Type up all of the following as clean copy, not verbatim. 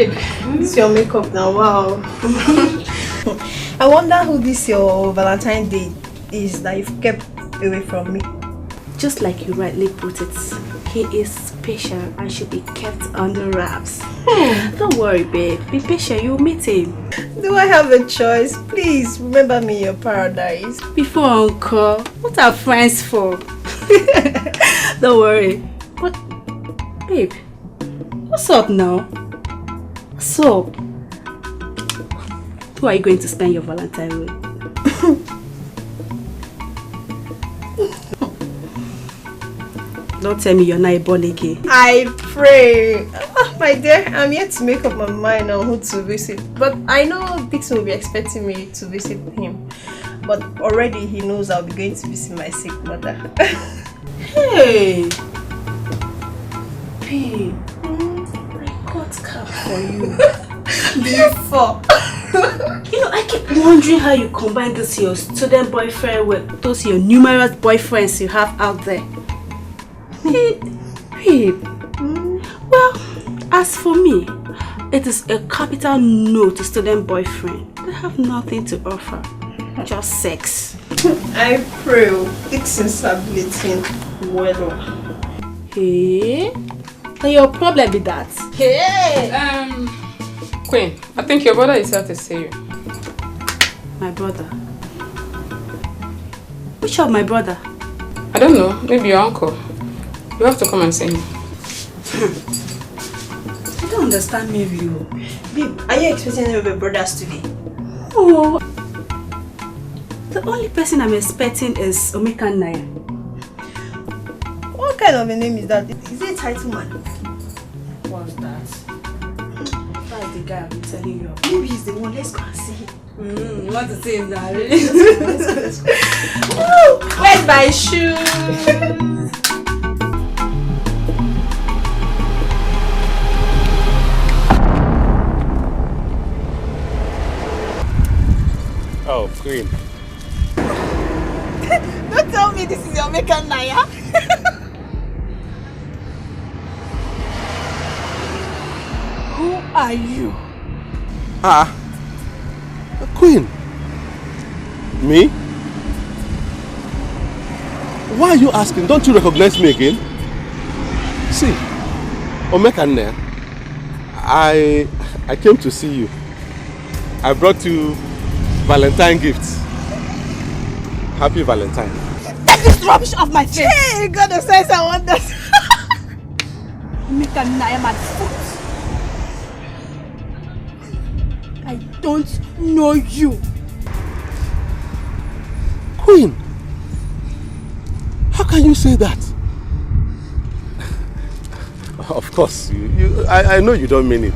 Babe, it's your makeup now. Wow. I wonder who this your Valentine Day is that you've kept away from me. Just like you rightly put it, he is special and should be kept under wraps. Don't worry, babe. Be patient, you'll meet him. Do I have a choice? Please remember me in your paradise. Before Uncle, what are friends for? Don't worry. But, babe, what's up now? What's up? Who are you going to spend your Valentine with? Don't tell me you're not a born again. I pray. Oh, my dear, I'm yet to make up my mind on who to visit. But I know Dixon will be expecting me to visit him. But already he knows I'll be going to visit my sick mother. Hey! Babe, I got cap for you. Before. You know, I keep wondering how you combine this your student boyfriend with those your numerous boyfriends you have out there. Babe. Well, as for me, it is a capital no to student boyfriend. They have nothing to offer, just sex. I pray Dixon's stability well. Hey, and your problem with that? Hey, Queen, I think your brother is here to see you. My brother? Which of my brother? I don't know, maybe your uncle. You have to come and see him. I don't understand maybe you. babe, are you expecting any of your brothers today? Oh, the only person I'm expecting is Omeka Naya. What kind of a name is that? Is it a title man? What's that? That's the guy I've been telling you about. Maybe he's the one. Let's go and see him. You want to see him now? Let's go. Where's my shoes? Oh, Queen. Don't tell me this is your Omeka Naya. Who are you? Queen. Me? Why are you asking? Don't you recognize me again? See, Omeka Naya, I came to see you. I brought you Valentine gifts. Happy Valentine. Get this rubbish off my face! Hey, God, the sense I want that. Omeka Naya, my foot. I don't know you. Queen, how can you say that? Of course, I know you don't mean it.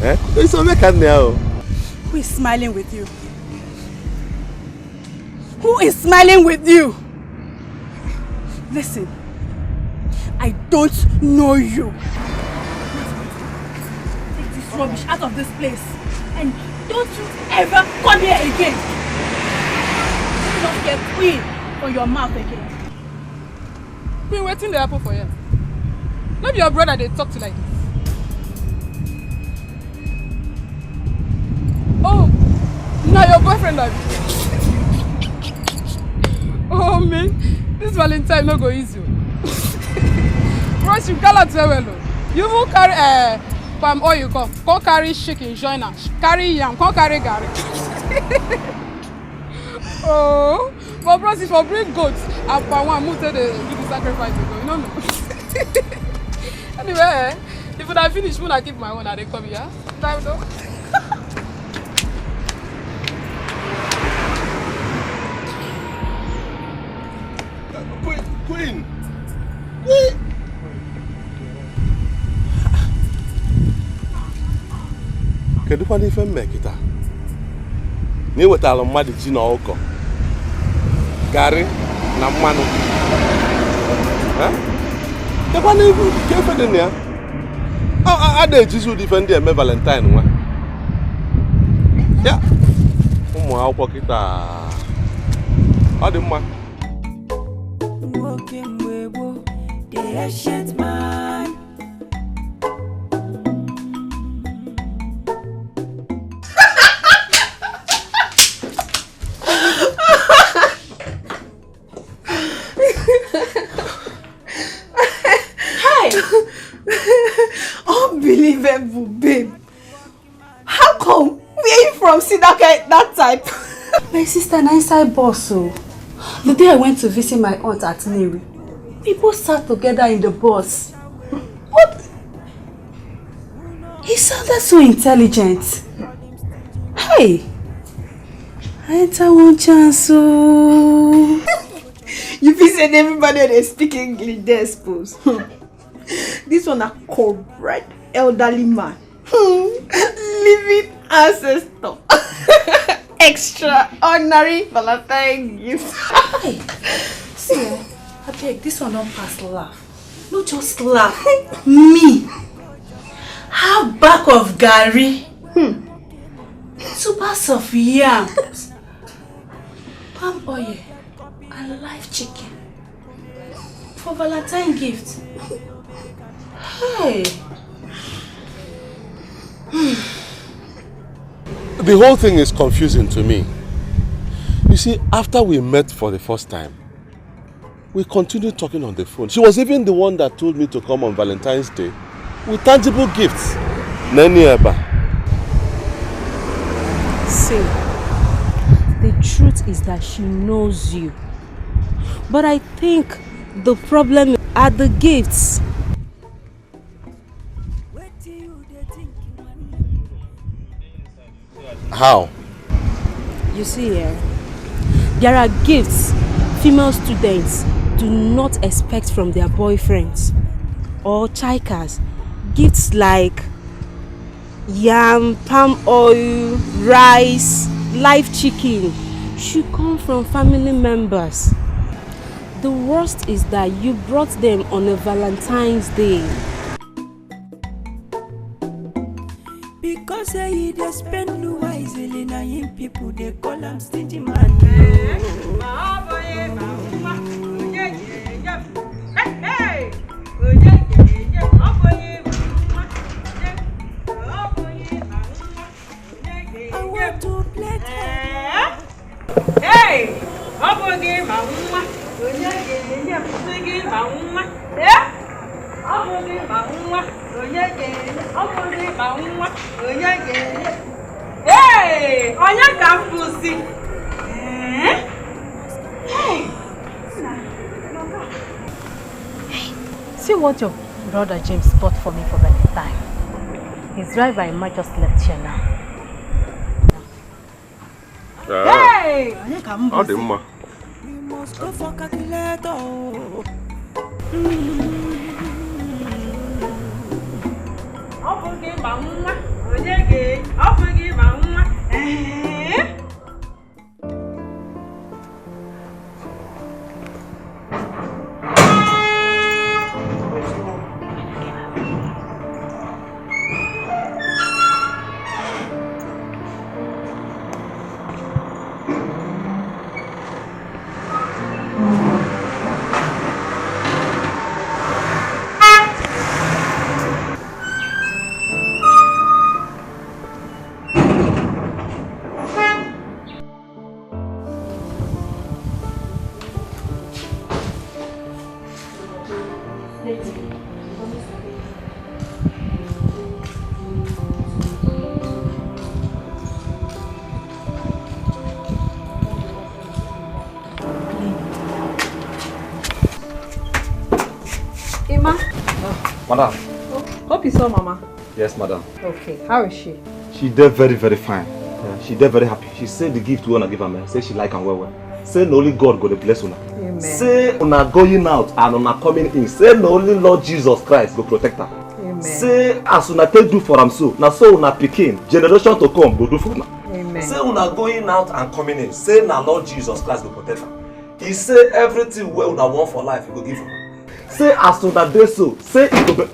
Eh? It's Omeka Naya. Who is smiling with you? Who is smiling with you? Listen, I don't know you. Take this rubbish out of this place and don't you ever come here again. Don't get Queen on your mouth again. Queen, waiting the apple for you. Not your brother they talk to like this. Oh, now your boyfriend of Oh man, this Valentine no go easy. Bros, you cannot tell well. You will carry palm oil come carry chicken join am, carry yam, come carry garri. Oh, but bros, if I bring goats and palm one, move to the do the sacrifice you know. Anyway, if I finish, when I keep my own, I come here. Time though. Queen! Kedu kwa n'ife mme kita? Ni wetala mmadụ ji na ọkọ. Garị na mmanụ. Ha? Dekwa n'ifu kefe dị na ya. A na-ejizi ụdị ife ndị eme Valentine nwa. Ya. Ụmụ akwụkwọ kita. Ọ dị mma. Unbelievable, babe. How come? Where you from? See that type? My sister na inside bus. The day I went to visit my aunt at Neri, people sat together in the bus. What? He sounded so intelligent. Hey! I enter one chance. You be saying everybody they speak English, they suppose. This one a correct elderly man. Living ancestor. Extraordinary Valentine gift. Hey! See, I beg, this one don't pass laugh. No just laugh. Me! Half back of Gary. 2 bags of yams. Palm oil and live chicken. For Valentine gift. Hey! The whole thing is confusing to me. You see, after we met for the first time, we continued talking on the phone. She was even the one that told me to come on Valentine's Day with tangible gifts. Nani Eba. See, the truth is that she knows you. But I think the problem are the gifts. How? You see here, there are gifts female students do not expect from their boyfriends or chicas. Gifts like yam, palm oil, rice, live chicken should come from family members. The worst is that you brought them on a Valentine's Day. Because they spend wisely, now people they call them stingy man. I want to play. Hey, hey, on your campus. Hey. See what your brother James bought for me for Valentine. His driver I might just left here now. Hey! How the ma? We must go for calculator. Madam. Hope you saw Mama. Yes, madam. Okay, how is she? She did very, very fine. She did very happy. She said the gift we wanna give her, man. Say she like and well. Say no only God go to bless una. Amen. Say una going out and una coming in. Say no only Lord Jesus Christ go protect her. Amen. Say as una take do for am so. Now so una pikin generation to come go do for una. Amen. Say una going out and coming in. Say na Lord Jesus Christ go protect her. He say everything wey una want for life he go give her. Say as una dey so. Say it go be.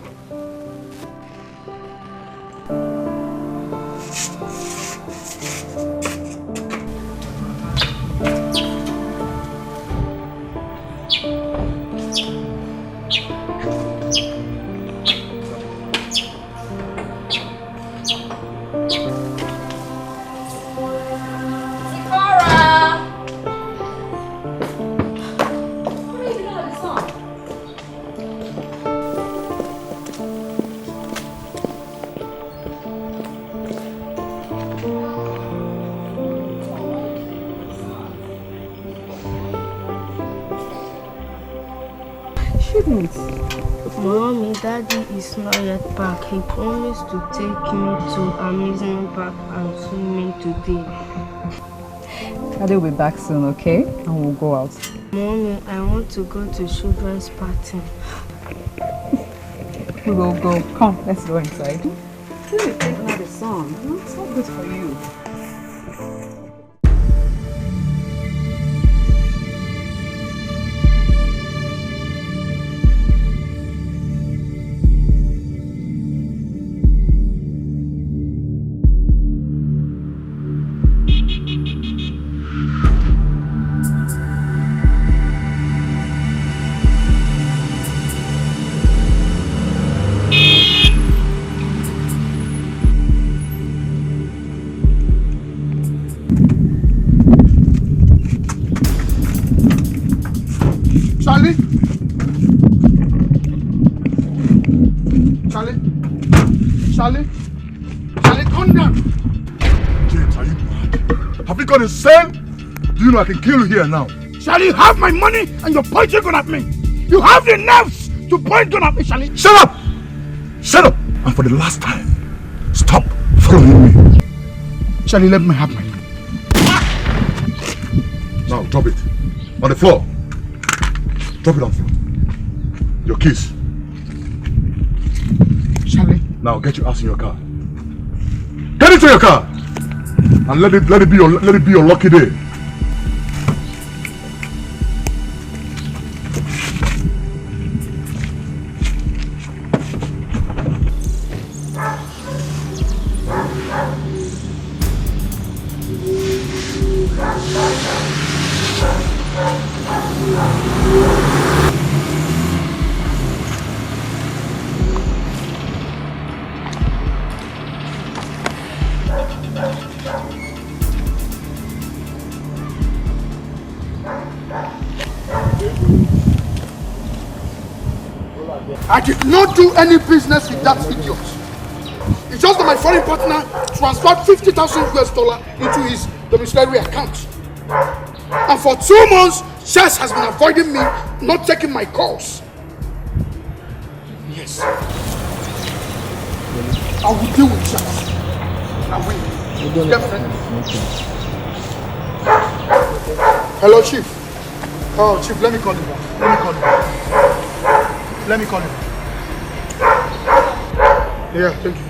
Mommy, Daddy is not yet back. He promised to take me to amusement park and swimming today. Daddy will be back soon, okay? And we'll go out. Mommy, I want to go to children's party. We will go. Come, let's go inside. You will take another song. It's not good for you. Charlie, calm down. James, are you mad? Have you got insane? Do you know I can kill you here now? Charlie, you have my money and you're pointing gun at me. You have the nerves to point gun at me, Charlie. Shut up! Shut up! And for the last time, stop following me. Charlie, let me have my money. Now, drop it. On the floor. Drop it on the floor. Your keys. Charlie. Now get your ass in your car. Get into your car! And let it be your lucky day. I did not do any business with that idiot. It's just that my foreign partner transferred $50,000 into his domiciliary account. And for 2 months, Chess has been avoiding me, not taking my calls. Yes. I will deal with Chess. I will. Definitely. Hello, Chief. Oh, Chief, let me call you back. Let me call you. Yeah, thank you.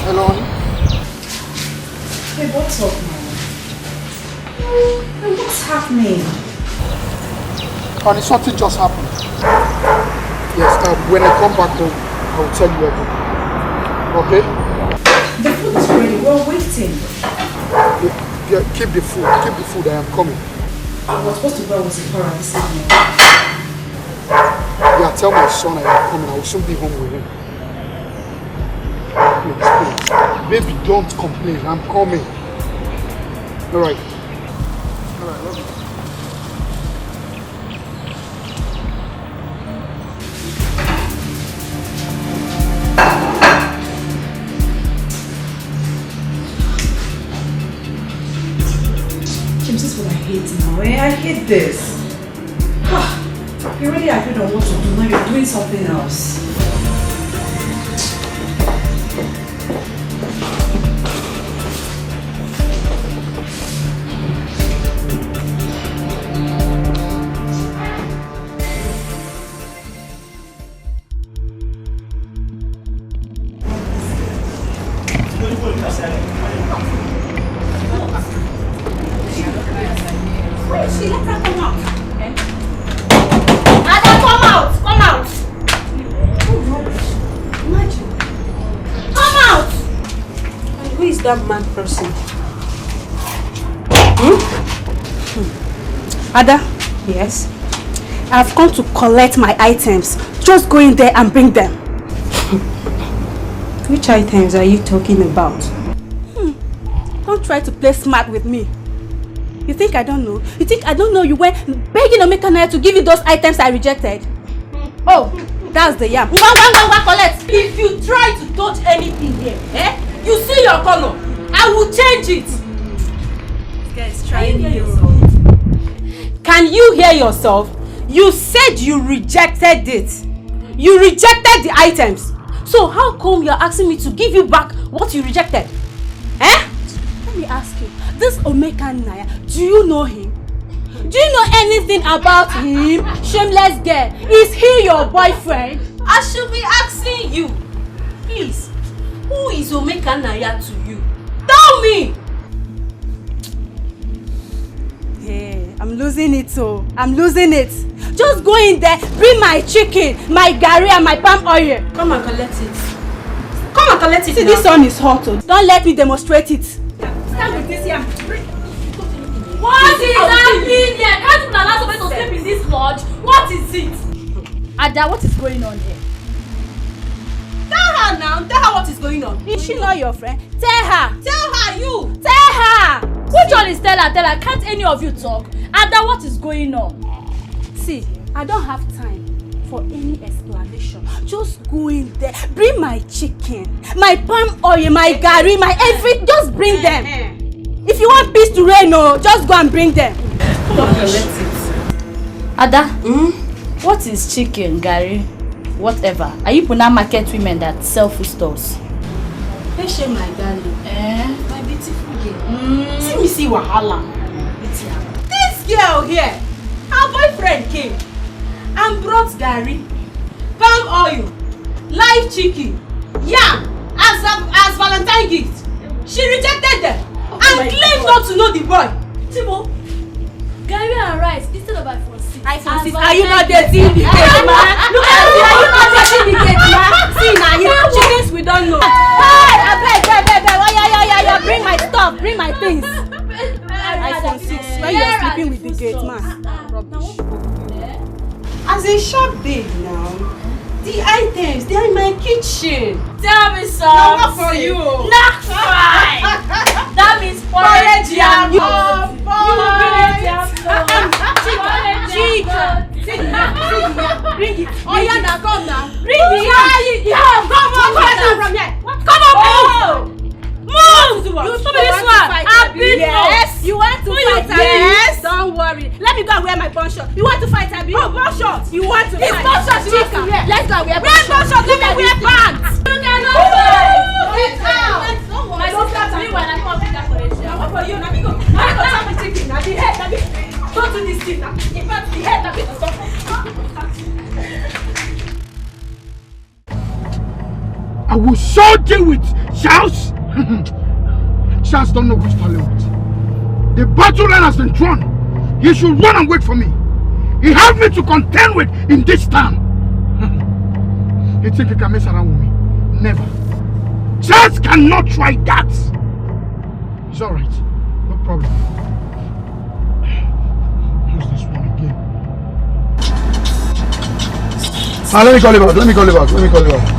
Hello, honey. Hey, what's up, man? Hey, what's happening? Honey, something just happened. Yes, when I come back home, I will tell you everything. Okay? The food is ready. We're waiting. Yeah, keep the food. I am coming. I was supposed to go with Sephora this evening. Yeah, tell my son I am coming. I will soon be home with him. Please. Baby, don't complain. I'm coming. Alright, love you. James, this is what I hate now. I hate this. You already agreed on what to do. Now you're doing something else. That mad person. Ada? Yes? I've come to collect my items. Just go in there and bring them. Which items are you talking about? Don't try to play smart with me. You think I don't know? You think I don't know you went begging Omekana to give you those items I rejected? Oh, that's the yam. Collect. If you Can you hear yourself? You said you rejected it. You rejected the items. So how come you're asking me to give you back what you rejected? Eh? Let me ask you, this Omeka Naya, do you know him? Do you know anything about him? Shameless girl. Is he your boyfriend? I should be asking you. Please, who is Omeka Naya to you? Tell me! Hey, I'm losing it, so I'm losing it. Just go in there, bring my chicken, my garri and my palm oil. Come and collect it. Come and collect it. See, now. This one is hot. Don't let me demonstrate it. Stand with this here. What is happening here? Can't you allow somebody to sleep in this lodge? What is it? Ada, what is going on here? Tell her now. Tell her what is going on. Is she not your friend? Tell her. Tell her, you. Tell her. Which one is tell her? Tell her. Can't any of you talk? Ada, what is going on? See, I don't have time for any explanation. Just go in there. Bring my chicken, my palm oil, my garri, my everything. Just bring them. If you want peace to reign, just go and bring them. Don't collect it. Ada, what is chicken, garri, whatever? Are you Puna market women that sell food stores? Let's share my darling. My beautiful girl. See me see wahala. This girl here, her boyfriend came and brought garri, palm oil, live chicken, yeah, as Valentine gift. She rejected them. And claimed not to know the boy. Timo, garri and rice instead of iPhone 6. iPhone 6. Are you not dating the gate man? Look at you. Are you not dating the gate man? See now, you chickens we don't know. Hey, I beg. Yeah. Bring my stuff. Bring my things. iPhone 6. When you are sleeping with the gate man. Rubbish. As a sharp babe now, the items, they are in my kitchen. Tell me something. No, not for you. Not fine. That means porridge and you. Bring it. Oh yeah, now come now. Bring it. Come on. Move. You told me this one. I've been. Yes. You want to fight? Yes. Don't worry. Let me go and wear my bun short. You want to fight, Abi? Oh, bun short. You want to fight? It's bun short. Let's go and wear bun short. Let me wear pants. You cannot fight. Get out. My sister to me when I come pick up for a show. What for you? Let me go. Let me go tell me chicken. Now the head. Let me don't do this thing now. In fact, the head. Let me stop. I will so deal with Charles. Charles don't know which Nollywood. The battle line has been drawn. He should run and wait for me. He has me to contend with in this town. You think he can mess around with me? Never. Charles cannot try that. It's alright. No problem. Who's this one again? Let me call you back.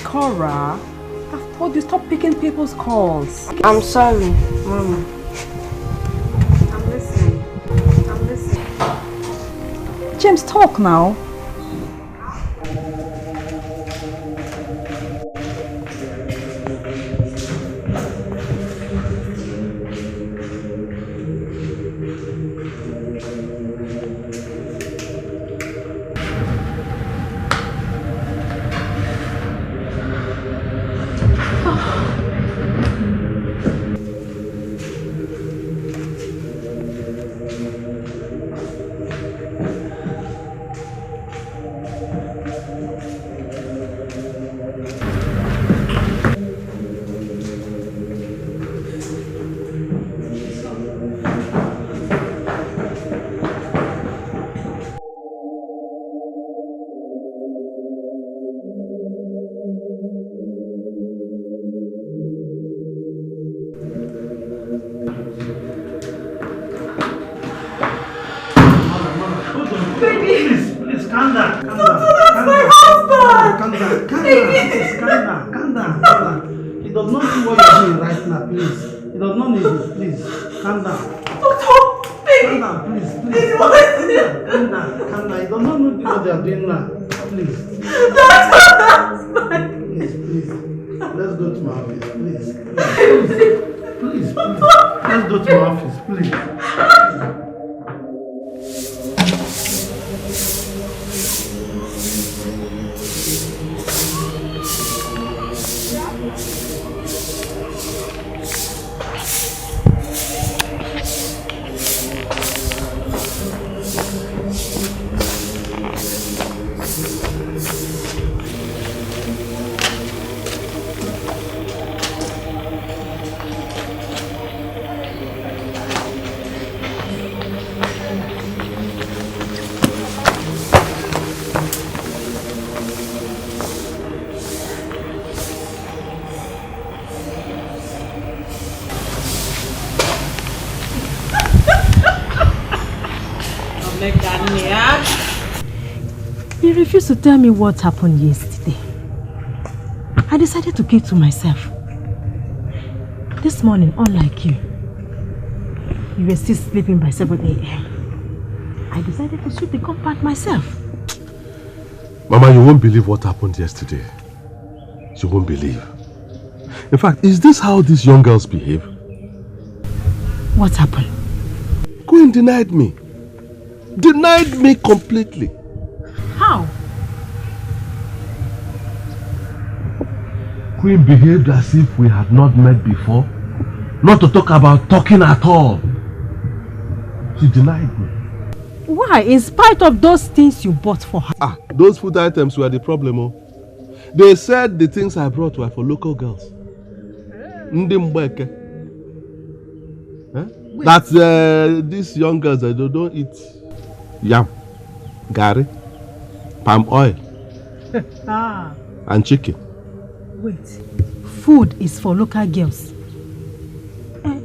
Cora, I've told you stop picking people's calls. I'm sorry, Mama. I'm listening. James, talk now. Please, calm down. That's my husband! calm down. Calm down. Calm down. He does not do what you're doing right now, please. He does not need it, please. Calm down. Doctor, calm down, please. Calm down. He does not know what they are doing now. Please. Please. Let's go to my office, please. Please. Let's go to my office, please. You refused to tell me what happened yesterday. I decided to keep to myself. This morning, unlike you, you were still sleeping by 7 a.m. I decided to sweep the compound myself. Mama, you won't believe what happened yesterday. You won't believe. In fact, is this how these young girls behave? What happened? Queen denied me. Denied me completely. How? Queen behaved as if we had not met before. Not to talk about talking at all. She denied me. Why? In spite of those things you bought for her? Those food items were the problem. Oh. They said the things I brought were for local girls. Ndi Mbeke. That these young girls, they don't eat yam, gari, palm oil, and chicken. Wait. Food is for local girls.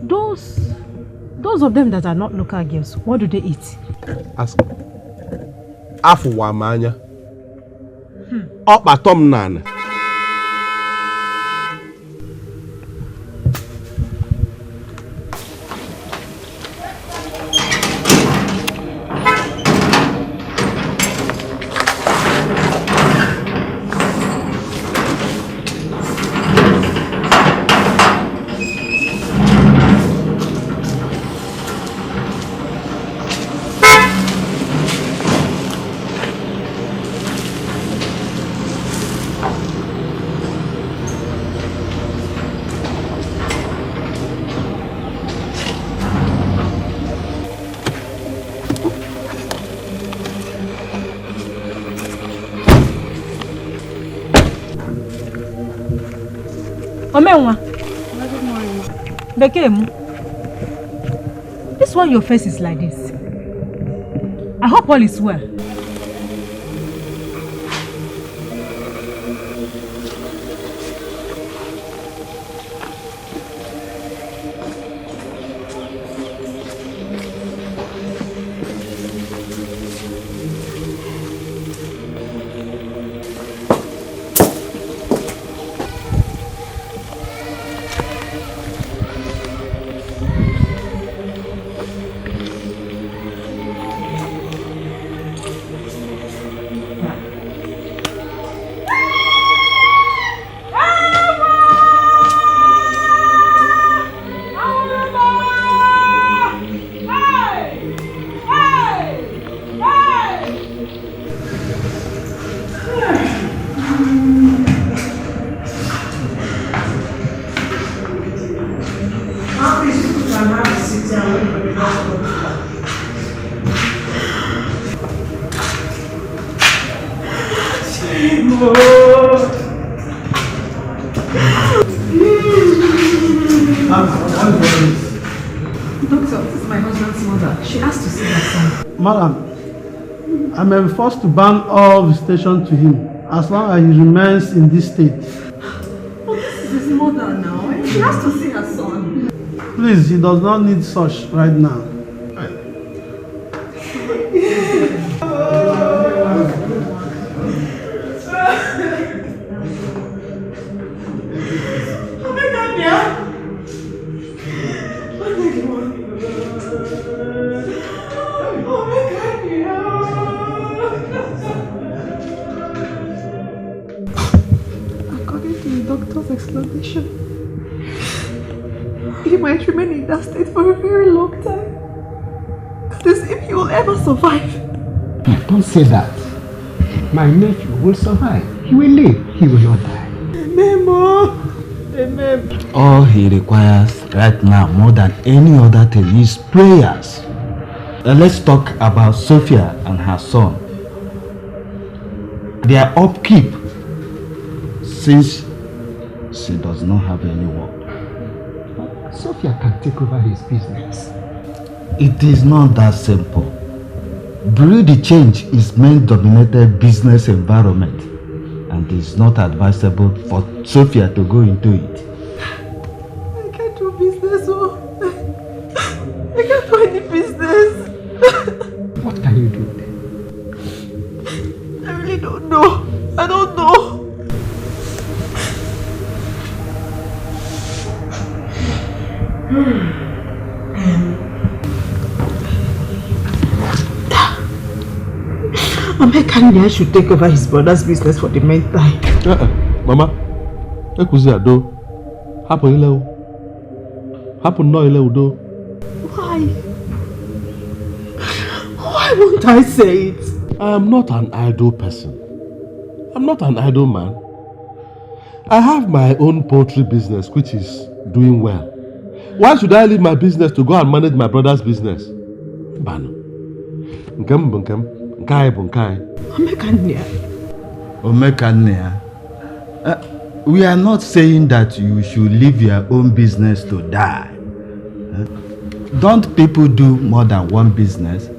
Those of them that are not local girls, what do they eat? Ask me. Afuwa manya. Okpa tom nana. Omenwa. Bekemu. This one your face is like this. I hope all is well. Madam, I may be forced to ban all visitation to him as long as he remains in this state. Oh, this is his mother now. She has to see her son. Please, he does not need such right now. condition. He might remain in that state for a very long time. Not as if he will ever survive. Don't say that. My nephew will survive. He will live. He will not die. Memo. Amen. All he requires right now, more than any other thing, is prayers. Let's talk about Sophia and her son. Their upkeep, since she does not have any work. Sophia can take over his business. It is not that simple. Bureau de change is men-dominated business environment, and it is not advisable for Sophia to go into it. I can't do business, oh. I can't do any business. What can you do then? I really don't know. I don't know. Omekania should take over his brother's business for the meantime. Mama, ekuziado. Hapo ile o. Hapo no ile udo. Why? Why won't I say it? I am not an idle person. I'm not an idle man. I have my own poultry business which is doing well. Why should I leave my business to go and manage my brother's business? Bano. Nkem bunkem. Nkai bunkai. Omekania. We are not saying that you should leave your own business to die. Don't people do more than one business?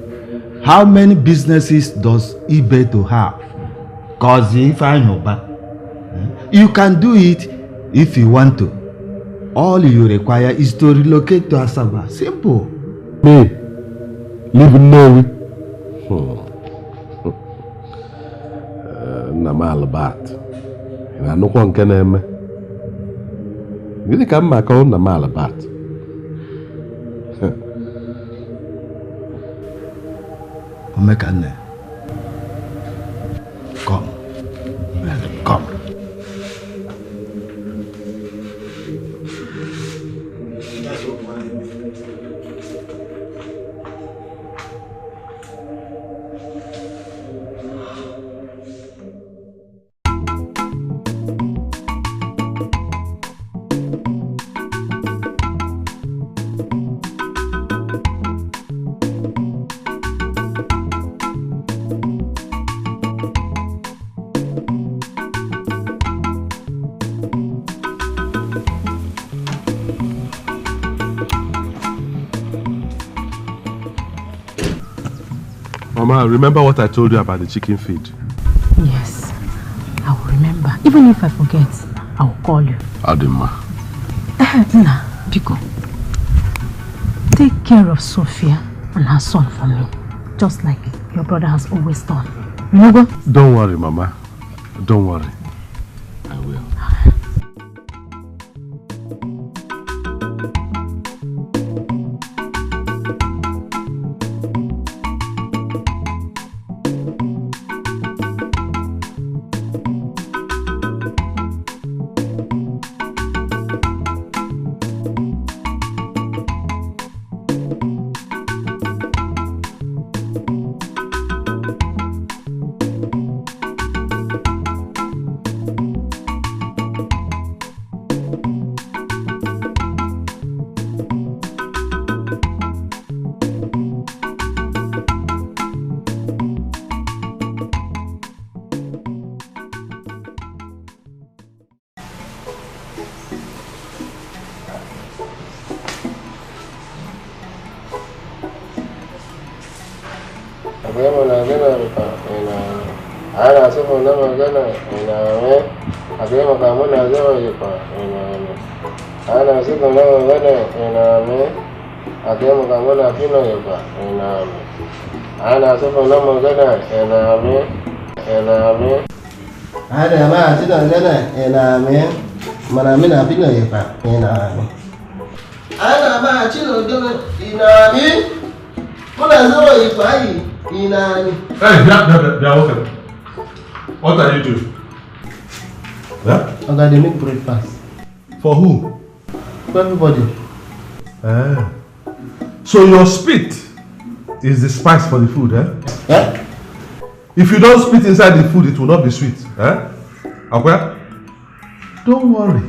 How many businesses does eBay to have? Cause if I know, you can do it if you want to. All you require is to relocate to Asaba. Simple. Me? Live no. Namalabat. I no one can eme. Gini ka mma ka na malabat. Omekane. Come. Come. Mama, remember what I told you about the chicken feed? Yes, I will remember. Even if I forget, I will call you. Adima. Nah, Biko. Take care of Sophia and her son for me. Just like your brother has always done. You know what? Don't worry, Mama. Don't worry. I will. They make breakfast. For who? For everybody. Ah. So your spit is the spice for the food, eh? Eh? If you don't spit inside the food, it will not be sweet. Eh? Okay? Don't worry.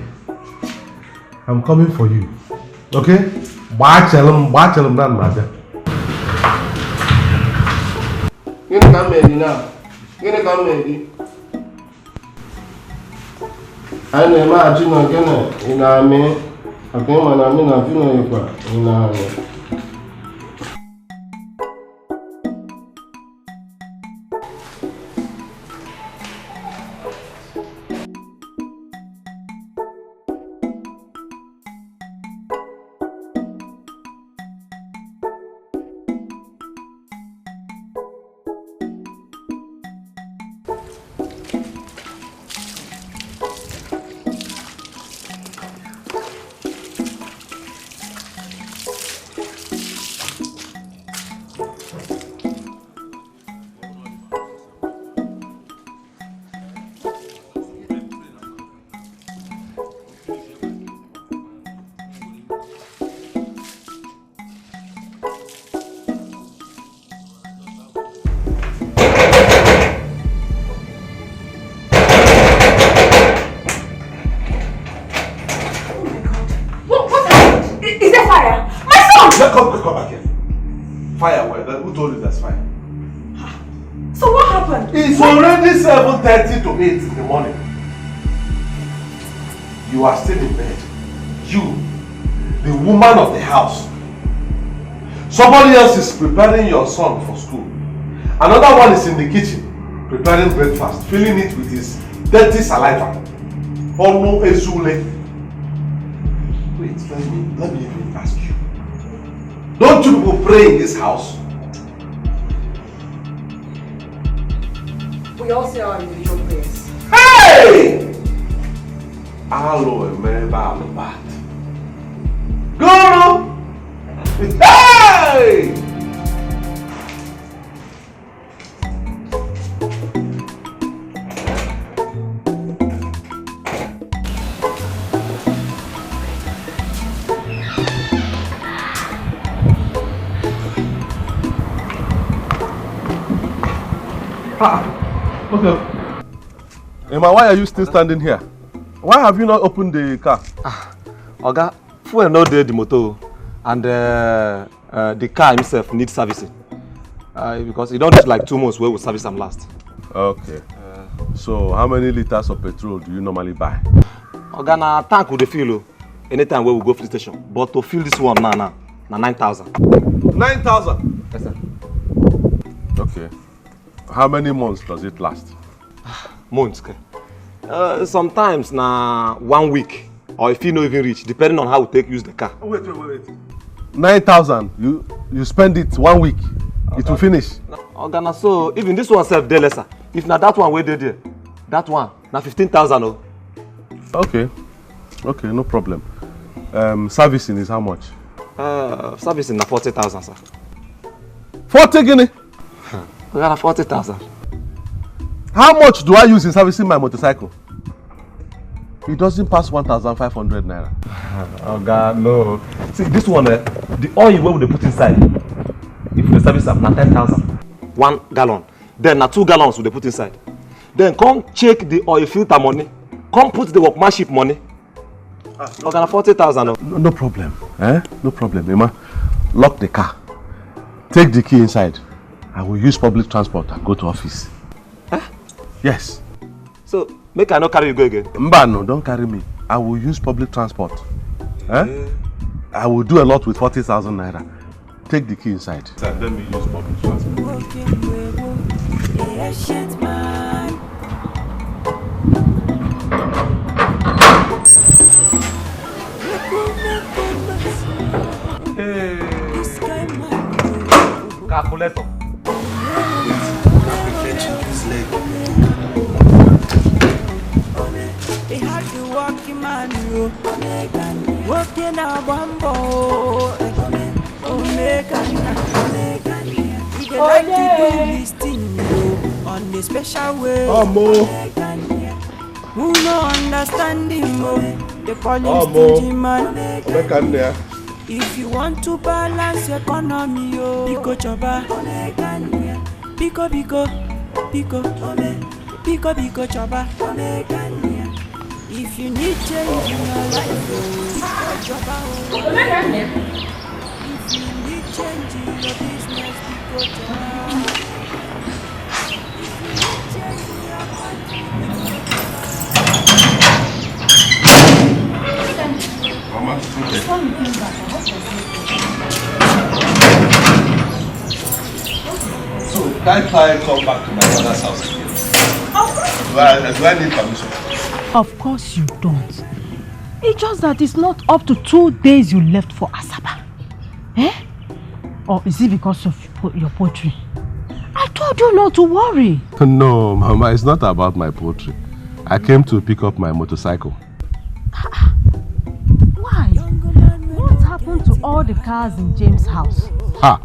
I'm coming for you. Okay? Bachelum down, madam. Gini ka mmedi na? Gini ka mmedi? Anyị na-eme achị na gịnị ị na-amị maka ịma na amị na fino ịkwa ị na-amị. Come back here. Fire where? Who told you there's fire? So what happened? It's already 7:30 to 8 in the morning. You are still in bed. You, the woman of the house. Somebody else is preparing your son for school. Another one is in the kitchen preparing breakfast, filling it with his dirty saliva. Ono ezule. Wait, let me even ask you. Don't you people pray in this house? We all say our individual prayers. Hey! Alo emeba alobat. Go! Hey! Okay. Emma, why are you still standing here? Why have you not opened the car? Oga, fuel no dey the motor, and the car himself needs servicing. Because it don't take like 2 months where we service them last. Okay. So how many liters of petrol do you normally buy? Oga, na tank we dey fill anytime where we go fill station. But to fill this one now, na 9,000. 9,000? Yes, sir. Okay. How many months does it last? Months, okay. Sometimes na 1 week, or if you no even reach, depending on how we take use the car. Wait. 9,000. You spend it 1 week. Okay. It will finish. Oga, so even this one self dey lesser. If na that one wey dey there, that one na 15,000. Oh. Okay, no problem. Servicing is how much? Servicing na 40,000, sir. 40 guinea? We got 40,000. How much do I use in servicing my motorcycle? It doesn't pass 1,500 naira. Oh God, no. See, this one, the oil where they put inside, if we service up, na 10,000. 1 gallon. Then na 2 gallons we put inside. Then come check the oil filter money. Come put the workmanship money. Okay, na 40,000. No problem. No problem, Emma. Lock the car. Take the key inside. I will use public transport and go to office. Yes. So, make I not carry you go again? Mbano, don't carry me. I will use public transport. I will do a lot with 40,000 naira. Take the key inside. Let me use public transport. Calculator. Working a bumbo, he like to do this thing on a special way. Who no understand him? they call him stingy man. If you want to balance your economy, Biko Choba, Biko Choba. If you need change in your life, Biko Choba. If you need change in your business, Biko Choba. If you need change in your country, Mama, okay. So, can't I come back to my mother's house again? Do I need permission? Of course you don't. It's just that it's not up to 2 days you left for Asaba. Eh? Or is it because of your poetry? I told you not to worry. No, Mama, it's not about my poetry. I came to pick up my motorcycle. Why? What happened to all the cars in James' house? Ha!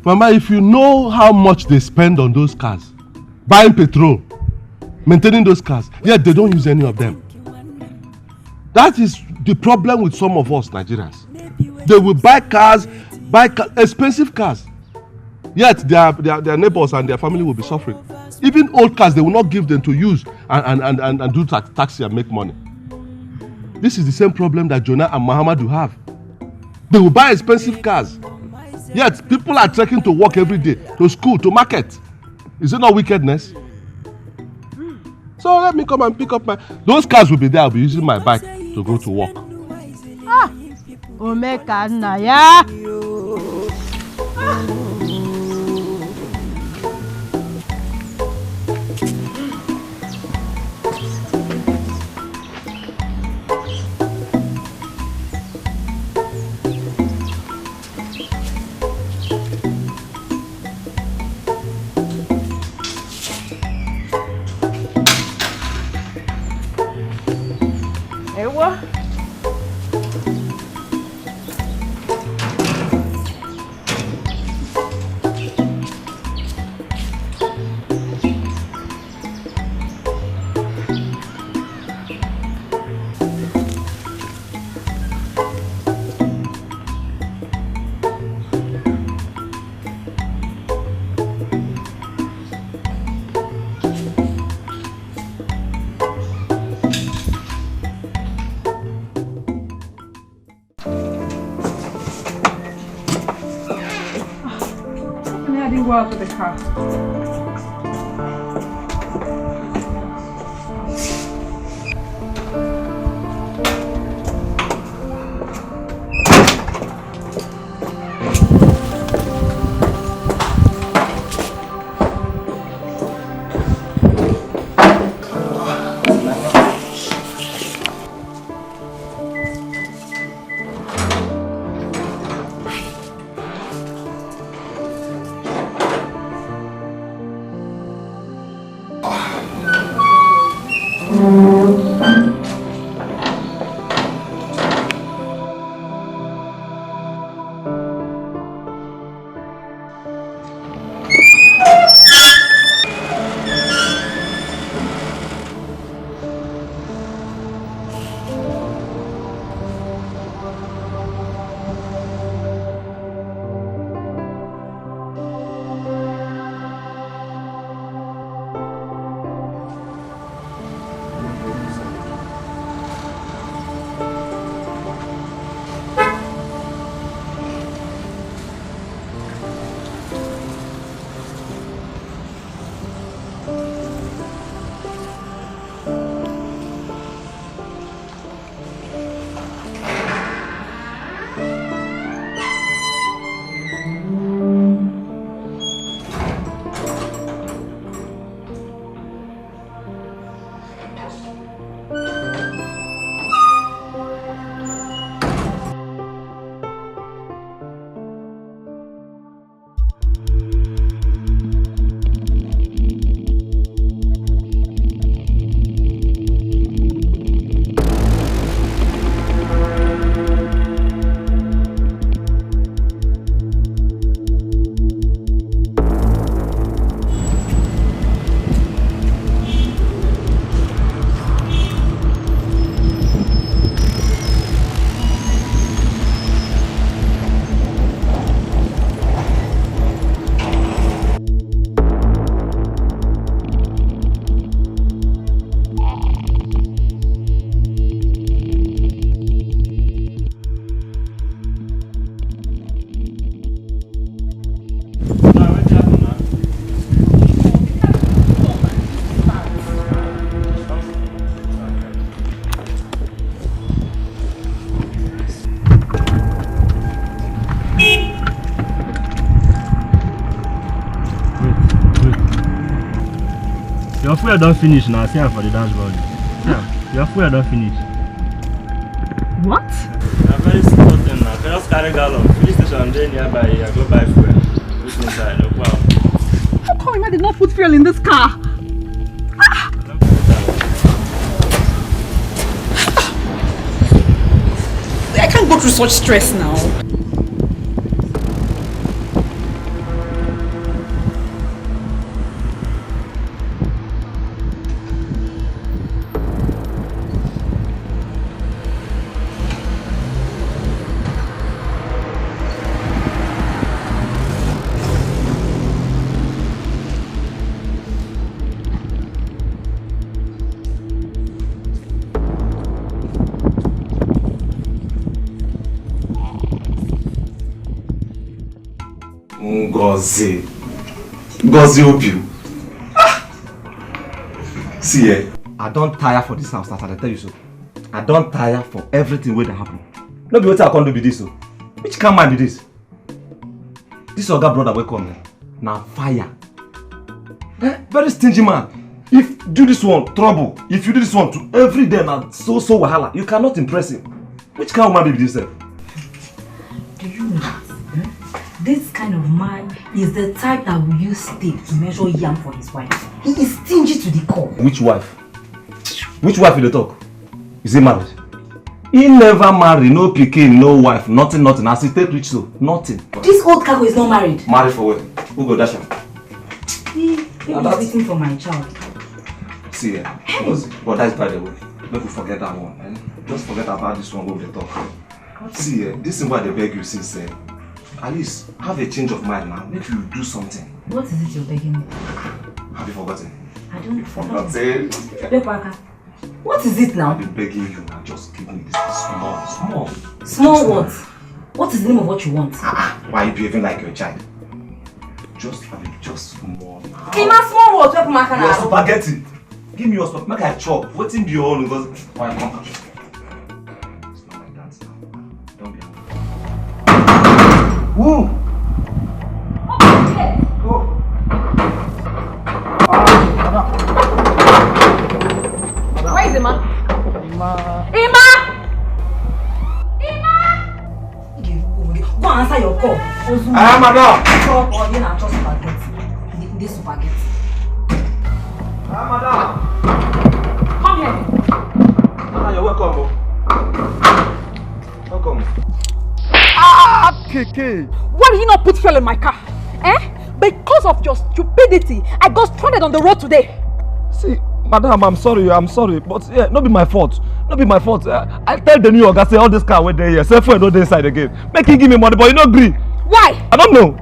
Mama, if you know how much they spend on those cars, buying petrol, maintaining those cars, yet they don't use any of them. That is the problem with some of us Nigerians. They will buy cars, expensive cars, yet their neighbors and their family will be suffering. Even old cars, they will not give them to use and do taxi and make money. This is the same problem that Jonah and Muhammadu have. They will buy expensive cars, yet people are trekking to work every day, to school, to market. Is it not wickedness? So let me come and pick up those cars will be there. I'll be using my bike to go to work. Omeka Naya. Well for the car. Your fuel don't finish now. See for the dashboard. Yeah, your fuel don't finish. What? I'm very simple thing now. Just carry gallon. Police station there nearby. I go buy fuel. Who's inside? No problem. How come I did not put fuel in this car? I can't go through such stress now. Ngozi Opiu. See, I don't tire for this house, I tell you so. I don't tire for everything that happen. No be what I can't do with this. So. Which kind man be this? This other brother will come now fire. Very stingy man. If do this one, trouble. If you do this one to every day now, so wahala, you cannot impress him. Which kind of man be this? Do you know that? This kind of man is the type that will use tape to measure yam for his wife. He is stingy to the core. Which wife? Which wife will they talk? Is he married? He never married, no pikin, no wife, nothing. As he take rich so, nothing. This old cargo is not married. Married for what? Who go dash him? He was waiting for my child. See, but that's by the way. Don't forget that one. Just forget about this one over the talk. See, this is why they beg you since. At least have a change of mind now. Make you do something. What is it you're begging me? Have you forgotten? I don't forget. Forgotten. What is it now? I've been begging you now. Just give me this small. Small what? What is the name of what you want? Why are you behaving like your child? Just small now. Small what? Your spaghetti. Give me your spaghetti. Make I chop. What's in your own? Because why come? It's not like that now. Don't be angry. Woo! Go. Where is Emma? Emma! Go answer your call. Madam! This spaghetti. Madam! Come here. You're welcome. Welcome. Keke! Why did you not put fuel in my car? Because of your stupidity, I got stranded on the road today. See, madam, I'm sorry, but yeah, not be my fault. I tell the new guy say all this car went there here, say for no inside again. Make him give me money, but you not agree. Why? I don't know.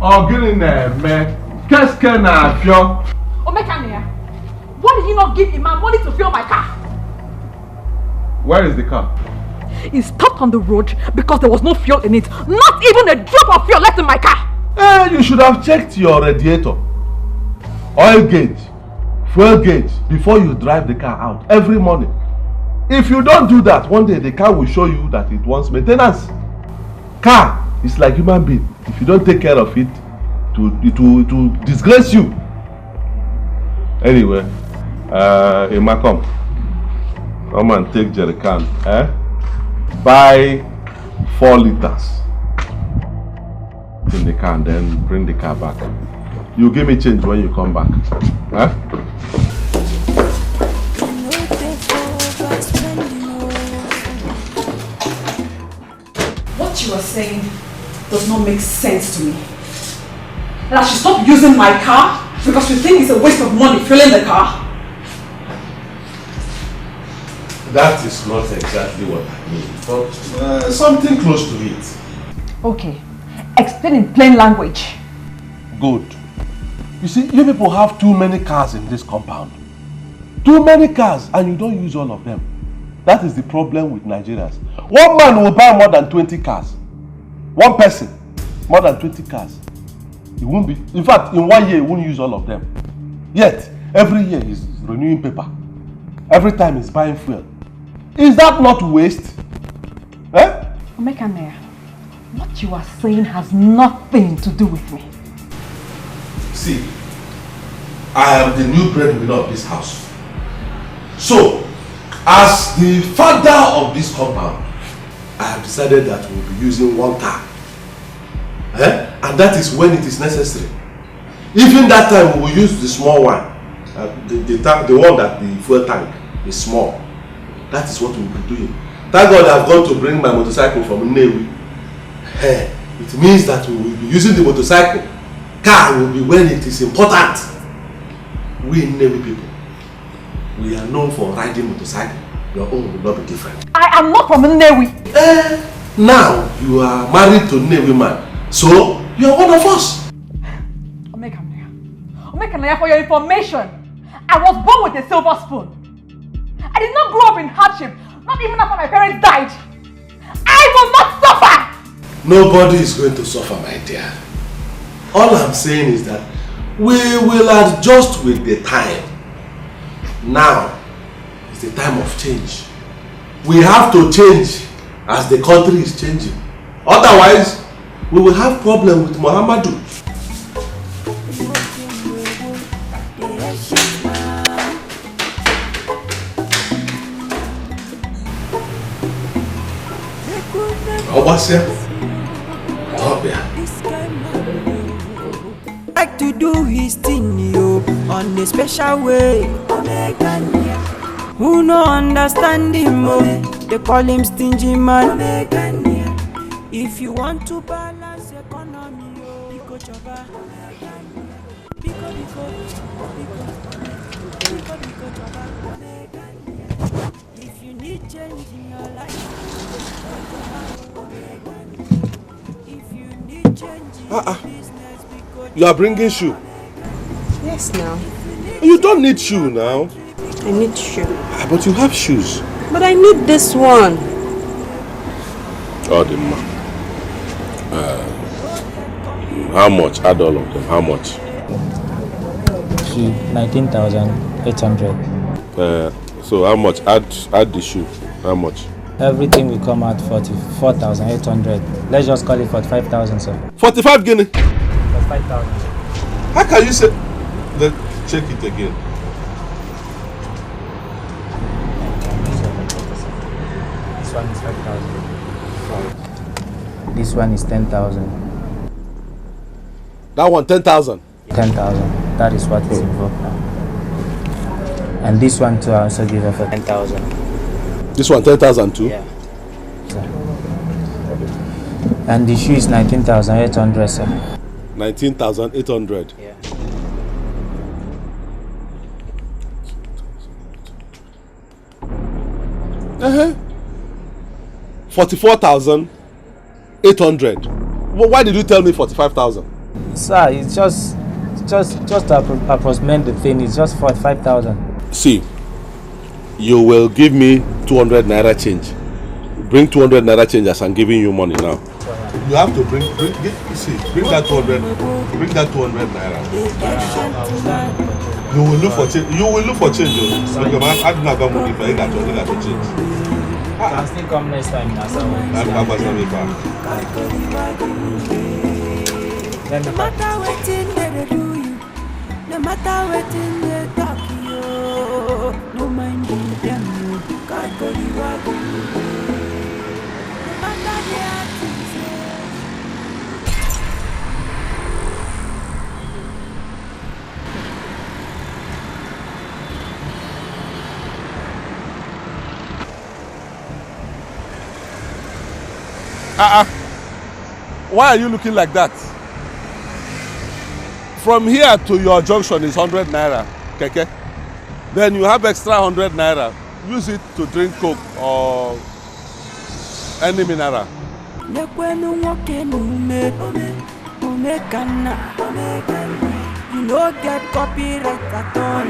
Oh, get in there, man. Qu'est-ce qu'un avion? Omekania, why did you not give him my money to fuel my car? Where is the car? It stopped on the road because there was no fuel in it. Not even a drop of fuel left in my car. You should have checked your radiator, oil gauge, fuel gauge before you drive the car out every morning. If you don't do that, one day the car will show you that it wants maintenance. Car is like human being. If you don't take care of it, it will disgrace you. Anyway, Emma, come and take jerrycan. Buy 4 liters in the car and then bring the car back. You give me change when you come back. What you are saying does not make sense to me. And I should stop using my car because you think it's a waste of money filling the car. That is not exactly what I mean, but something close to it. Okay, explain in plain language. Good. You see, you people have too many cars in this compound. Too many cars, and you don't use all of them. That is the problem with Nigerians. One man will buy more than 20 cars. One person, more than 20 cars. He won't be. In fact, in 1 year, he won't use all of them. Yet, every year he's renewing paper. Every time he's buying fuel. Is that not waste? Eh? Omekanaya, what you are saying has nothing to do with me. See, I am the new breadwinner of this house. So, as the father of this compound, I have decided that we'll be using one car. And that is when it is necessary. Even that time we will use the small one. The one that the fuel tank is small. That is what we will be doing. Thank God I've gone to bring my motorcycle from Nnewi. It means that we will be using the motorcycle. Car will be when it is important. We Nnewi people, we are known for riding motorcycle. Your own will not be different. I am not from Nnewi. Now you are married to Nnewi man. So you are one of us. Omekanaya, for your information, I was born with a silver spoon. I did not grow up in hardship, not even after my parents died. I will not suffer! Nobody is going to suffer, my dear. All I'm saying is that we will adjust with the time. Now is the time of change. We have to change as the country is changing. Otherwise, we will have problem with Muhammadu. Like to do his thing, yo, on a special way. Who no understand him, oh, they call him stingy man. If you want to balance economy, oh, you go chova. If you need change in your life, if you need change in your business, You are bringing shoe? Yes, now. You don't need shoe now. I need shoe. But you have shoes. But I need this one. Oh, the man. How much? Add all of them. How much? 19,800. So how much? Add the shoe. How much? Everything will come out 44,800. Let's just call it 45,000, sir. 45 guinea. 45,000. How can you say? Let's check it again. This one is 5,000. This one is 10,000. That one 10,000. 10,000. That is what is involved now. And this one too, I also give her for 10,000. This one 10,000 too? Yeah. Sir. And the shoe is 19,800, sir. 19,800. Yeah. Uh-huh. 44,800. Well, why did you tell me 45,000? Sir, it's just to approximate the thing. It's just 45,000. See, you will give me 200 naira change. Bring 200 naira change as I'm giving you money now. You have to bring that 200. Bring that 200 naira. You will look for change. You will look for change. I do not have money for you. Got to change. I'll still come next time. No matter what they do you, no matter what they talk you, no mind them. God go the wagon. No matter the actions. Why are you looking like that? From here to your junction is 100 naira, keke. Then you have extra 100 naira. Use it to drink Coke or any mineral. You no get copyright at all.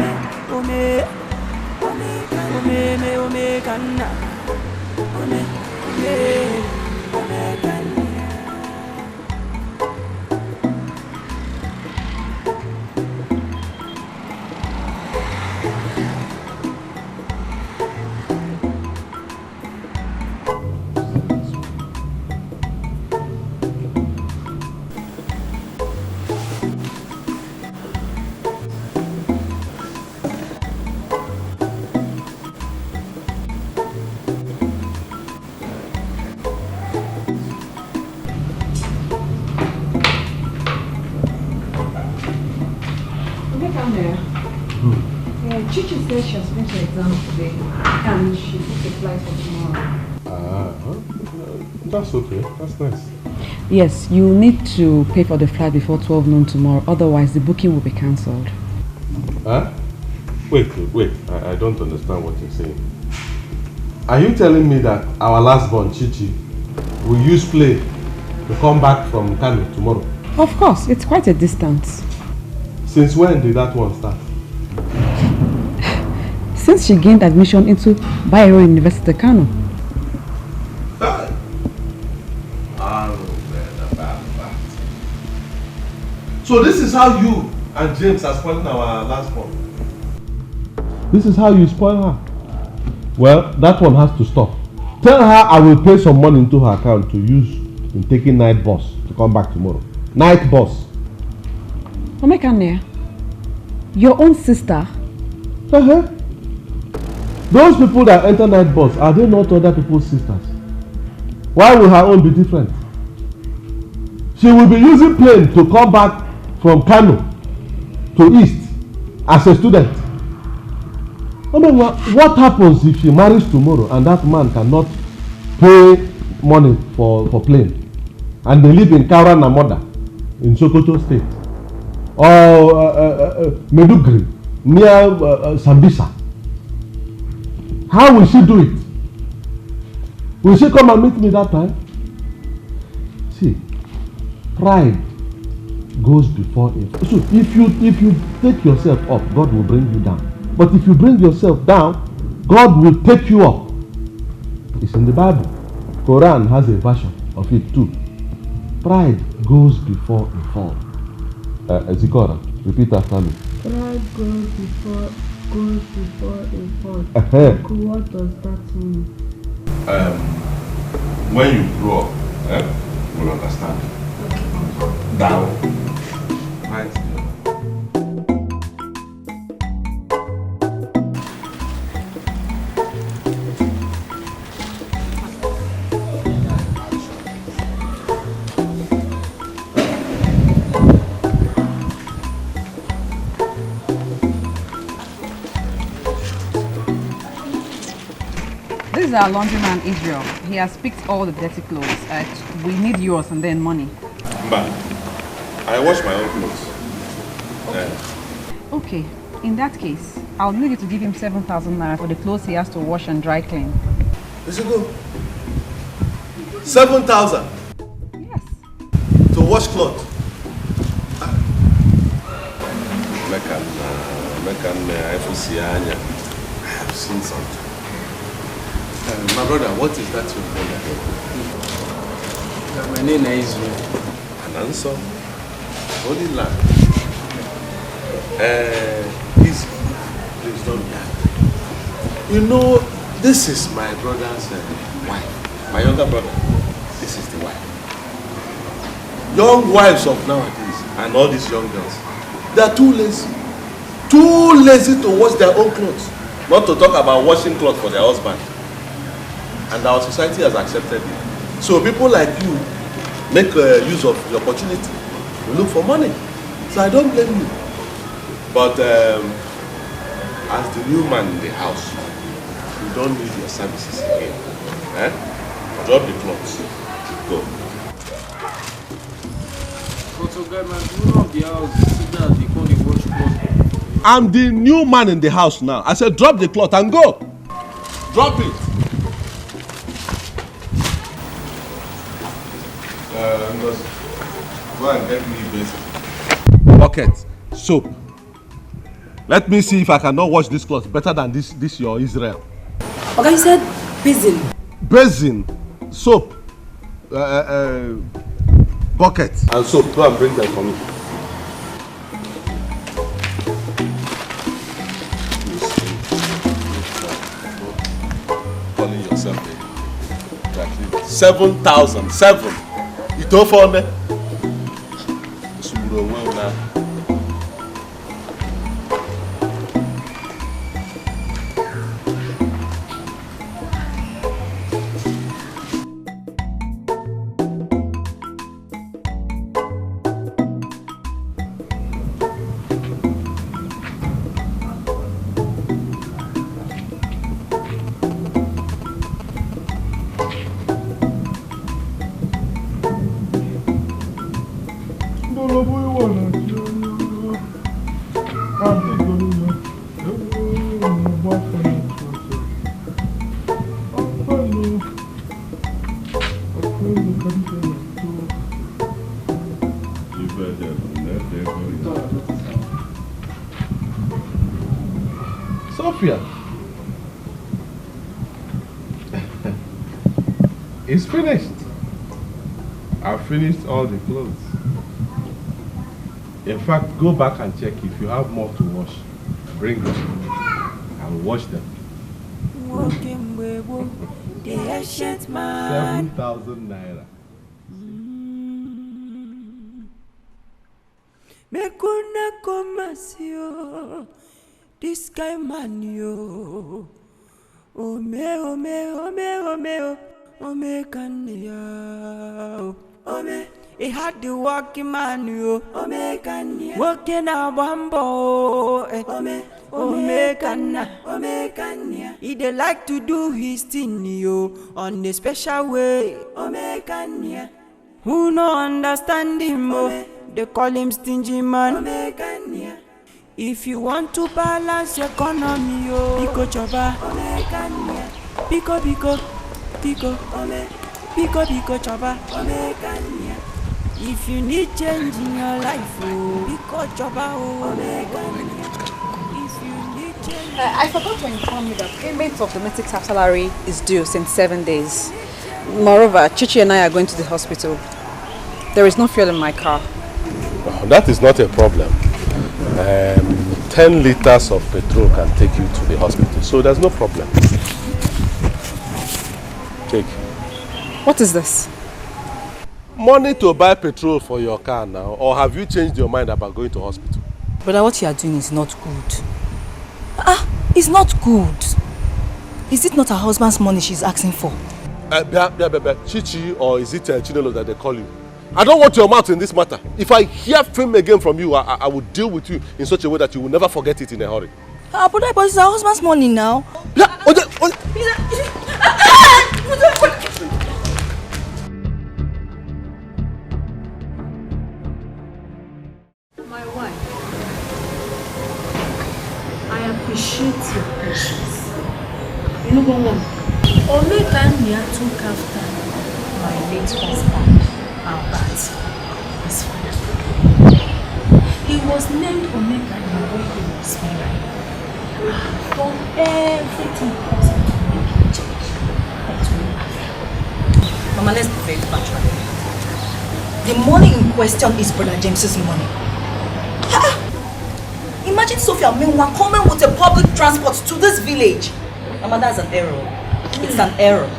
Chichi said she has finished her exam today and she booked a flight for tomorrow. That's okay. That's nice. Yes, you need to pay for the flight before 12 noon tomorrow, otherwise the booking will be cancelled. Huh? Wait. I don't understand what you're saying. Are you telling me that our last born, Chichi, will use plane to come back from Kano tomorrow? Of course, it's quite a distance. Since when did that one start? Since she gained admission into Bayero University, Kano. So this is how you and James are spoiling our last born. This is how you spoil her. Well, that one has to stop. Tell her I will pay some money into her account to use in taking night bus to come back tomorrow. Night bus. Omekane, your own sister? Those people that enter night bus, are they not other people's sisters? Why will her own be different? She will be using plane to come back from Kano to East as a student. What happens if she marries tomorrow and that man cannot pay money for plane and they live in Kaura Namoda in Sokoto State or Medugri near Sambisa? How will she do it? Will she come and meet me that time? See, pride goes before it. So if you take yourself up, God will bring you down. But if you bring yourself down, God will take you up. It's in the Bible. Quran has a version of it too. Pride goes before a fall. Zikora, repeat after me. Pride goes before a fall. What does that mean? When you grow up, you'll understand. Down. Right. This is our laundryman Israel. He has picked all the dirty clothes. We need yours and then money. But I wash my own clothes. Okay, in that case, I'll need you to give him 7,000 naira for the clothes he has to wash and dry clean. Is it good? 7,000? Yes. To wash clothes? I have seen something. My brother, what is that you call again? My name is Israel. An answer. Holy land. Please don't be angry. You know, this is my brother's wife. My younger brother. This is the wife. Young wives of nowadays and all these young girls, they are too lazy. Too lazy to wash their own clothes. Not to talk about washing clothes for their husband. And our society has accepted it. So people like you make use of the opportunity. You look for money. So I don't blame you. But as the new man in the house, you don't need your services again. Drop the clothes. Go. I'm the new man in the house now. I said drop the cloth and go. Drop it. Go and get me basin. Bucket, soap. Let me see if I cannot wash this cloth better than this your Israel. Okay, you said basin. Basin, soap, bucket and soap. Go and bring them for me. Calling yourself exactly 7,000. 7. You don't for me. Sophia, it's finished. I've finished all the clothes. In fact, go back and check if you have more to wash. Bring them. I'll wash them. 7,000 naira. Mekuna komasio, this guy man yo. Ome kanya. Ome, he had the walking man yo. Ome kanya. Walking a bambo. Ome kanya. He dey like to do his thing yo on a special way. Ome kanya. Who no understand him oh? They call him stingy man. If you want to balance your economy, oh, Pico choba. Pico choba. If you need change in your life, oh, Pico choba, oh. If you need change. I forgot to inform you that payment of domestic staff salary is due since 7 days. Moreover, Chichi and I are going to the hospital. There is no fuel in my car. That is not a problem. 10 liters of petrol can take you to the hospital, so there's no problem. Take. What is this? Money to buy petrol for your car now, or have you changed your mind about going to hospital? Brother, what you are doing is not good. It's not good. Is it not her husband's money she's asking for? Chichi, or is it Chinelo that they call you? I don't want your mouth in this matter. If I hear film again from you, I will deal with you in such a way that you will never forget it in a hurry. But it's her husband's money now. My wife, I appreciate your patience. You know what? Omekania took after my late husband. Albert, his father. He was named Omekania when he was married. I've done everything possible to make him change. But we have. Mama, let's be very factual. The money in question is Brother James's money. Imagine Sophia Minwa coming with a public transport to this village. Mama, that's an error. It's an error.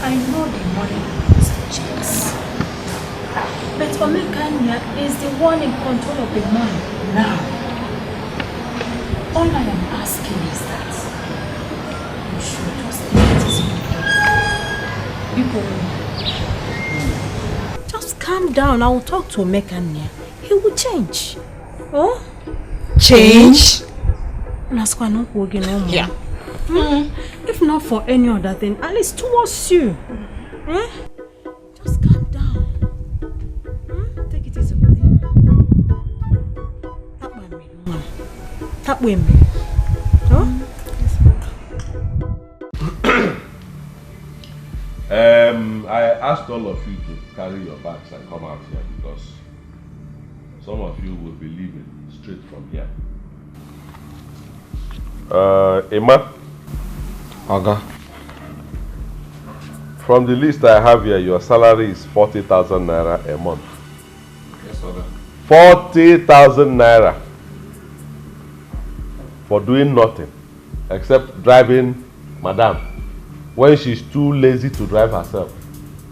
I know the money is for James. But Omekania is the one in control of the money now. All I am asking is that you should just take it easy. Just calm down. I will talk to Omekania. He will change. Oh? Change? Yeah. If not for any other thing, at least towards you. Just calm down. Take it easy with him. Tap with me. I asked all of you to carry your bags and come out here because some of you will be leaving straight from here. Emma? Oga. From the list I have here, your salary is 40,000 naira a month. Yes, Oga. 40,000 naira for doing nothing except driving Madam. When she's too lazy to drive herself,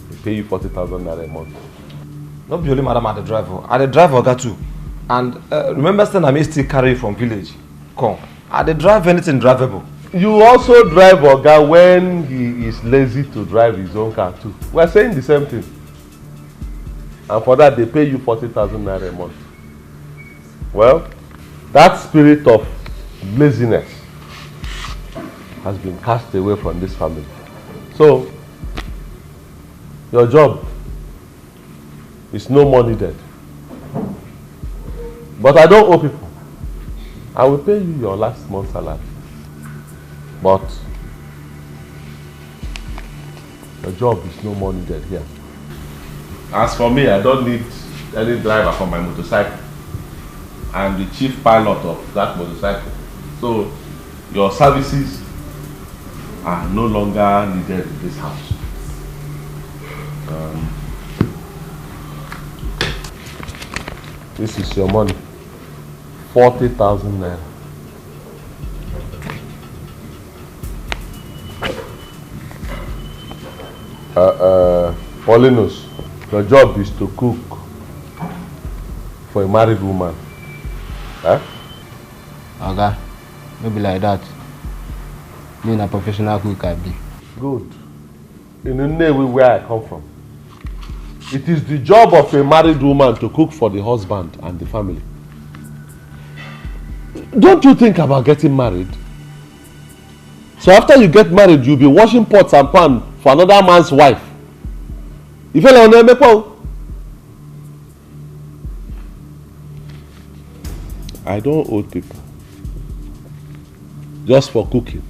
they pay you 40,000 naira a month. Not be only Madam at the driver. At the driver, Oga too. And remember, I may still carry from village. Come. At the drive anything drivable. You also drive Oga when he is lazy to drive his own car too. We are saying the same thing. And for that they pay you 40,000 naira a month. Well, that spirit of laziness has been cast away from this family. So, Your job is no more needed. But I don't owe people. I will pay you your last month's salary. But your job is no more needed here. As for me, I don't need any driver for my motorcycle. I am the chief pilot of that motorcycle. So your services are no longer needed in this house. This is your money. 40,000 naira. Paulinus, your job is to cook for a married woman. Eh? Okay, maybe like that. Me a professional cook I be. Good. In the name where I come from, it is the job of a married woman to cook for the husband and the family. Don't you think about getting married? So after you get married, you'll be washing pots and pans for another man's wife. You feel like I don't owe people. Just for cooking.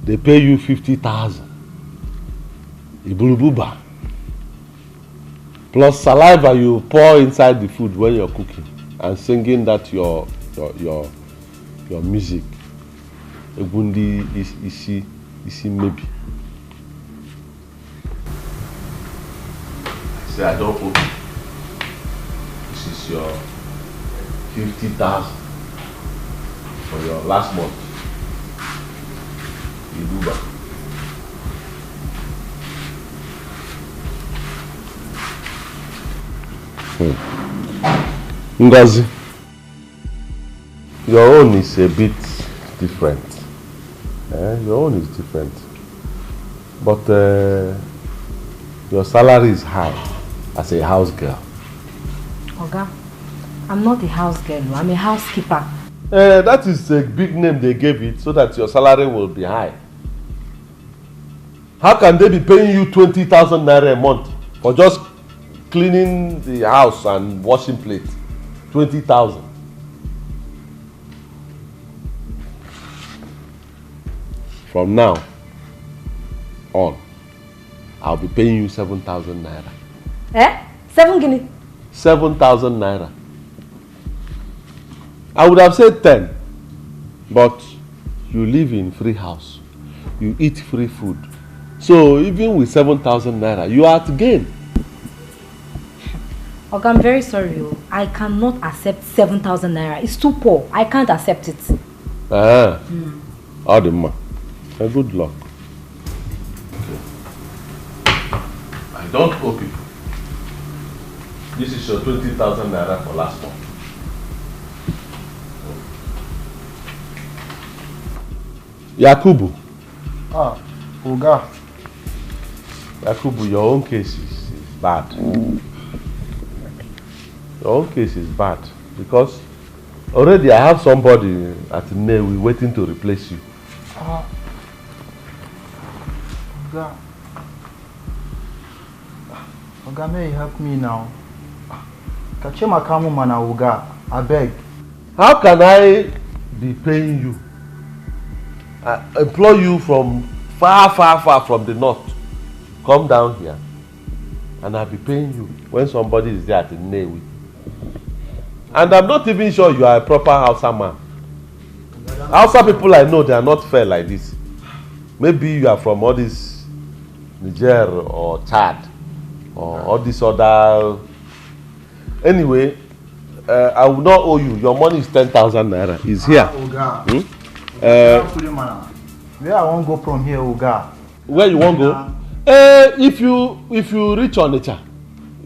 They pay you 50,000. Ibulububa. Plus saliva you pour inside the food when you're cooking and singing that your music. Egundi isi maybe. I say I don't owe you. This is your 50,000 for your last month. Ibuba. Ngozi, your own is a bit different. Your own is different. But your salary is high as a house girl. Oga, I'm not a house girl, I'm a housekeeper. That is a big name they gave it so that your salary will be high. How can they be paying you 20,000 naira a month for just cleaning the house and washing plates? 20,000. From now on, I'll be paying you 7,000 naira. 7 guinea? 7,000 naira. I would have said 10, but you live in free house. You eat free food. So even with 7,000 naira, you are at gain. Okay, I'm very sorry. I cannot accept 7,000 naira. It's too poor. I can't accept it. Adima. Good luck. Okay. I don't owe people. This is your 20,000 naira for last month. Yakubu. Oga. Yakubu, your own case is bad. Your own case is bad because already I have somebody at Newi waiting to replace you. Oga, may you help me now? Kachema kamu mana Oga, I beg. How can I be paying you? I employ you from far from the north. Come down here and I'll be paying you when somebody is there at the Newi. And I'm not even sure you are a proper Hausa man. Hausa people I know, they are not fair like this. Maybe you are from all this Niger or Chad or all this other. Anyway, I will not owe you. Your money is 10,000 naira. It's here. Where I won't go from here, Oga? Where you won't go? If you reach Onitsha,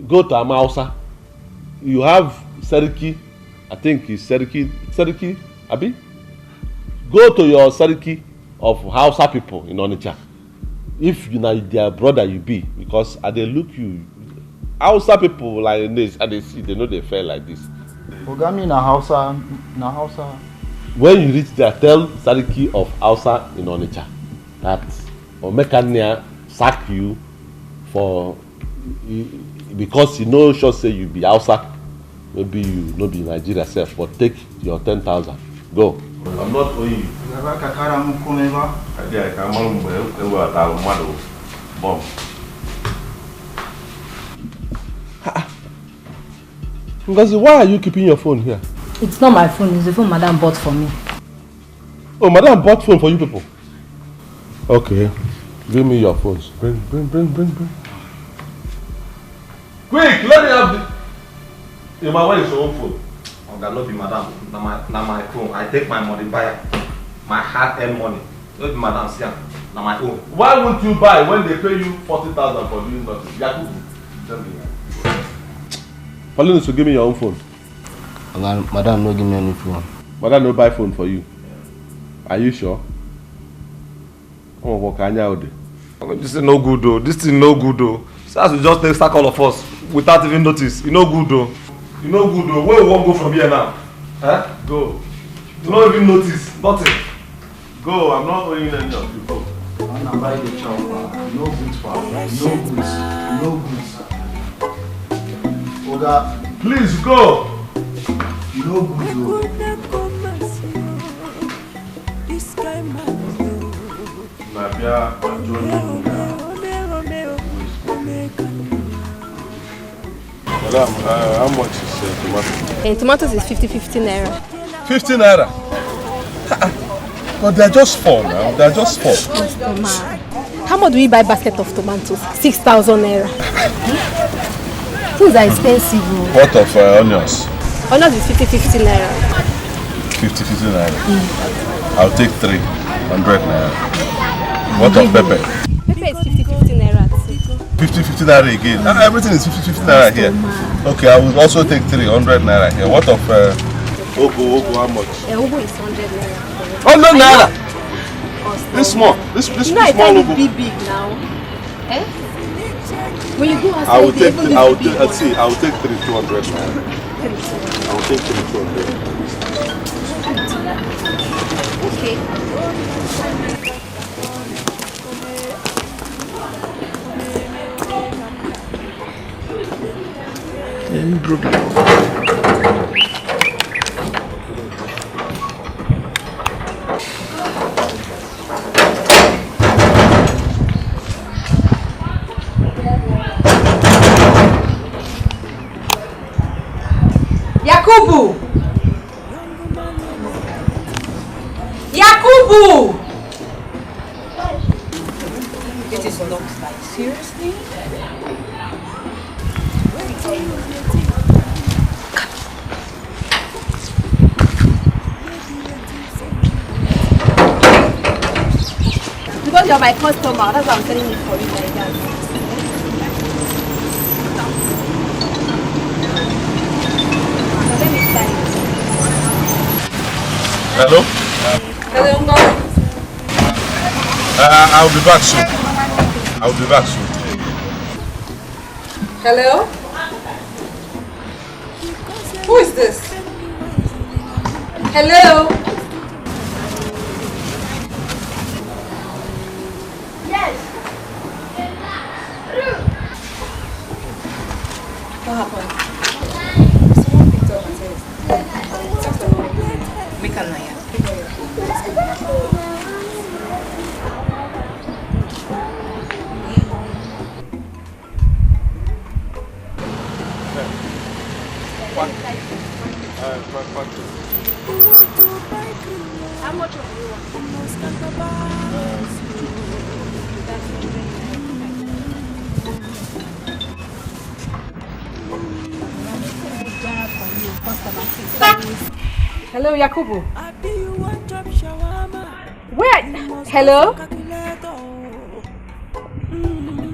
go to Amausa. You have Seriki. I think it's Seriki, Abi? Go to your Seriki of Hausa people in Onitsha. If you know their brother you be, because they look you. Hausa people like this, and they see, they know they feel like this. Oga, me na Hausa. When you reach there, tell Sariki of Hausa in Onitsha that Omekania sack you for because you know sure say you be Hausa, maybe you no be Nigeria self, but take your 10,000. Go. I'm not owing you. Bomb. Ngozi, why are you keeping your phone here? It's not my phone, it's the phone Madam bought for me. Oh, Madam bought phone for you people? Okay. Give me your phones. Bring. Quick, let me have the... Where is your own phone? Oga, no be Madam. Na my phone. I take my money, buy my hard-earned money. No be Madam, see na my own. Why won't you buy when they pay you 40,000 for doing nothing? Yakubu, tell me. Pauline, so give me your own phone. Madam, no give me any phone. Madam, no buy phone for you. Are you sure? Oh, this is no good though. This thing no good though. So as we just take sack all of us without even notice. It no good though. It no good though. Where we won't go from here now? Huh? Go. You don't even notice. Nothing. Go. I'm not owing any of you. Go. I'm not buying the chow. No goods for no goods. Oga, please go. No good though. Madam, how much is tomato? Tomatoes is 50 naira. 50 naira? But they're just 4 now. They're just 4. How much do we buy basket of tomatoes? 6,000 naira. Things are expensive. What of onions? Onions is 50 naira. 50 naira. I'll take 300 naira. What of pepper? Pepper is 50 naira. 50 naira again. Everything is 50 naira here. Okay, I will also take 300 naira here. What of Ogo, how much? Ogo is 100 naira. 100 naira? This small. This you know, small I find Ogo. it big now. Eh? When you go outside, I will take 200 naira. I will take 200. Okay. Yakubu! Yakubu! It is not like seriously? Because you're my customer, that's why I'm selling it for you like that. Hello? Hello, Uncle. I'll be back soon. Hello? Who is this? Hello? Yes. What happened? Someone picked up and said, make a naya. How much of you want? Hello, Yakubu. Where? Hello?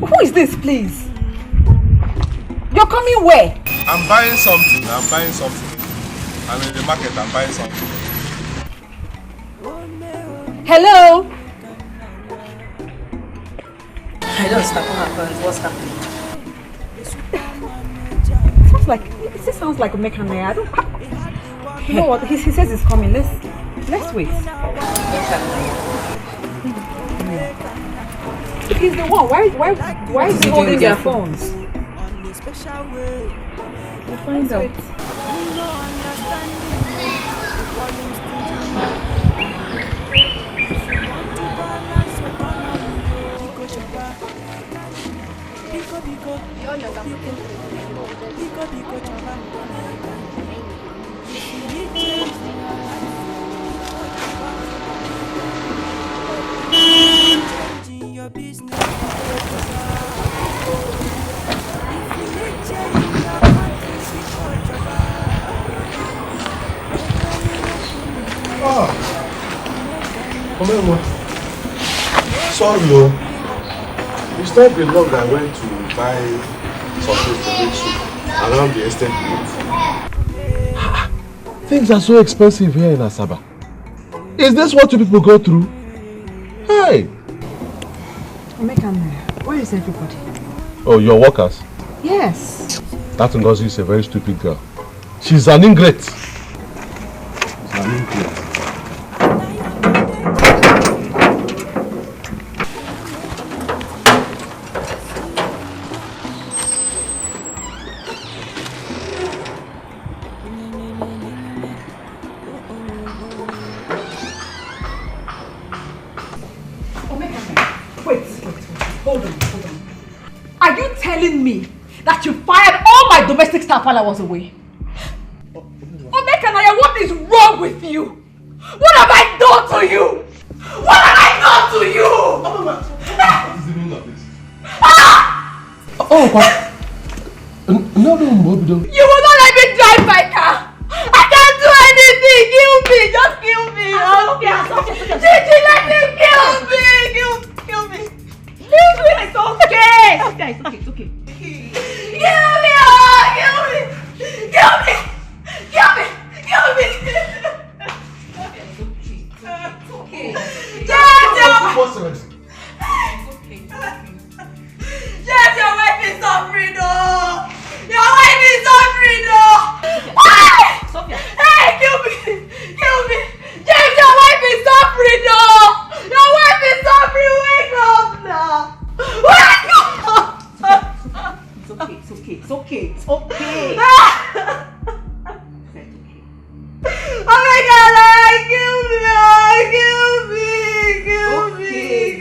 Who is this, please? You're coming where? I'm buying something. I'm in the market. I'm buying something. Hello? I don't understand what happened. What's happening? It sounds like a mechanic. I don't. You know what? He says he's coming. Let's wait. He's the one. Why is he holding their phones? We'll find out. Sorry, it's not been long I went to buy something to make soup around the estate gate. Things are so expensive here in Asaba. Is this what you people go through? Hey! Where is everybody? Oh, your workers? Yes. That Ngozi is a very stupid girl. She's an ingrate. She's an ingrate. That you fired all my domestic staff while I was away. Omekanaya, what is wrong with you? What have I done to you? What have I done to you? What is the meaning of this? No, Bobido. You will not let me drive my car. I can't do anything. Kill me. Just kill me. Gigi, let him kill me. Kill me. Kill me. It's okay. It's okay. Kill me! Kill me! Kill me! Kill me! Kill me! It's okay. Yes, your wife is suffering, though! Your wife is suffering, though! Hey, kill me! Kill me! James, your wife is suffering, though! Your wife is suffering! Wake up now! Wake up! It's okay. Oh my God! Kill me!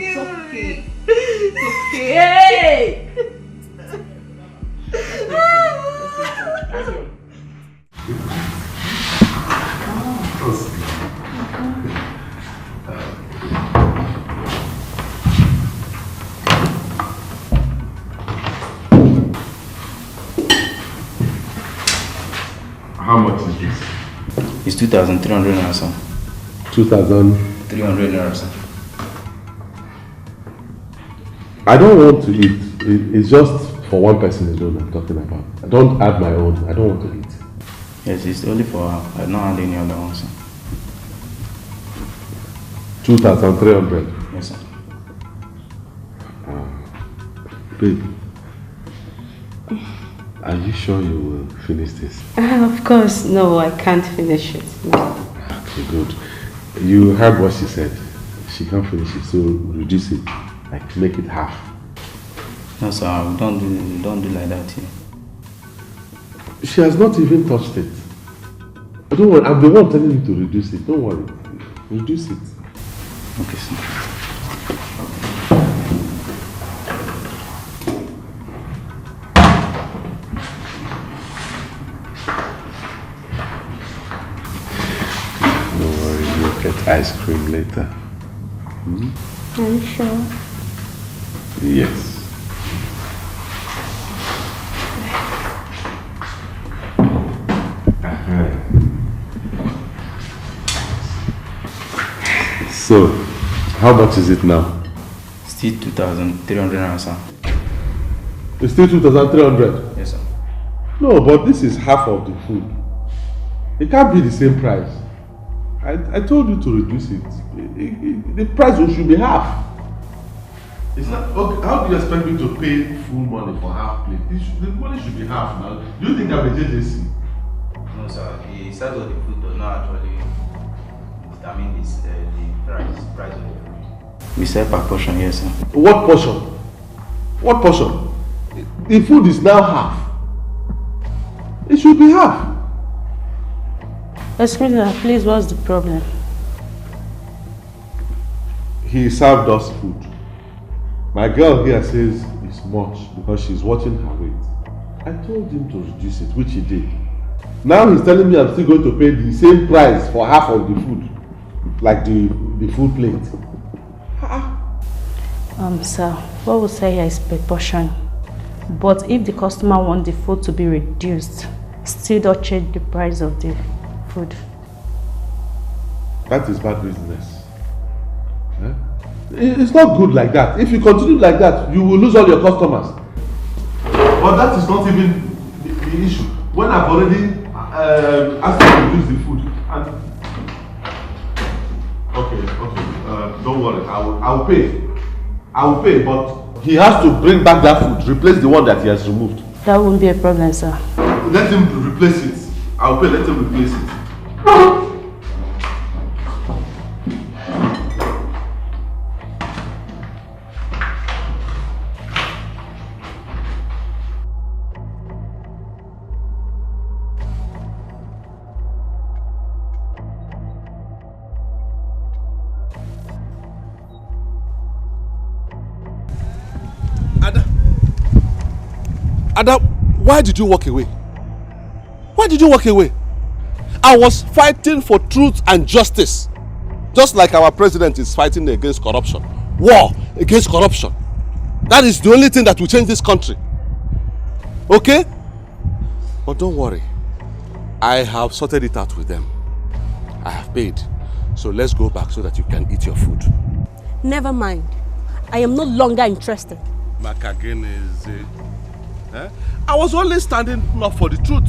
It's okay. How much is this? It's 2,300 naira, sir. 2,300 naira, sir. I don't want to eat. It's just for one person alone I'm talking about. I don't add my own. I don't want to eat. Yes, it's only for her. I don't add any other one, sir. 2,300. Yes, sir. Babe, are you sure you will finish this? Of course, no, I can't finish it. No. Okay, good. You heard what she said. She can't finish it, so reduce it. Like, make it half. No, sir, we don't do like that here. She has not even touched it. Don't worry, I'm the one telling you to reduce it. Don't worry. Reduce it. Okay, sir. Get ice cream later. Hmm? Are you sure? Yes. So, how much is it now? Still 2,300 naira, sir. It's still 2,300? Yes, sir. No, but this is half of the food. It can't be the same price. I told you to reduce it. The price should be half. It's not, okay, how do you expect me to pay full money for half plate? The money should be half now. Do you think I'm a JJC? No, sir. The size of the food does not actually determine the price of the food. We sell per portion, yes, sir. What portion? What portion? The food is now half. It should be half. Excuse me, please, what's the problem? He served us food. My girl here says it's much because she's watching her weight. I told him to reduce it, which he did. Now he's telling me I'm still going to pay the same price for half of the food, like the full plate. Sir, what we say here is per portion. But if the customer wants the food to be reduced, still don't change the price of the food. That is bad business. It's not good like that. If you continue like that, you will lose all your customers. But that is not even the issue. When I've already asked you to reduce the food, and okay, don't worry. I will pay, but he has to bring back that food, replace the one that he has removed. That won't be a problem, sir. Let him replace it. I'll pay. Let him replace it. Ada, why did you walk away? Why did you walk away? I was fighting for truth and justice. Just like our president is fighting against corruption. War against corruption. That is the only thing that will change this country. Okay? But don't worry. I have sorted it out with them. I have paid. So let's go back so that you can eat your food. Never mind. I am no longer interested. I was only standing up for the truth.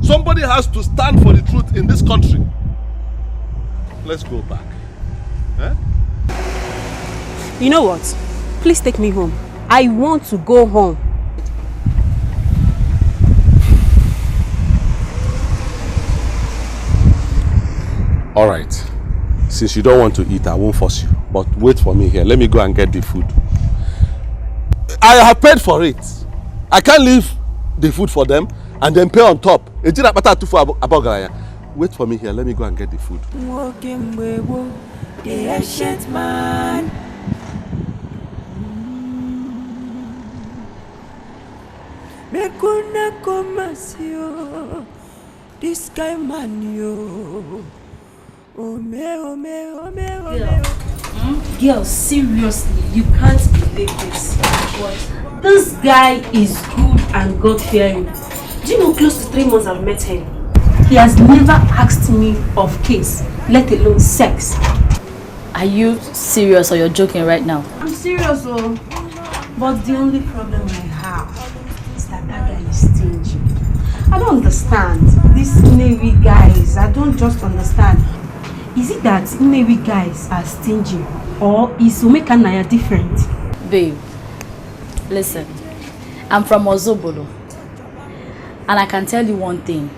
Somebody has to stand for the truth in this country. Let's go back. You know what? Please take me home. I want to go home. All right. Since you don't want to eat, I won't force you. But wait for me here. Let me go and get the food. I have paid for it. I can't leave the food for them and then pay on top. Wait for me here. Let me go and get the food. The ancient man. Mekuna komasio. This guy man yo. Girl, seriously, you can't believe this. What? This guy is good and God-fearing. Do you know, close to 3 months I've met him? He has never asked me of kiss, let alone sex. Are you serious or you're joking right now? I'm serious, oh. But the only problem I have is that guy is stingy. I don't understand. These Navy guys, I don't just understand. Is it that Navy guys are stingy or is Omekanaya different? Babe, listen, I'm from Ozobolo and I can tell you one thing.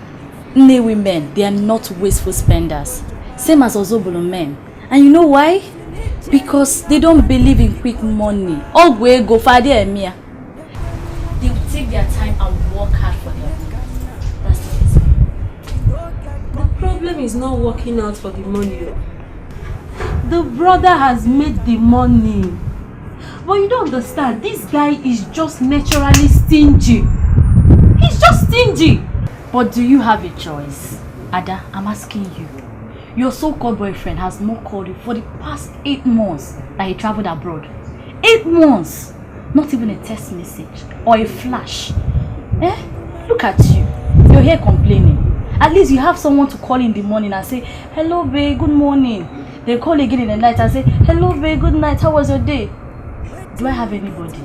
Nnewi men, they are not wasteful spenders. Same as Ozobolo men. And you know why? Because they don't believe in quick money. All way go for their Emia. They will take their time and work hard for them. That's the reason. The problem is not working out for the money. The brother has made the money. But you don't understand, this guy is just naturally stingy. He's just stingy. But do you have a choice? Ada, I'm asking you. Your so-called boyfriend has not called you for the past 8 months that he traveled abroad. 8 months! Not even a text message or a flash. Look at you. You're here complaining. At least you have someone to call in the morning and say, hello babe, good morning. They call again in the night and say, hello babe, good night, how was your day? Do I have anybody?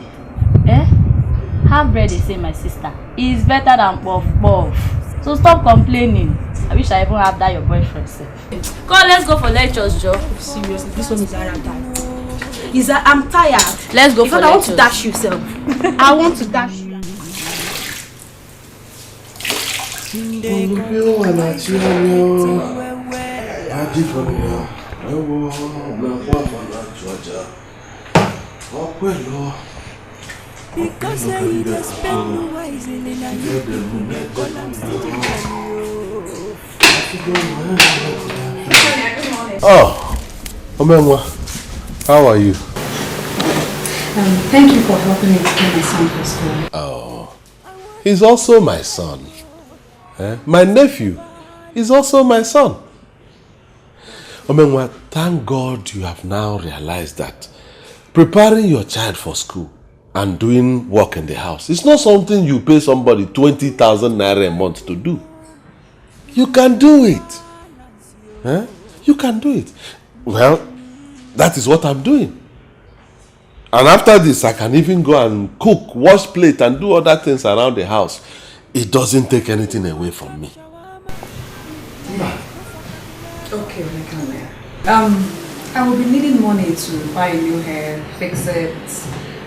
Have bread, they say, my sister. It's better than puff puff. So stop complaining. I wish I even have that your boyfriend said. Come, let's go for lectures, Joe. Seriously, this one is Aragán. I'm tired. Let's go for lectures. I want to dash yourself. I want to dash you. Because you just spend no wisely and you people make all I'm still Oh, Omenwa, how are you? Thank you for helping me to get my son to school. Oh, he's also my son. My nephew is also my son. Omenwa, thank God you have now realized that preparing your child for school and doing work in the house is not something you pay somebody 20,000 naira a month to do. You can do it. You can do it. Well, that is what I'm doing. And after this, I can even go and cook, wash plate, and do other things around the house. It doesn't take anything away from me. Okay, I will be needing money to buy a new hair, fix it,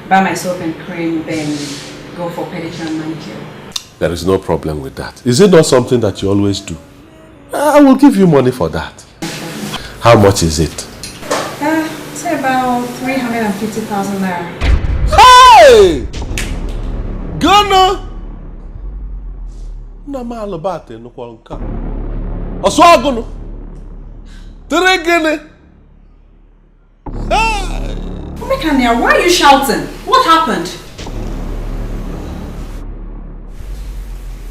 buy my soap and cream, then go for pedicure and manicure. There is no problem with that. Is it not something that you always do? I will give you money for that. How much is it? Say about 350,000 naira. Hey! Ghana! Nama alabate no kwanka. Oswagono. Teregene. Hey! Mekania, why are you shouting? What happened?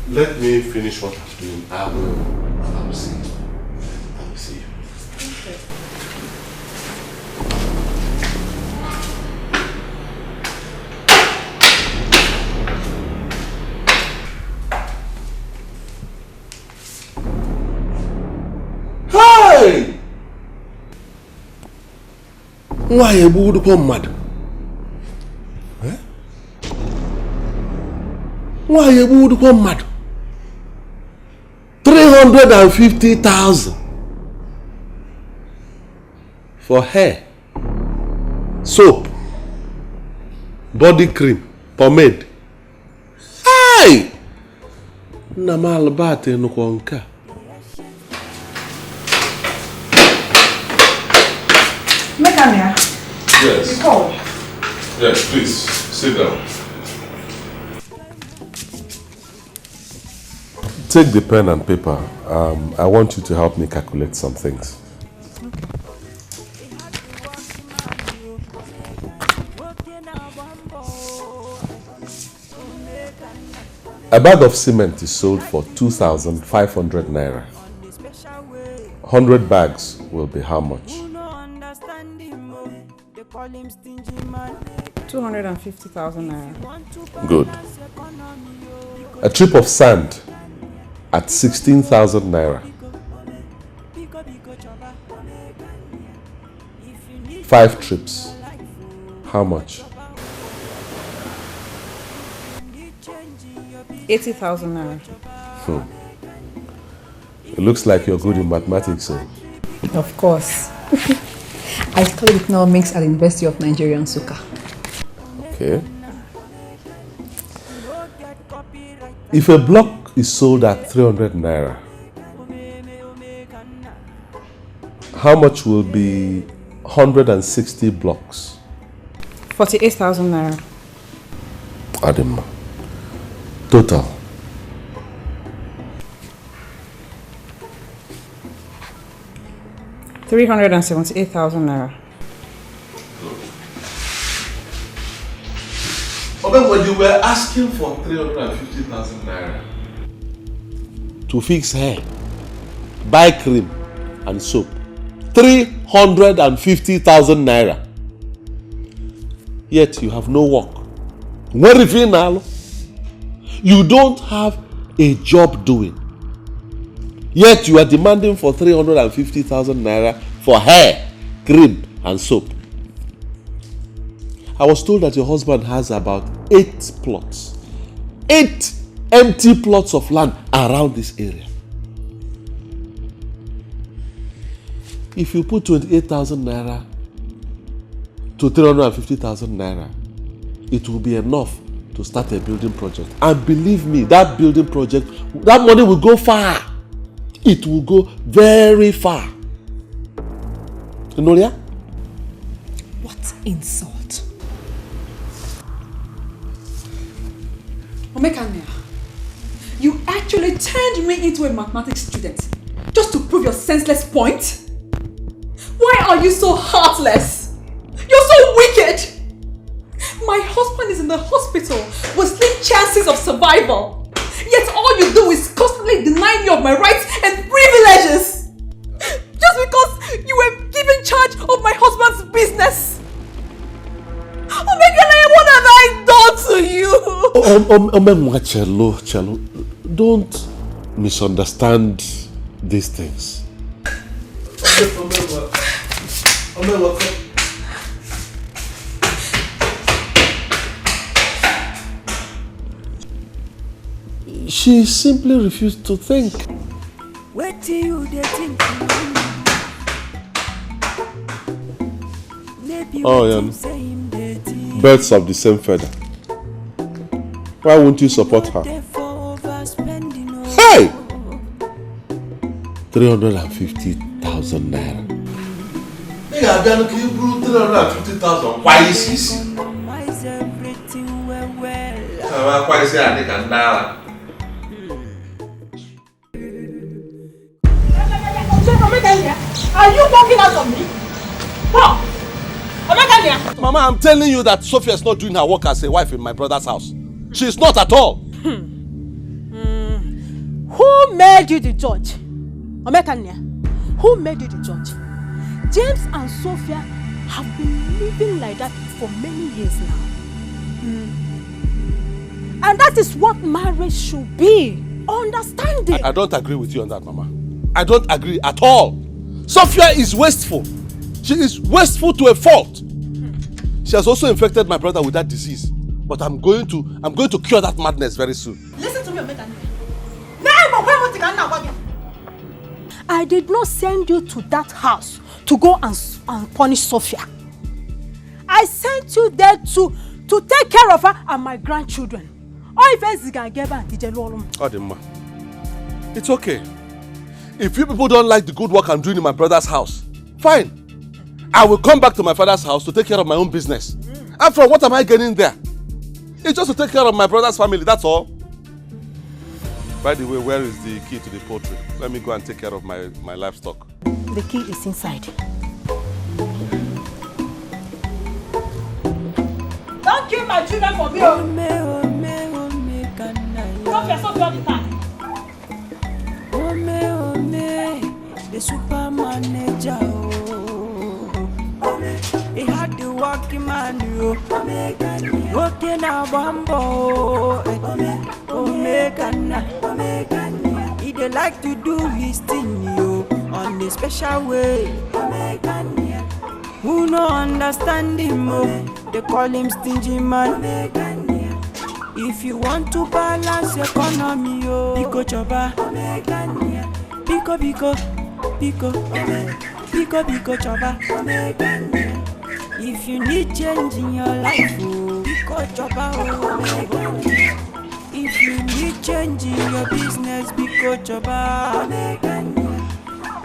Let me finish what I'm doing. I will see you. I will see you. Okay. Hey! Why you would come mad? Why you would come mad? 350,000 for hair, soap, body cream, pomade. Hey! Namal bate no konka. Mekania. Yes. You called. Yes, please sit down. Take the pen and paper. I want you to help me calculate some things. A bag of cement is sold for 2,500 naira. 100 bags will be how much? 250,000 naira. Good. A trip of sand at 16,000 naira. 5 trips. How much? 80,000 naira. It looks like you're good in mathematics, so. Of course. I studied economics at the University of Nigeria, Nsukka. Okay. If a block is sold at 300 naira, how much will be 160 blocks? 48,000 naira. Adema. Total. $378,000 naira. Okay, when you were asking for 350,000 naira to fix hair, buy cream and soap, 350,000 naira. Yet you have no work. Where if you now? You don't have a job doing. Yet you are demanding for 350,000 naira for hair, cream and soap. I was told that your husband has about 8 plots. 8 empty plots of land around this area. If you put 28,000 naira to 350,000 naira, it will be enough to start a building project. And believe me, that building project, that money will go far. It will go very far. Nolia? What insult? Omekania, you actually turned me into a mathematics student just to prove your senseless point? Why are you so heartless? You're so wicked! My husband is in the hospital with slim chances of survival. Yet all you do is constantly deny me of my rights and privileges. Just because you were given charge of my husband's business. Oh my God, what have I done to you? Chelo, don't misunderstand these things. She simply refused to think. Wait till you they think. Oh, yeah. Birds of the same feather. Why won't you support her? Hey! 350,000 naira. Nigga, I'm looking you 350,000. Why is this? Why is it I think I'm Are you walking out on me? What? Mama, I'm telling you that Sophia is not doing her work as a wife in my brother's house. She's not at all. Who made you the judge? Omekania, who made you the judge? James and Sophia have been living like that for many years now. And that is what marriage should be. Understanding. I don't agree with you on that, Mama. I don't agree at all. Sophia is wasteful. She is wasteful to a fault. She has also infected my brother with that disease. But I'm going to cure that madness very soon. Listen to me, Omekania. I did not send you to that house to go and punish Sophia. I sent you there to take care of her and my grandchildren. It's okay. If you people don't like the good work I'm doing in my brother's house, fine. I will come back to my father's house to take care of my own business. After all, what am I getting there? It's just to take care of my brother's family, that's all. By the way, where is the key to the poultry? Let me go and take care of my livestock. The key is inside. Don't kill my children for me. Don't get so bloody time. The super manager, he had the working man, working a bumbo, he dey like to do his thing, on a special way. Who no understand him, they call him stingy man. If you want to balance economy, Biko choba, Biko choba. If you need change in your life, Biko choba. If you need change in your business, Biko choba.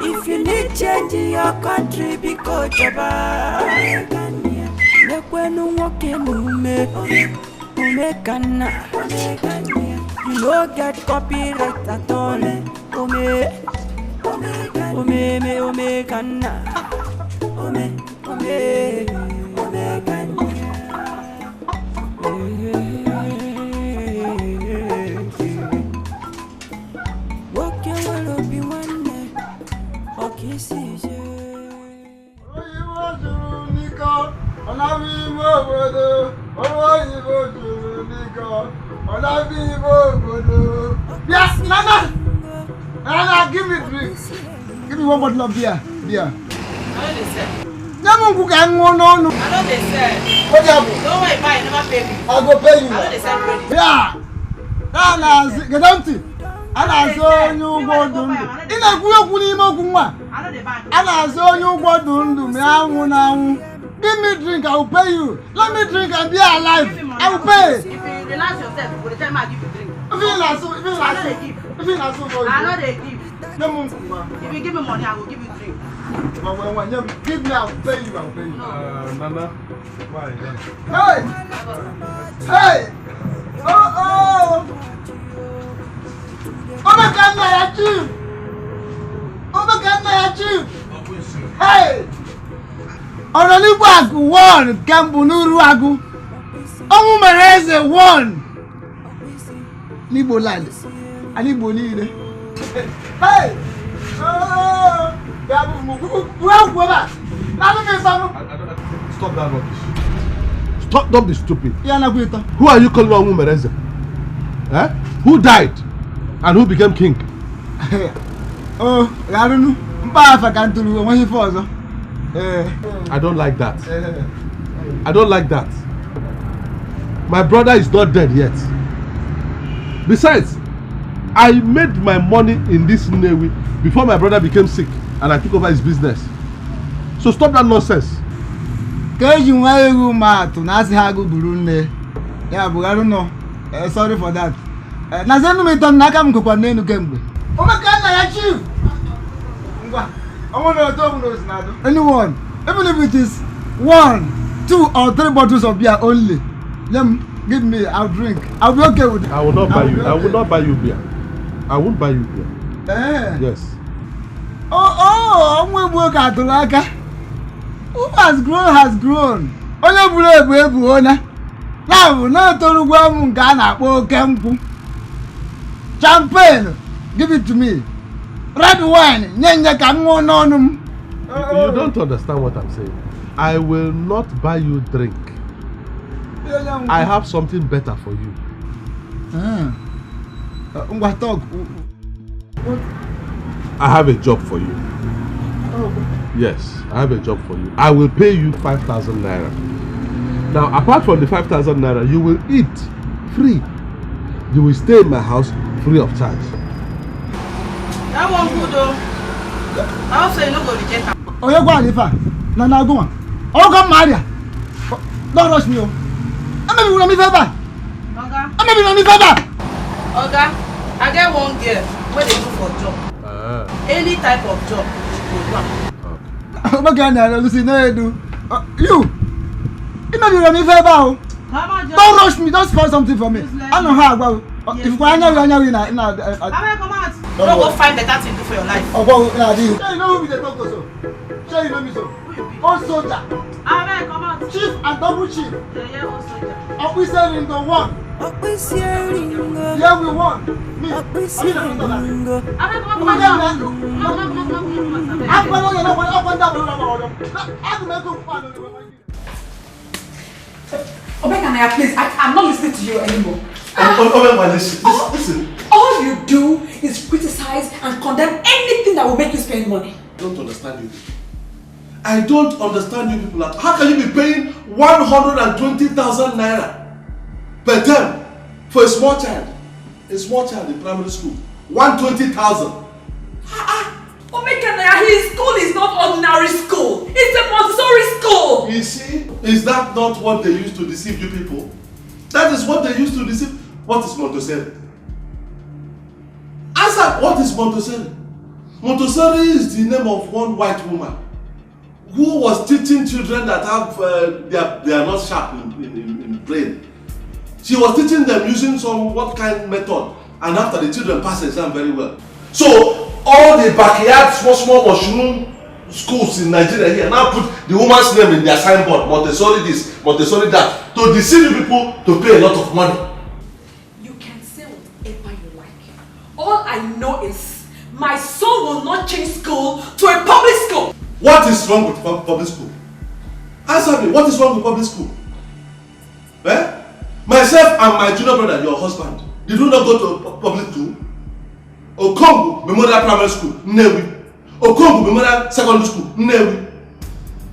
If you need change in your country, Biko choba. Nekwenu woke mume, Omekana. You no get copyright at all, Omekana. Yes, Nana, give me drink. Give me one bottle of beer. Never cook and no. I know they said. What happened? Don't worry, buy, never pay me. I go pay you. I know they said ready. Yeah. Nana, get empty. Ana so you go dundu. Ina kuyo kuni mo kunwa. Ana so you go dundu. Me awu na awu. Give me drink, I will pay you. Let me drink and be alive. I will pay. If you relax yourself, for the time I give you drink. I know they give. I know they give. If you give me money, I will give you drink. Give me, I'll pay you, Nana, why? Hey! Hey! Oh! Oh my God, my achieve! Oh my God, my achieve! Hey! Onolibo Agu one, Kambunuru Agu. Omu Mereze one. Nibo land. Anibo Nile. Hey! Oh! Stop that rubbish. Stop, don't be stupid. Who are you calling Omu Mereze? Eh? Who died? And who became king? Oh, I don't know. I don't like that. I don't like that. My brother is not dead yet. Besides, I made my money in this Nnewi before my brother became sick and I took over his business. So stop that nonsense. Sorry for that. Anyone, even if it is 1, 2 or 3 bottles of beer only, then give me, I'll drink. I'll be okay with it. I will not buy you. I will not buy you beer. I won't buy you beer. Yes. Oh, who has grown has grown. Now, no champagne, give it to me. Red wine, you don't understand what I'm saying. I will not buy you drink. I have something better for you. I have a job for you. Yes, I have a job for you. I will pay you 5,000 naira. Now, apart from the 5,000 naira, you will eat free. You will stay in my house free of charge. That one good though. I also you no go reject her. Oh, you go Alifa. Nana go on. Oh, come Maria. Don't rush me. I'm maybe gonna be favor. Oga. I'm maybe gonna be favor. Oga, I get one girl where they do for job. Any type of job, she go do am. Oh my God, Lucy, no you do. You maybe gonna be favor. Don't rush me. Don't spoil something for me. I know how I go. If you want to come out. Don't go find better thing to do for your life. Oh, go now, you know who be the doctor, so? Sure, you know me, so? All soldier. Amen, come out. Chief and double chief. Yeah, all soldier. Officer in the one. Yeah, we won. Me. Obekanaya, please, I'm not listening to you anymore. Listen. All you do is criticize and condemn anything that will make you spend money. I don't understand you people. I don't understand you people. How can you be paying 120,000 naira per term for a small child? A small child in primary school. 120,000. Obekanaya, his school is not ordinary school. It's a Montessori school. You see, is that not what they used to deceive you people? That is what they used to deceive. What is Montessori? Answer, what is Montessori? Montessori is the name of one white woman who was teaching children that have they are not sharp in brain. She was teaching them using some what kind method, and after the children pass exam very well. So all the backyard small mushroom schools in Nigeria here now put the woman's name in their signboard, Montessori this, Montessori that, to deceive you people to pay a lot of money. You can say whatever you like. All I know is my son will not change school to a public school. What is wrong with public school? Answer me, what is wrong with public school? Eh? Myself and my junior brother, your husband, did you not go to public school? Okongu Memorial Primary School, Nnewi. Okongu Memorial Secondary School, Nnewi.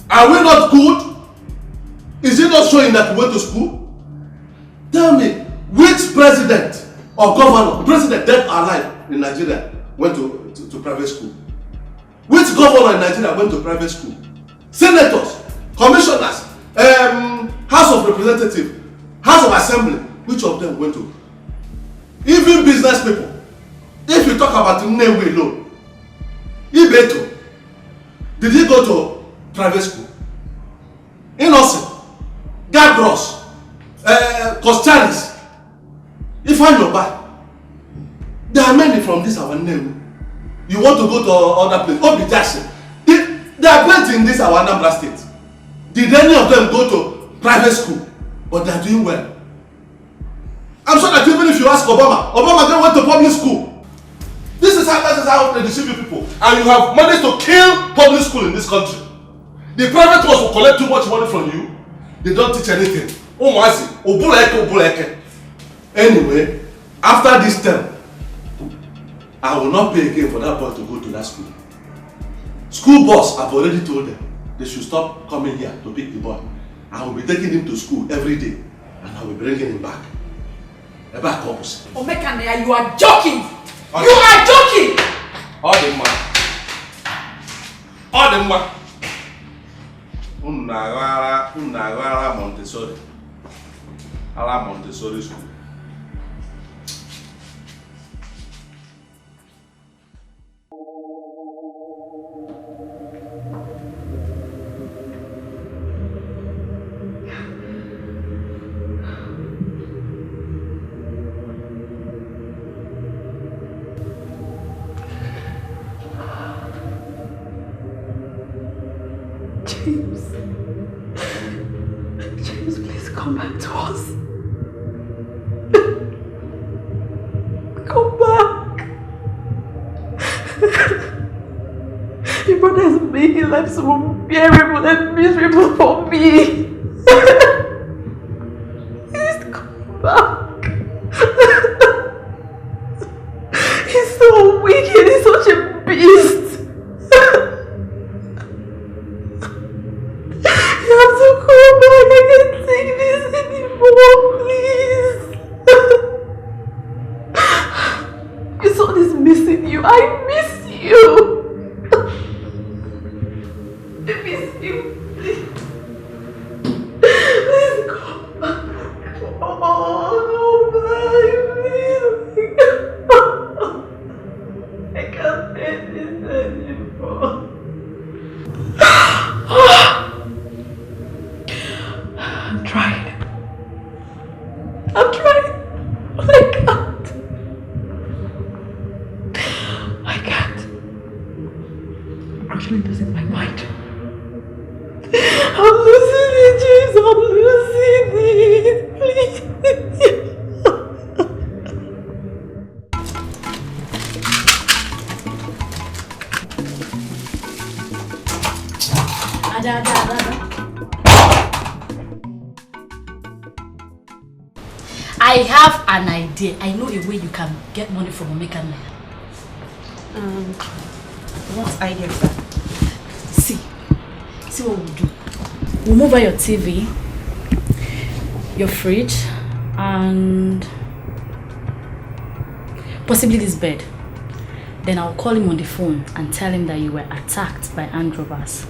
Are we not good? Is it not showing that we went to school? Tell me, which president or governor, president dead or alive in Nigeria, went to private school? Which governor in Nigeria went to private school? Senators, commissioners, House of Representatives, House of Assembly, which of them went to? Even business people. If you talk about Nnewi alone, Ibeto, Did he go to private school? Innocent, Gabros, Costalis, Ifanyoba. There are many from this our name. You want to go to other place? Obi Jackson. They are plenty in this our Anambra state. Did any of them go to private school? But they are doing well. I'm sure that even if you ask Obama then went to public school. This is how they deceive you people. And you have managed to kill public school in this country. The private ones will collect too much money from you. They don't teach anything. Anyway, after this term, I will not pay again for that boy to go to that school. School boss, I've already told them they should stop coming here to pick the boy. I will be taking him to school every day and I will be bringing him back. Back opposite. Omekane, you are joking! You are joking! All the man. Unagara Montessori. Ala Montessori school. James, please come back to us. Come back. Your brother is making life so unbearable and miserable for me. Please come back. He's so wicked, he's such a beast. You have to come back. I can't take this anymore, please. Your son is missing you. I miss you. I miss you. Please come back. Oh, no, please. I can't take this anymore. I'm trying. But I can't. I'm actually losing my mind. I'm losing it, James. I'm losing it. Please. Ada. I have an idea. I know a way you can get money from Omekane. What idea is that? See what we'll do. We'll move out your TV, your fridge, and possibly this bed. Then I'll call him on the phone and tell him that you were attacked by armed robbers.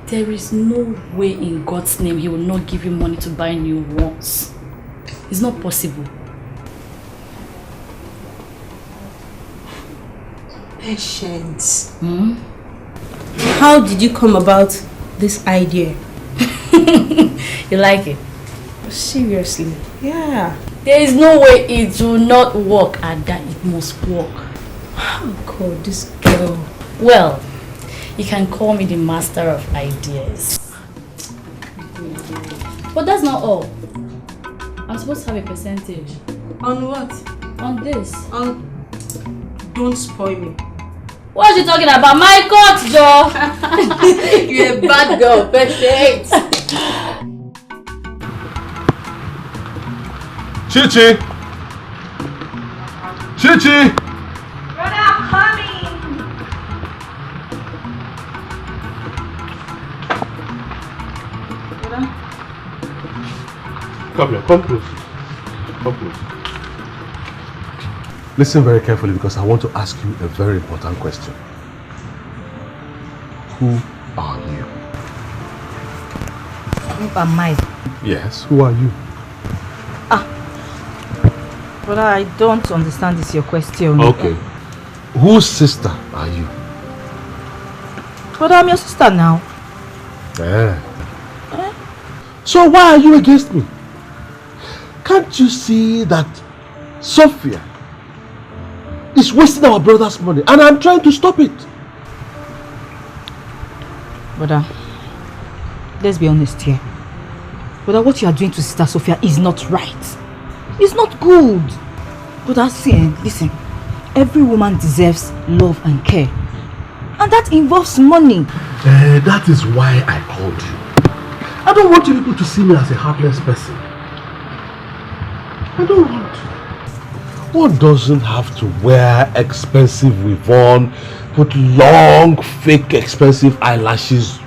There is no way in God's name he will not give you money to buy new ones. It's not possible. Patience. How did you come about this idea? You like it? Seriously? Yeah. There is no way it will not work, and that it must work. Oh God, this girl. Well, you can call me the master of ideas. But that's not all. I'm supposed to have a percentage. On what? On this. Don't spoil me. What are you talking about? My court, Joe! You're a bad girl, Patience. Chichi! Brother, I'm coming! Come here, come close. Listen very carefully because I want to ask you a very important question. Who are you? Who am I? Yes, who are you? But I don't understand this your question. Okay. Whose sister are you? But I'm your sister now. So why are you against me? Can't you see that Sophia is wasting our brother's money and I'm trying to stop it? Brother, let's be honest here. Brother, what you are doing to Sister Sophia is not right. It's not good. Brother, listen. Every woman deserves love and care. And that involves money. That is why I called you. I don't want you people to see me as a heartless person. I don't want. One doesn't have to wear expensive weave-on, put long, fake, expensive eyelashes,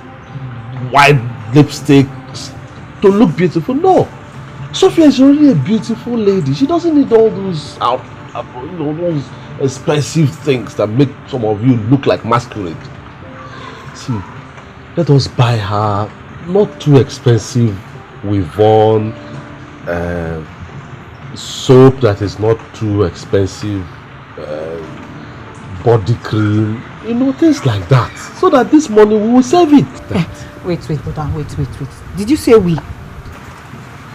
white lipsticks to look beautiful. No. Sophia is already a beautiful lady. She doesn't need all those those expensive things that make some of you look like masquerade. See, let us buy her not too expensive weave-on, soap that is not too expensive, body cream, things like that, so that this money we will save it. Wait, brother, wait. Did you say we?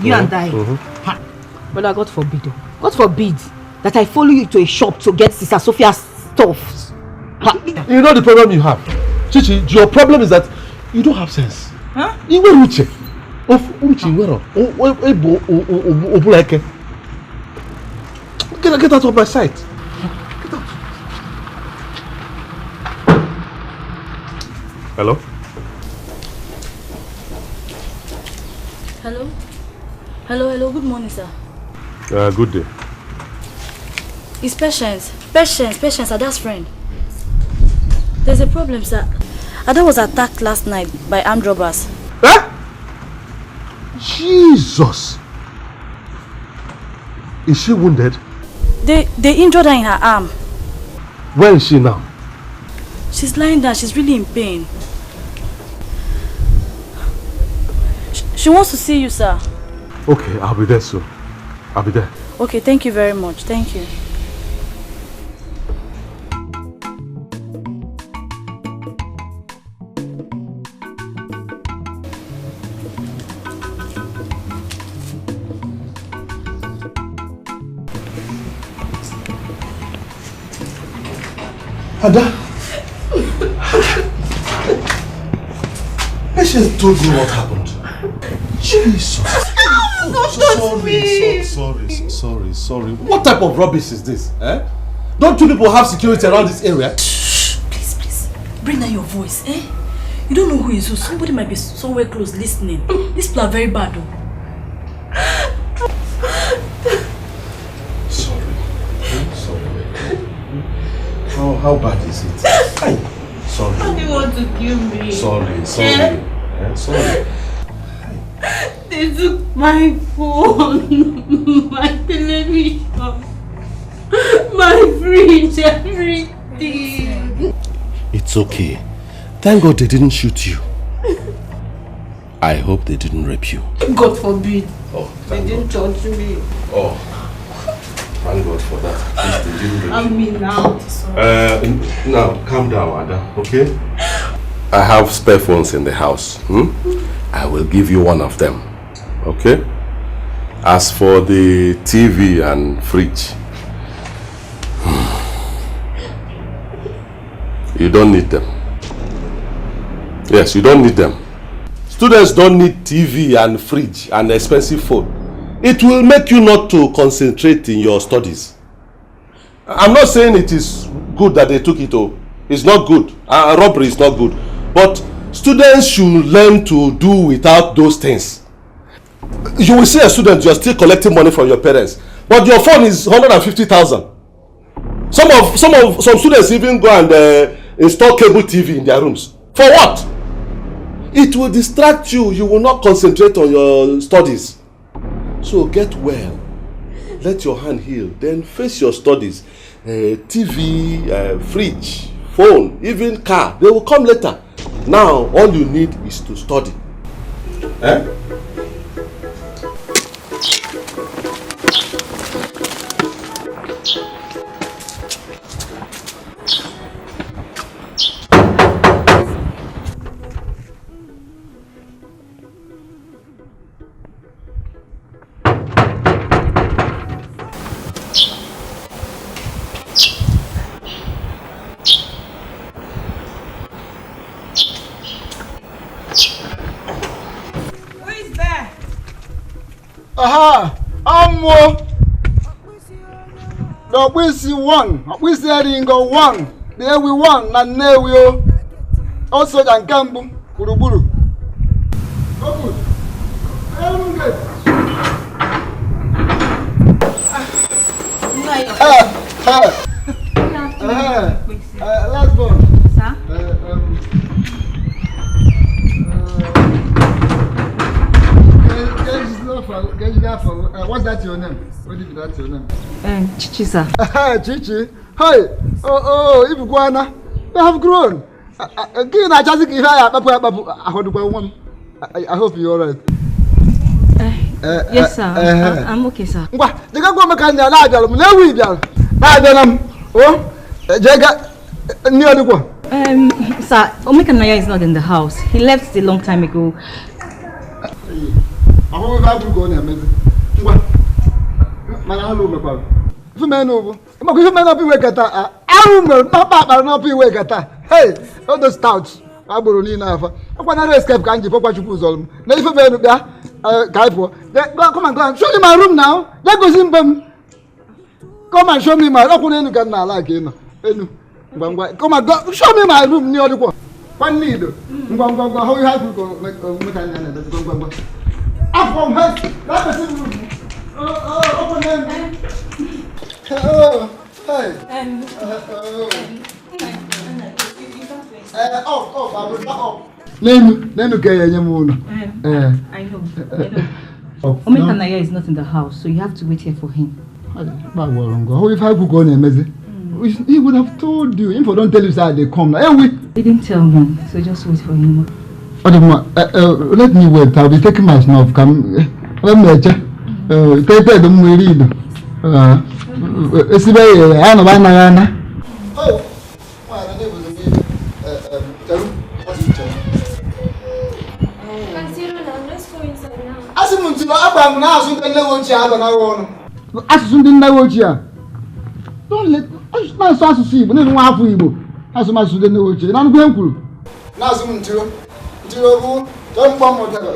You and I? Brother, God forbid that I follow you to a shop to get Sister Sophia's stuff. You know the problem you have, Chichi. Your problem is that you don't have sense. Huh? Get out of my sight. Get out. Hello? Hello, good morning, sir. Good day. It's Patience, Ada's friend. There's a problem, sir. Ada was attacked last night by armed robbers. Huh? Jesus! Is she wounded? They injured her in her arm. Where is she now? She's lying down. She's really in pain. She wants to see you, sir. Okay, I'll be there soon. I'll be there. Okay, thank you very much. Thank you. Ada, Patience told me what happened. Jesus. Sorry. What type of rubbish is this? Don't you people have security around this area? Shh, please. Bring down your voice, You don't know who is who. Somebody might be somewhere close listening. These people are very bad, though. Sorry. How bad is it? Sorry. How do you want to kill me? Sorry. Sorry. They took my phone, my television, my fridge, everything. It's okay. Thank God they didn't shoot you. I hope they didn't rape you. God forbid. Oh, they didn't touch me. Oh, thank God for that. At least they didn't rape you. I'm me now. Now, calm down, Ada, okay? I have spare phones in the house. I will give you one of them, okay? As for the TV and fridge, you don't need them. Yes, you don't need them. Students don't need TV and fridge and expensive phone. It will make you not to concentrate in your studies. I'm not saying it is good that they took it. It's not good. Robbery is not good. But students should learn to do without those things. You will see a student, you are still collecting money from your parents, but your phone is 150,000. Some students even go and install cable TV in their rooms. For what? It will distract you. You will not concentrate on your studies. So get well. Let your hand heal. Then face your studies. TV, fridge, phone, even car. They will come later. Now, all you need is to study. Aha! Amo! The Wisi won. Wisi Ringo won. There we won. And now we also can Kambu. Buruburu. Oh, good. Last one. Sir? What's that your name? What is that your name? Chichi, sir. Chichi. Hey. Oh, if you wanna, you have grown. I hope you're alright. Yes, sir. I'm okay, sir. Oh, sir, Omekanaya is not in the house. He left a long time ago. Hey, all those stouts. I will need enough. I want to escape. Can't you put you on? Now, if you come and go. Show me my room now. Let go simple. Come and show me my room. Come and go. Show me my room near the wall. One need. How you have to go? Go. Up from her. That's the room. Open them. Oh, hey. Name I know. Omekanaya is not in the house, so you have to wait here for him. How if I could go he would have told you. If I don't tell you that they come now. He didn't tell me, so just wait for him. Let me wait. I'll be taking my snuff. Come, let me check. Take them. We read. It's very. I know. Oh. Don't let us see, but then one for you. As much as the new and I'm going to. Now, soon to don't bomb whatever.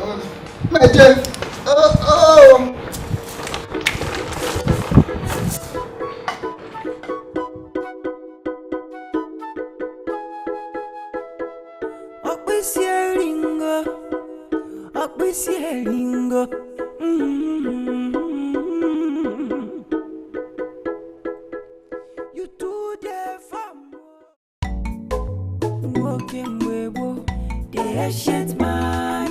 You do the farm. Walking with the shit man.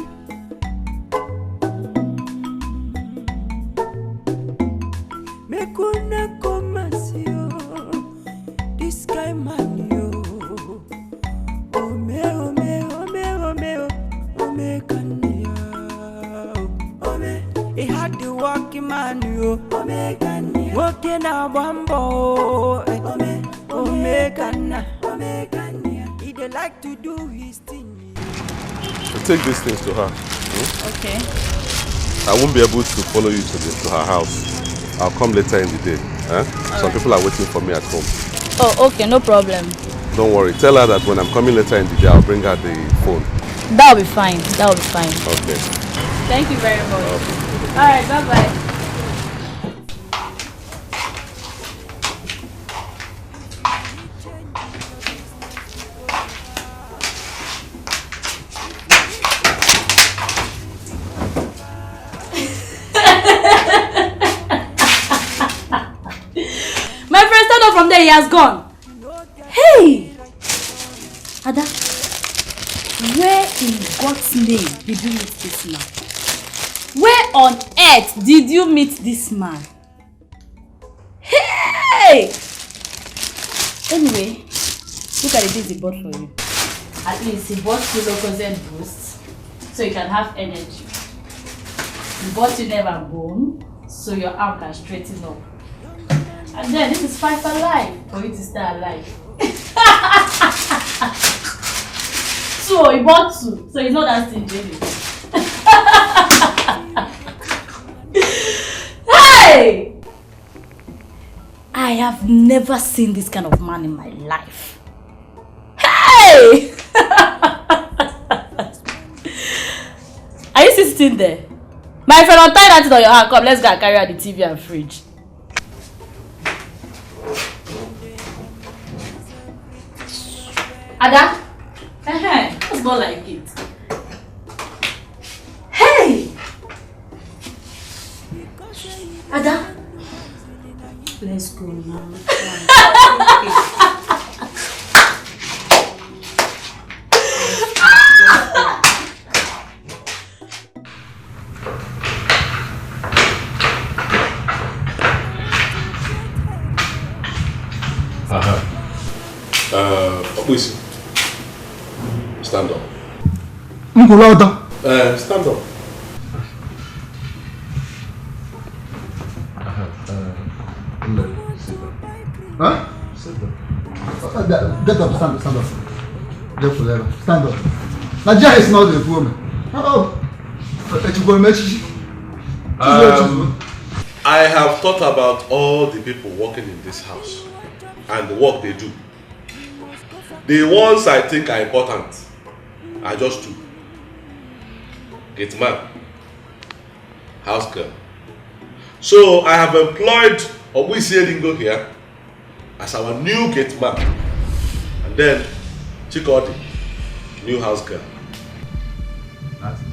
Me kuna komasio. This guy man yo. Ome kanya. Ome, he had the walking man yo. Ome kanya. Walking a bambo. Ome kanya. He dey like to do his thing. Take these things to her. Okay. I won't be able to follow you to her house. I'll come later in the day. Some people are waiting for me at home. Oh, okay, no problem. Don't worry. Tell her that when I'm coming later in the day, I'll bring her the phone. That'll be fine. Okay. Thank you very much. Alright, bye-bye. From there, he has gone. Hey! Ada, where in God's name did you meet this man? Where on earth did you meet this man? Hey! Anyway, look at the things he bought for you. At least he bought you Locozed Boost, so you can have energy. He bought you Never Bone, so your arm can straighten up. And then this is 5 alive for you to stay alive. So he bought 2, so he's not that stingy. Hey! I have never seen this kind of man in my life. Hey! Are you still sitting there? My friend, untie that thing on your hand. Come, let's go and carry out the TV and fridge. Ada? That's not like it. Hey! Ada? Let's go now. Please stand up. Stand up. Huh? Sit down. Get up, stand up. Get forever. Stand up. Nigeria is not a woman. I have thought about all the people working in this house and the work they do. The ones I think are important are just two. Gate man, house girl. So I have employed Obwisi Lingo here as our new gate man, and then Chikodi, new house girl. That's it.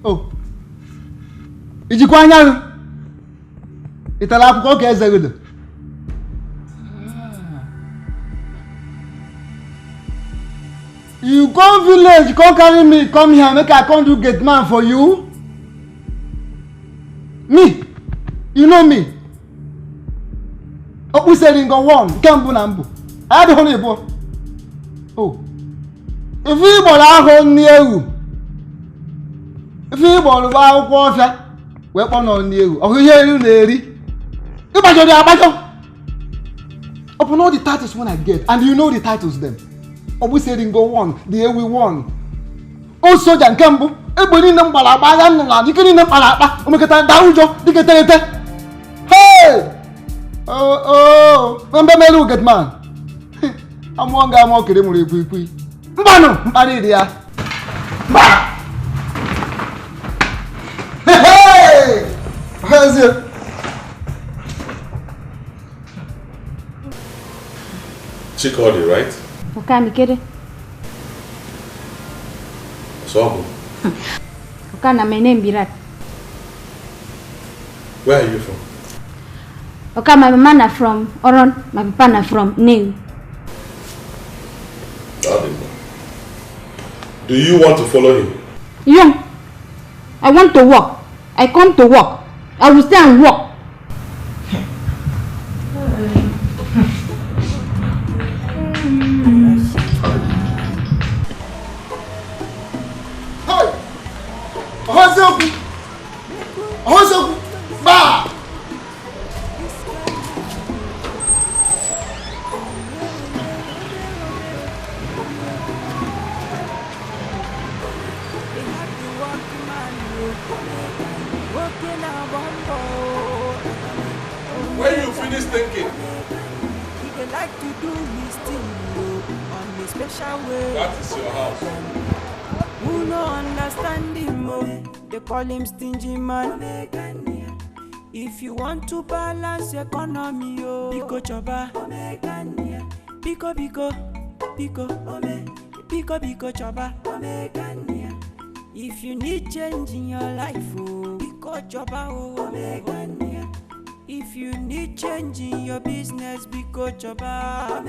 Oh, ijikwa anya itala akwụkwọ ka eze godo. You come village, you come carry me, come here, make I come do gate man for you. Me, you know me. Opu selling go one, kembu na mbu. I don't know. Oh, if you bola ho ni ewu, if you bola ba akwụkwọ ọfịa, we kpọ no ni ewu. Ohu ihe elu na eri. Ibajo dey abajo. Open all the titles when I get, and you know the titles them. Obu saying go one, the way we won. Oh, soldier and Cambo, everybody in them Balaba, you can in the Palapa, Omekata Daujo, Dictator. Hey! Oh, remember me look at man. I'm one guy more kidding with you. Bano, Aridia. Hey! How's it? Chikodi, right? Okay, me kere. So, Okay, na my name Birat. where are you from? Okay, my mama na from Oron, my papa na from New. Do you want to follow him? Yeah. I want to work. I come to work. I will stay and work. When you finish thinking, that is your house. Who no understand him, they call him stingy man. If you want to balance economy, Pico choba, Pico choba. If you need change in your life, Pico choba, if you need change in your business, Pico choba.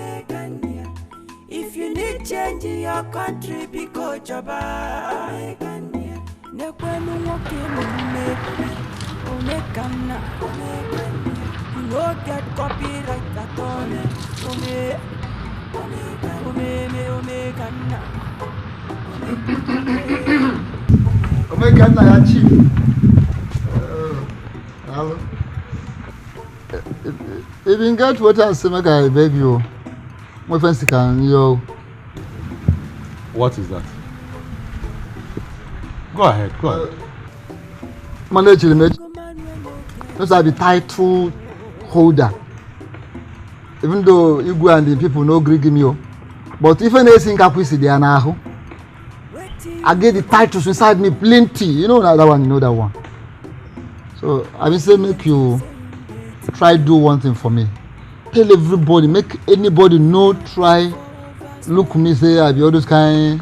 If you need change in your country, Pico choba. Nekwenu woke omekana. You no get copyright at all. Omekana. Omekana ya chief. Hello. If you get what I say, make I beg you. My friends can yo. What is that? Go ahead. Manage because I be title holder. Even though you go and the people no agree give me, but if anything happens, they are now. I get the titles inside me plenty. You know that one, you know that one. So I will say make you try do one thing for me. Tell everybody, make anybody know, try look me say I be all those kind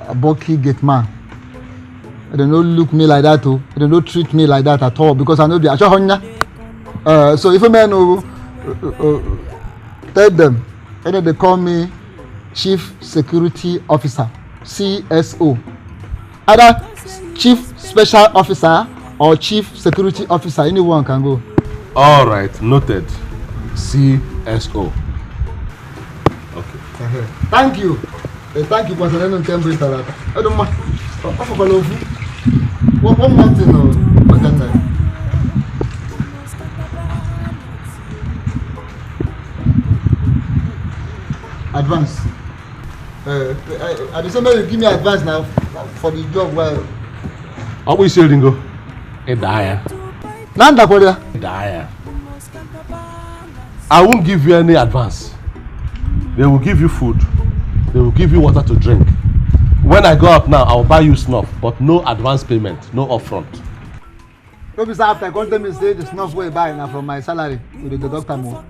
of bulky gate man. They don't look me like that too. They don't treat me like that at all because I know the so if a man tell them, and then they call me Chief Security Officer, CSO. Either Chief Special Officer or Chief Security Officer, anyone can go. All right, noted. CSO. Okay. Thank you. Thank you for sending Cambridge. I don't mind. One more thing. Advance. I just want you give me advance now for the job. Well, how we say Ringo? A dire. Nanda Korea. Dire. I won't give you any advance. They will give you food. They will give you water to drink. When I go up now, I will buy you snuff, but no advance payment, no upfront. Don't be after come tell me say the snuff way buy now from my salary with the doctor more.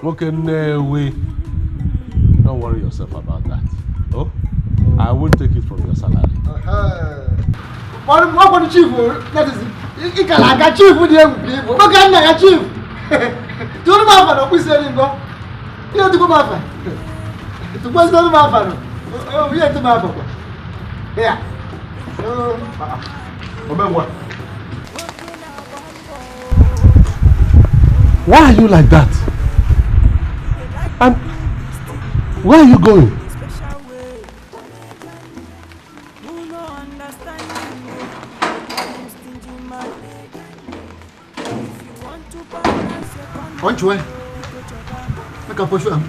Okay, no way. Don't worry yourself about that. Oh, I won't take it from your salary. What for the chief? That is, you can like a chief with you. What can I chief? Don't matter what we say, go. You have to go back. To go to matter. Oh, we have to matter. Yeah. What? Why are you like that? And where are you going? Which way? Make a push him.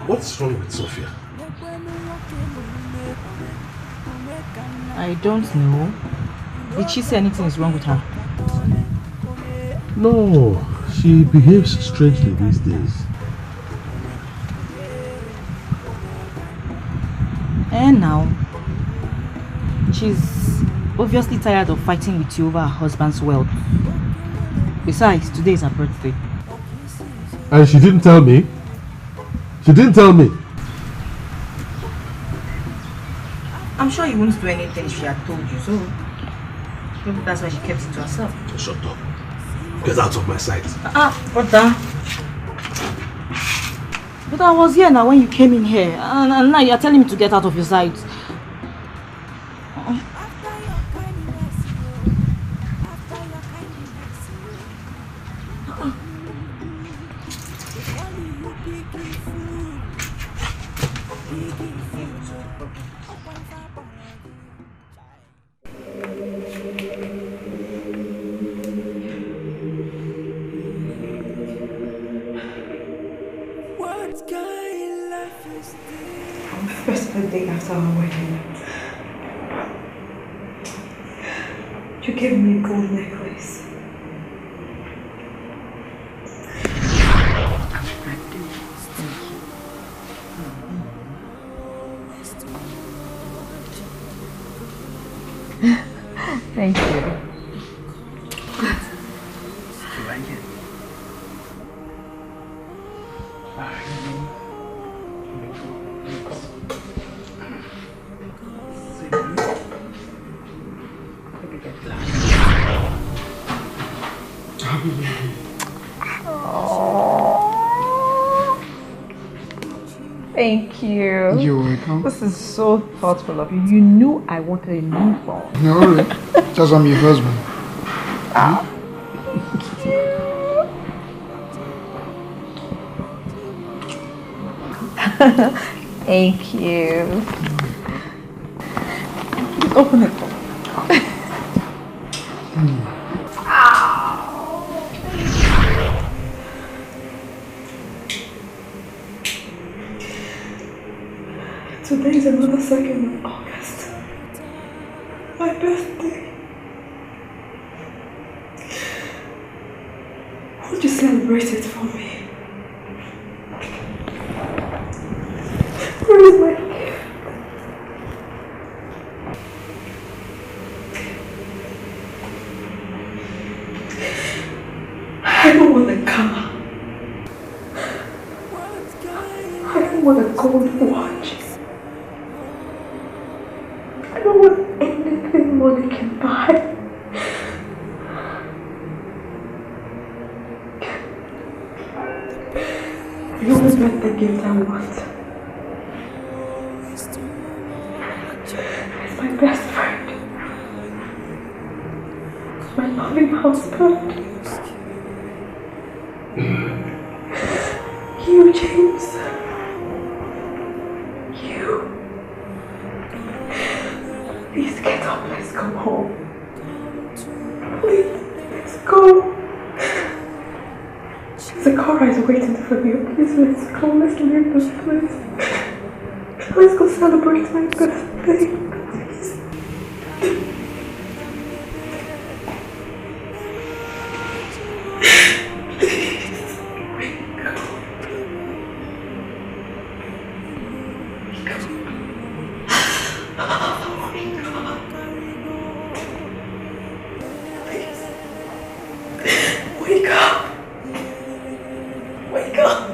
What's wrong with Sophia? I don't know. Did she say anything is wrong with her? No, she behaves strangely these days. And now, she's obviously tired of fighting with you over her husband's wealth. Besides, today is her birthday. And she didn't tell me? She didn't tell me? I'm sure you wouldn't do anything if she had told you, so maybe that's why she kept it to herself. Just shut up. Get out of my sight. Brother. But I was here now when you came in here, and now you're telling me to get out of your sight. First birthday after our wedding, you gave me a gold necklace. Thank you. Thank you. You're welcome. This is so thoughtful of you. You knew I wanted a new phone. No, really. Just I'm your husband. Thank you. Please open it. is another 2nd of August. My birthday. Won't you celebrate it for me? Where is my gift? I don't want a car. I don't want a gold watch. I don't want anything money can buy. You always get the gift I want. It's my best friend. My loving husband. You, James. You. Please get up, let's go home. Please, let's go. The car is waiting for you. Please, let's go. Let's leave this place. Let's go celebrate my birthday. Please. Wake up! Wake up!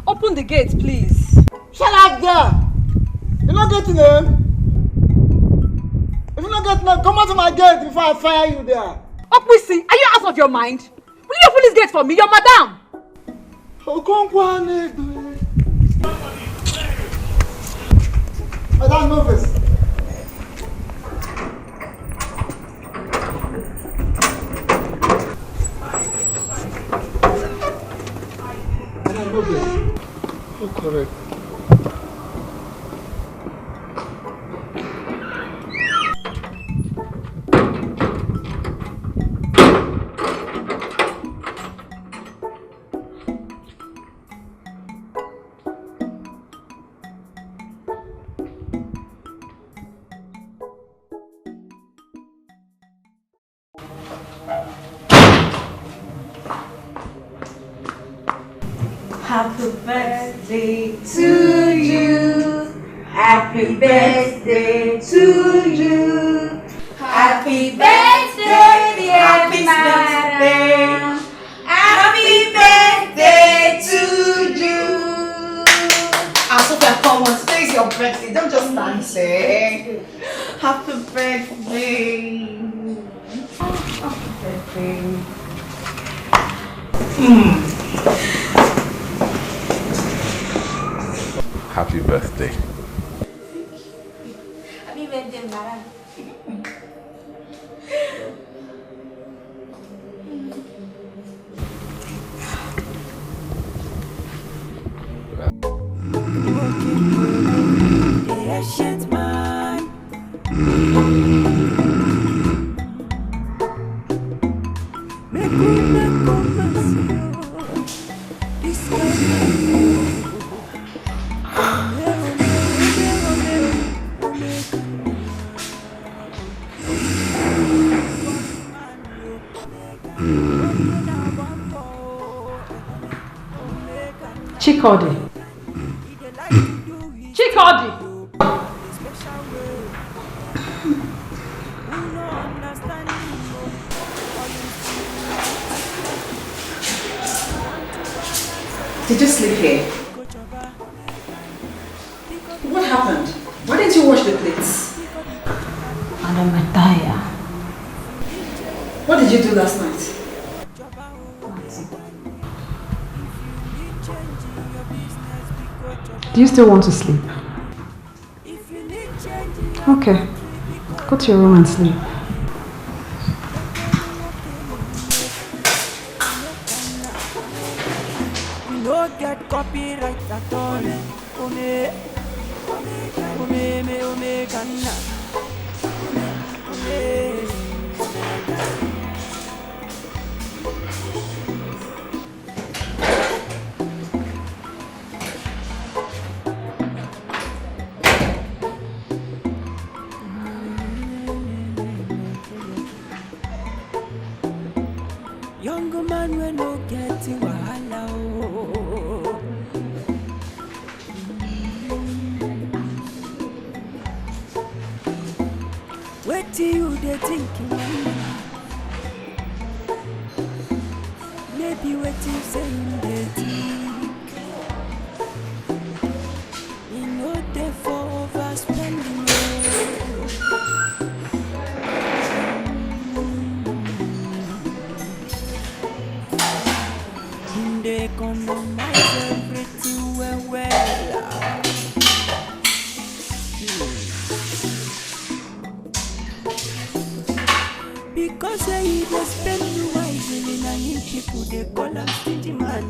Open the gate, please. Shut up there! You're not getting him. If you're not getting him, come out of my gate before I fire you there. Okwisi, are you out of your mind? Will you open this gate for me? You're madam. Madam, move this. Madam, move this. Oh, correct. Happy birthday to you. Happy birthday to you. Happy birthday, dear madam. Happy birthday to you. Sophia, come on, today's your birthday. Don't just stand there. Happy birthday. Happy birthday. Happy birthday. Happy birthday, madam. Chikodi. Chikodi! Did you sleep here? What happened? Why didn't you wash the plates? Madam, I'm tired. What did you do last night? Do you still want to sleep? Okay. Go to your room and sleep. We don't get copyright at all. Young man we no get wahala oh. What do you dey thinking? Maybe what you say you dey think. You know they for overspending. They economize everything well. Because they dey spend wisely, na him people they call am stingy man.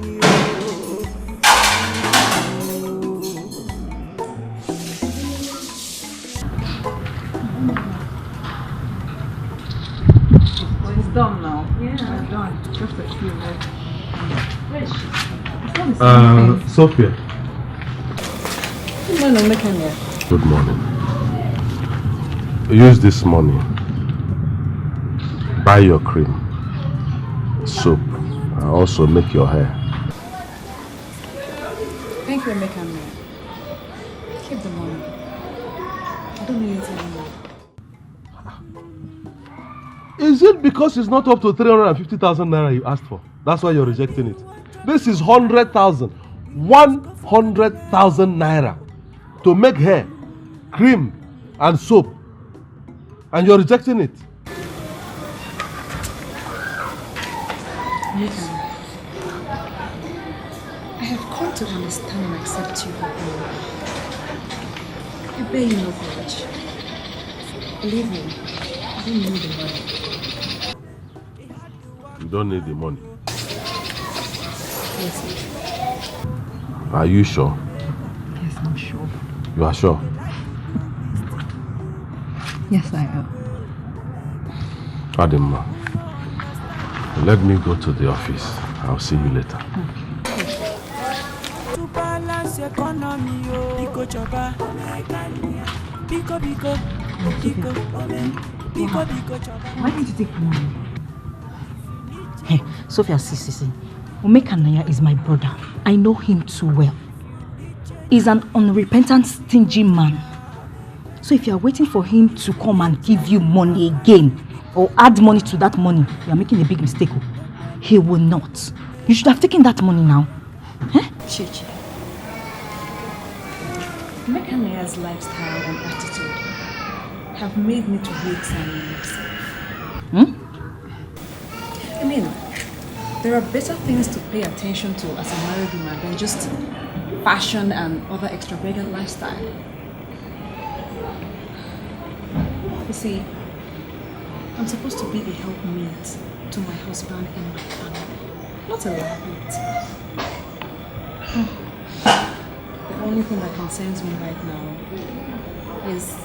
Well, it's done now. Yeah, it's done. Just a few minutes. Sophia. Good morning, Mekania. Good morning. Use this money. Buy your cream, soap, and also make your hair. Thank you, Mekania. Keep the money. I don't need it anymore. Is it because it's not up to 350,000 naira you asked for? That's why you're rejecting it. This is 100,000. 100,000 naira to make hair, cream, and soap. And you're rejecting it. Nathan, I have come to understand and accept you for me. I bear you no grudge. Believe me, I don't need the money. You don't need the money. Yes, Are you sure? yes, I'm sure. You are sure? Yes, I am. Adima, let me go to the office. I'll see you later. To balance economy, Biko Choba, Biko Biko, Biko, Biko Biko Choba. Why didn't you take money? Hey, Sophia, see. Omekanaya is my brother. I know him too well. He's an unrepentant, stingy man. So if you are waiting for him to come and give you money again, or add money to that money, you are making a big mistake. He will not. You should have taken that money now. Huh? Chichi, Mekanaya's lifestyle and attitude have made me to re-examine myself. I mean, there are better things to pay attention to as a married woman than just fashion and other extravagant lifestyle. You see, I'm supposed to be a helpmate to my husband and my family, not a liability. The only thing that concerns me right now is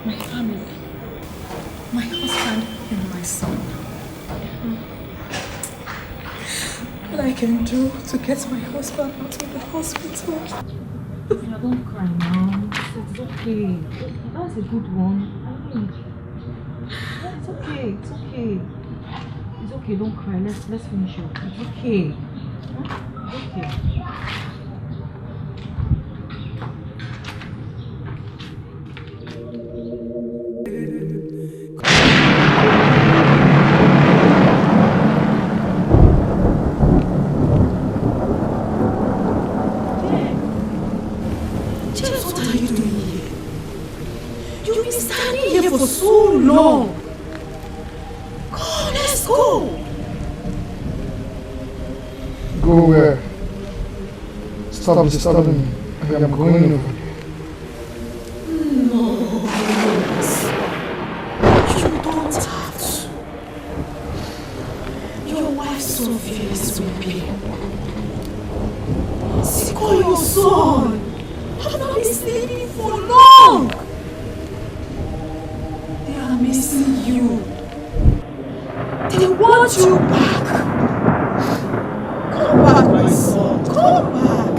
my family, my husband and my son. What I can do to get my husband out of the hospital. Yeah, don't cry now. It's okay. That's a good one. I mean, it's okay. It's okay. It's okay. Don't cry. Let's finish up. It's okay. Huh? It's okay. go where? Stop disturbing me. I am going over there. No. You don't have to. Your wife Sophia is weeping. See, call your son. I've not been sleeping for long. They are missing you. They want you back. Come back, my son. Come back.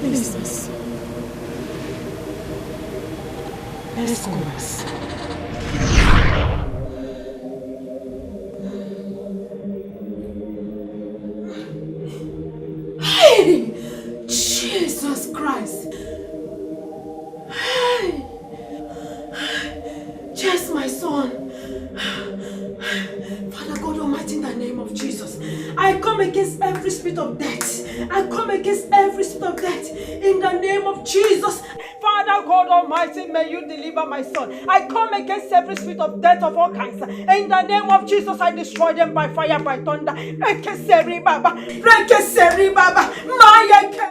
Please, let's go, Max. Hey! Jesus Christ! Hey! Yes, my son. Father God Almighty, in the name of Jesus, I come against every spirit of death. I come against every spirit of death in the name of Jesus. Father God Almighty, may you deliver my son. I come against every spirit of death of all kinds. In the name of Jesus, I destroy them by fire, by thunder. Rekeseri Baba, Rekeseri Baba, Maya.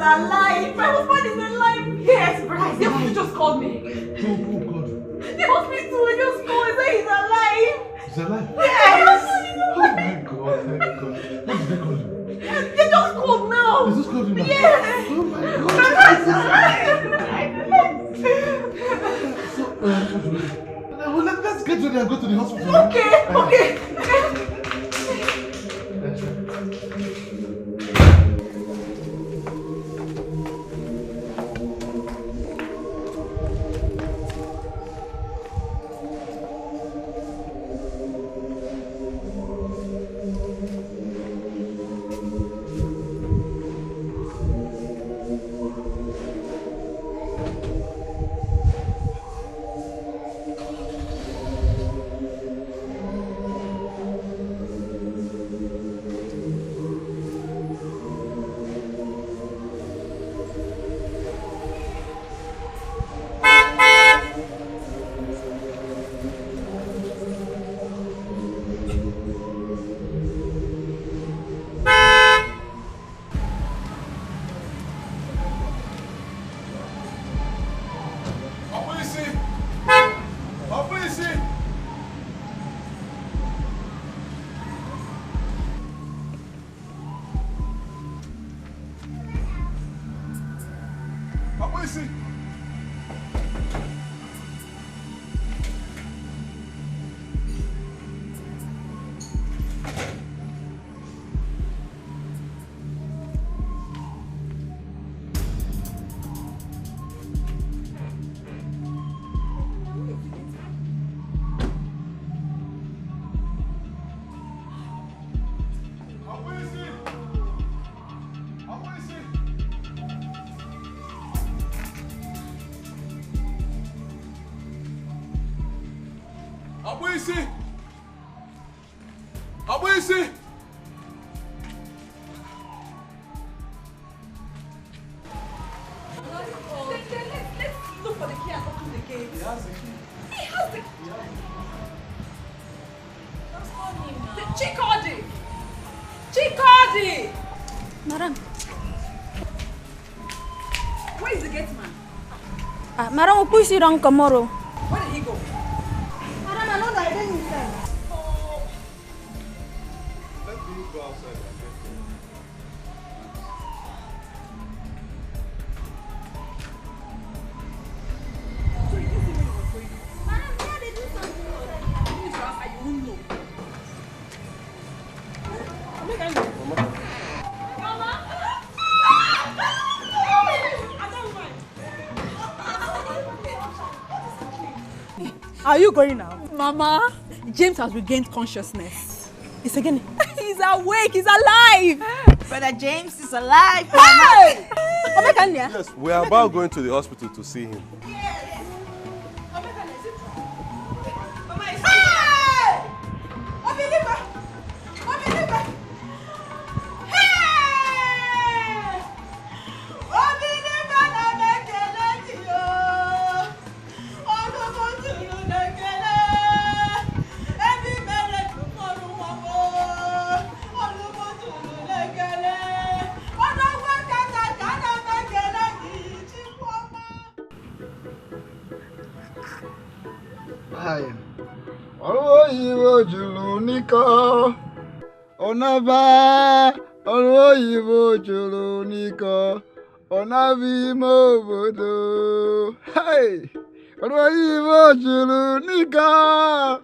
Alive! My husband is alive! Yes, Bryce! The hospital just called me! Who called you? The hospital just called and said he's alive! He's alive? Yes! Oh my God, thank God. What did they call you? They just called now! They just called you now? Yes! Oh my God! So, let's get ready and go to the hospital. Okay, okay! Madam. Where is the gate man? Madam, who is around tomorrow? Where did he go? Madam, I know that I didn't inside. Oh. go outside. Are you going now? Mama, James has regained consciousness. He's again. He's awake. He's alive. Brother James is alive. Hey! Yes, we are about going to the hospital to see him. Oyibo julu niko Onaba Oyibo julu niko Onabi mobodo Hey Oyibo julu niko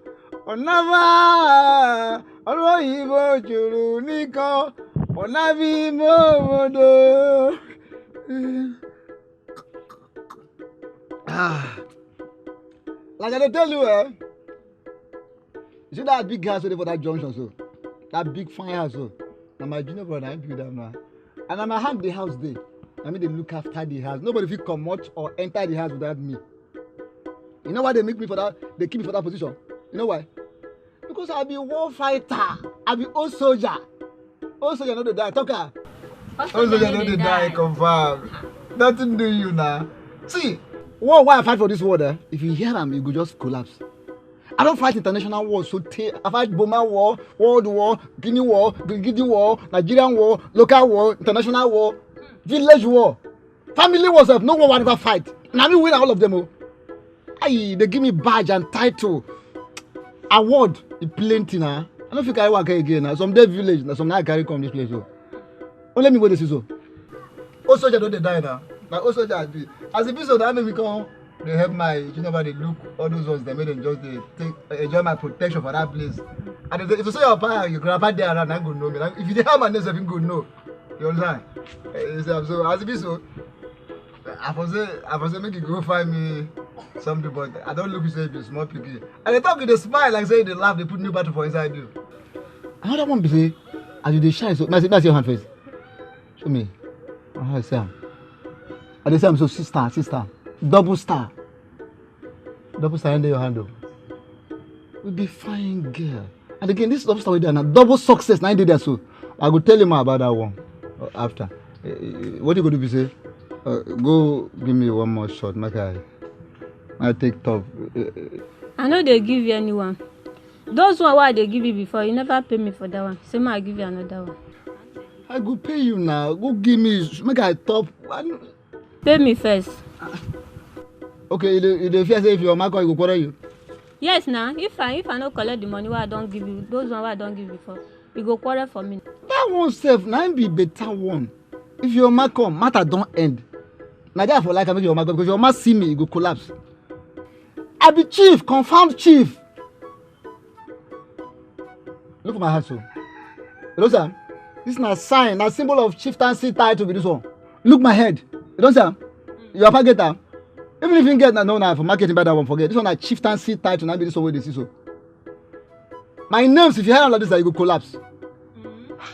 Onaba Oyibo julu niko Onabi mobodo Like I tell you, you see that big house over that junction, so that big fine house, so now my junior brother, I'm build that man, and I'm hand the house there. I mean, they look after the house. Nobody will come out or enter the house without me. You know why they make me for that? They keep me for that position. You know why? Because I'll be a war fighter. I'll be old soldier. Old soldier, not the die. Talker. Old soldier, not the die. Confirm. Nothing do you now. See. Why I fight for this war there? If you hear them, you could just collapse. I don't fight international wars, so I fight Burma war, World War, Guinea war, Gigi war, Nigerian war, local war, international war, village war, family wars. No war I never fight. And I will win all of them. Oh. Aye, they give me badge and title, award, plenty now. I don't think I work again now. Some dead village, now some now I carry come this place. Oh, let me go this is so. Oh, soldier don't they die now. Now also as a piece of that make me come. They help my junior brother look all those ones. They made them just they enjoy my protection for that place. And if you say your pa, your grandpa there around, I go know me. If you dey have my name, you go know. You understand? So as it be so, I for say make you go find me something, but I don't look you say you small piggy. And they talk with a smile like say they laugh, they put new battle for inside you. Another one be say, as you dey shine, so may I see your hand first. Show me. I say am. I dey say am so sister. Double star under your handle. We'll be fine, girl. And again, this double star we done now. Double success. Now there, so I will tell you more about that one after. What you gonna do? Say, go give me one more shot. I take top. I know they give you anyone. Those one why they give you before, you never pay me for that one. So I give you another one. I go pay you now. Go give me. Make I top. Pay me first. Okay, you fear say if your mark you go quarrel you? Yes, now. If I don't collect the money why I don't give you, those one why I don't give before, you go quarrel for me. That one self, now be better one. If your mark come, matter don't end. Now therefore like I make your mark because your mark see me, you go collapse. I be chief, confirmed chief. Look at my hat, so. You know, sir? This is a sign, a symbol of chieftaincy title with this one. Look my head. You know, sir? You are forget. Even if you get now for marketing by that one, forget. This one a chieftaincy title, now be this one way they see so. My names, if you hear all like this, you go collapse.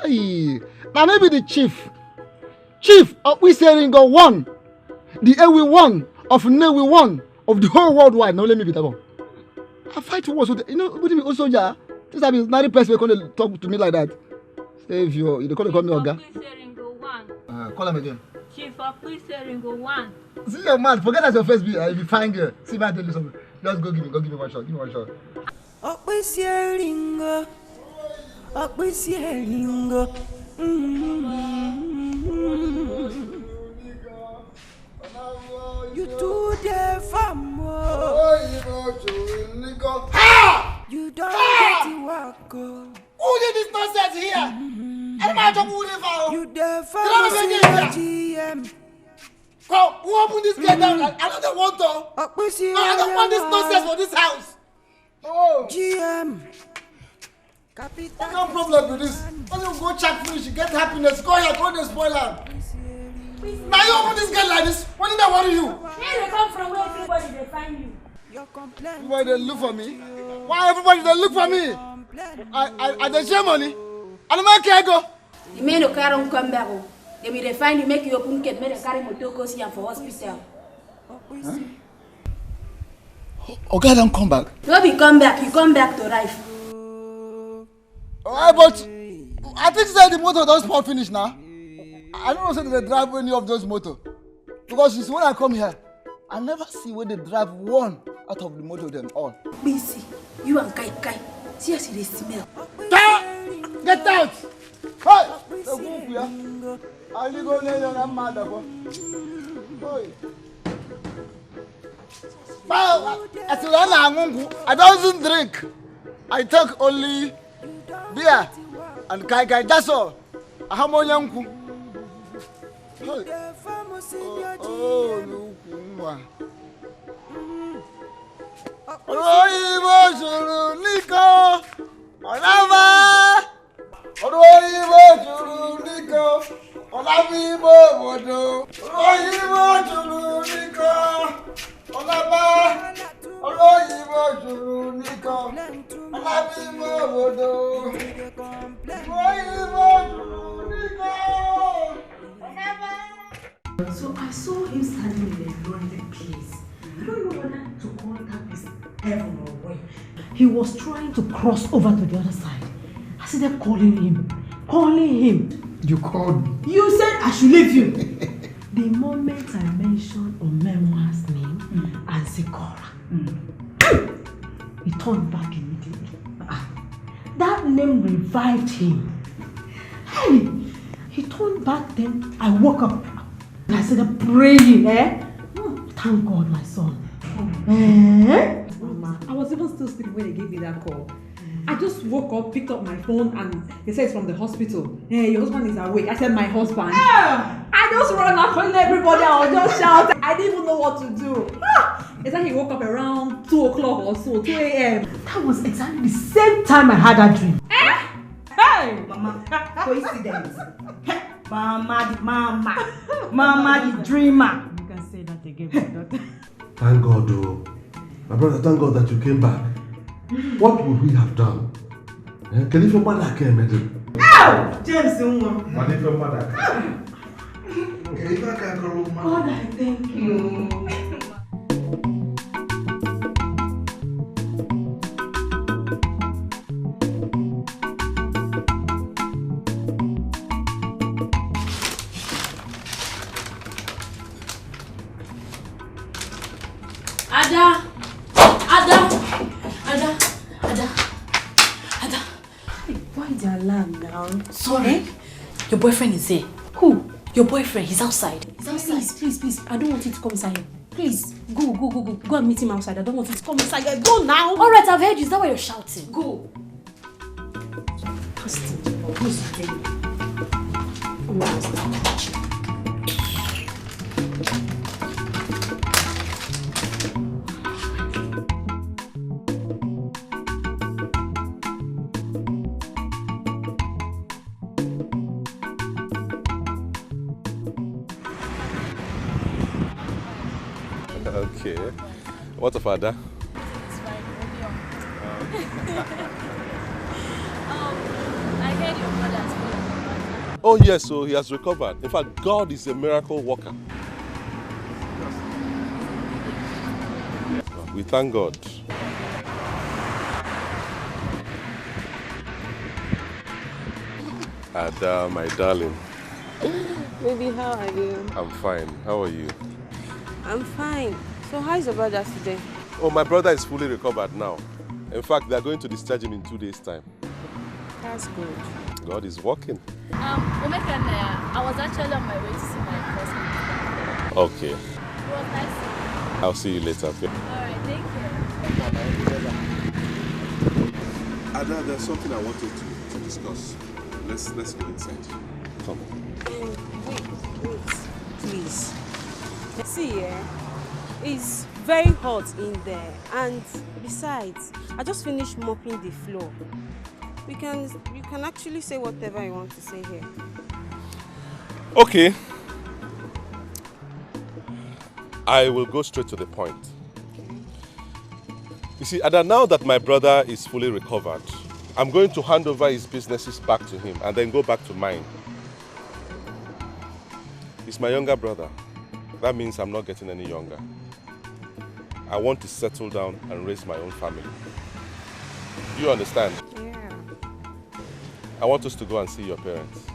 Hey, now maybe the chief of we saying go one, the Ewe one of Newe one of the whole worldwide. Now let me be that one. I fight wars with you know what do you mean also yeah. This have been 90 person gonna talk to me like that. Say if you call me Oga. Call him again. Chief of police Ringo 1. See your man, forget that your face be if you find girl. See if I tell you something. Just go give me one shot. Give me one shot. You do the famo. You don't get to work. Who did this nonsense here? You there for GM. Come, who opened this gate down? I don't want to. I don't want this nonsense for this house. Oh. GM. No problem with this. When you go check finish, you get happiness. Go here, go to spoil land. Now you open this gate like this. What did I worry you? Here they come from where everybody they find you. Everybody they look for me. Why everybody they look for me? I they share money. I don't make care go. The men who carry come back. They will find you, make you open gate, make them carry motor see for hospital. Huh? Okay, don't come back. No, be come back. You come back to life. Alright, but I think say the motor don't spot finish now. I don't know if they drive any of those motor. Because since when I come here, I never see where they drive one out of the motor them all. BC, you and Kai. See as they smell. Get out! Hey! The group here. I live on there and I'm mad about. I don't drink. I take only beer and kai. That's all. I have more young. Oh, look. Oh, Nico. Olava. Oh, Nico. Olavibo Bodo. Oh, Nico. Olaba. Oh, Nico. Olavibo Bodo. So I saw him standing in a lonely place. I don't know whether to call that is heaven or where. He was trying to cross over to the other side. I see them calling him. You called me? You said I should leave you. The moment I mentioned Omewa's name and Zikora, he turned back immediately. That name revived him. Hey, he turned back, then I woke up. I started praying, Thank God, my son. Mama, I was even still sleeping when they gave me that call. I just woke up, picked up my phone, and they said it's from the hospital. Hey, your husband is awake. I said, my husband. I just ran out calling everybody. I was just shouting. I didn't even know what to do. It's like he woke up around 2 o'clock or so, 2 a.m. That was exactly the same time I had that dream. Hey! Mama, coincidence. Mama the dreamer. You can say that again, my daughter. Thank God, oh. My brother, thank God that you came back. What would we have done? Can you feel mother came, madam? Ow! James, What if your mother came? God, I thank you. Ada. Why the alarm now? Sorry? Your boyfriend is there. Who? Your boyfriend, he's outside. Please. I don't want you to come inside here. Please, go. Go and meet him outside. I don't want you to come inside here. Go now. Alright, I've heard you. Is that why you're shouting? Go. Okay. What's up, Ada? It's fine. I heard your brother has recovered. Oh yes, so he has recovered. In fact, God is a miracle worker. We thank God. Ada, my darling. Baby, how are you? I'm fine. How are you? I'm fine. So how is your brother today? Oh, my brother is fully recovered now. In fact, they are going to discharge him in 2 days' time. That's good. God is working. Omekane, I was actually on my way to see my cousin. Okay. It was nice. I'll see you later, okay? Alright, thank you. Ada, there's something I wanted to discuss. let's go inside. Come. Wait, please. See, it's very hot in there, and besides, I just finished mopping the floor. You can actually say whatever you want to say here. Okay. I will go straight to the point. You see, Ada, now that my brother is fully recovered, I'm going to hand over his businesses back to him and then go back to mine. He's my younger brother. That means I'm not getting any younger. I want to settle down and raise my own family. Do you understand? Yeah. I want us to go and see your parents.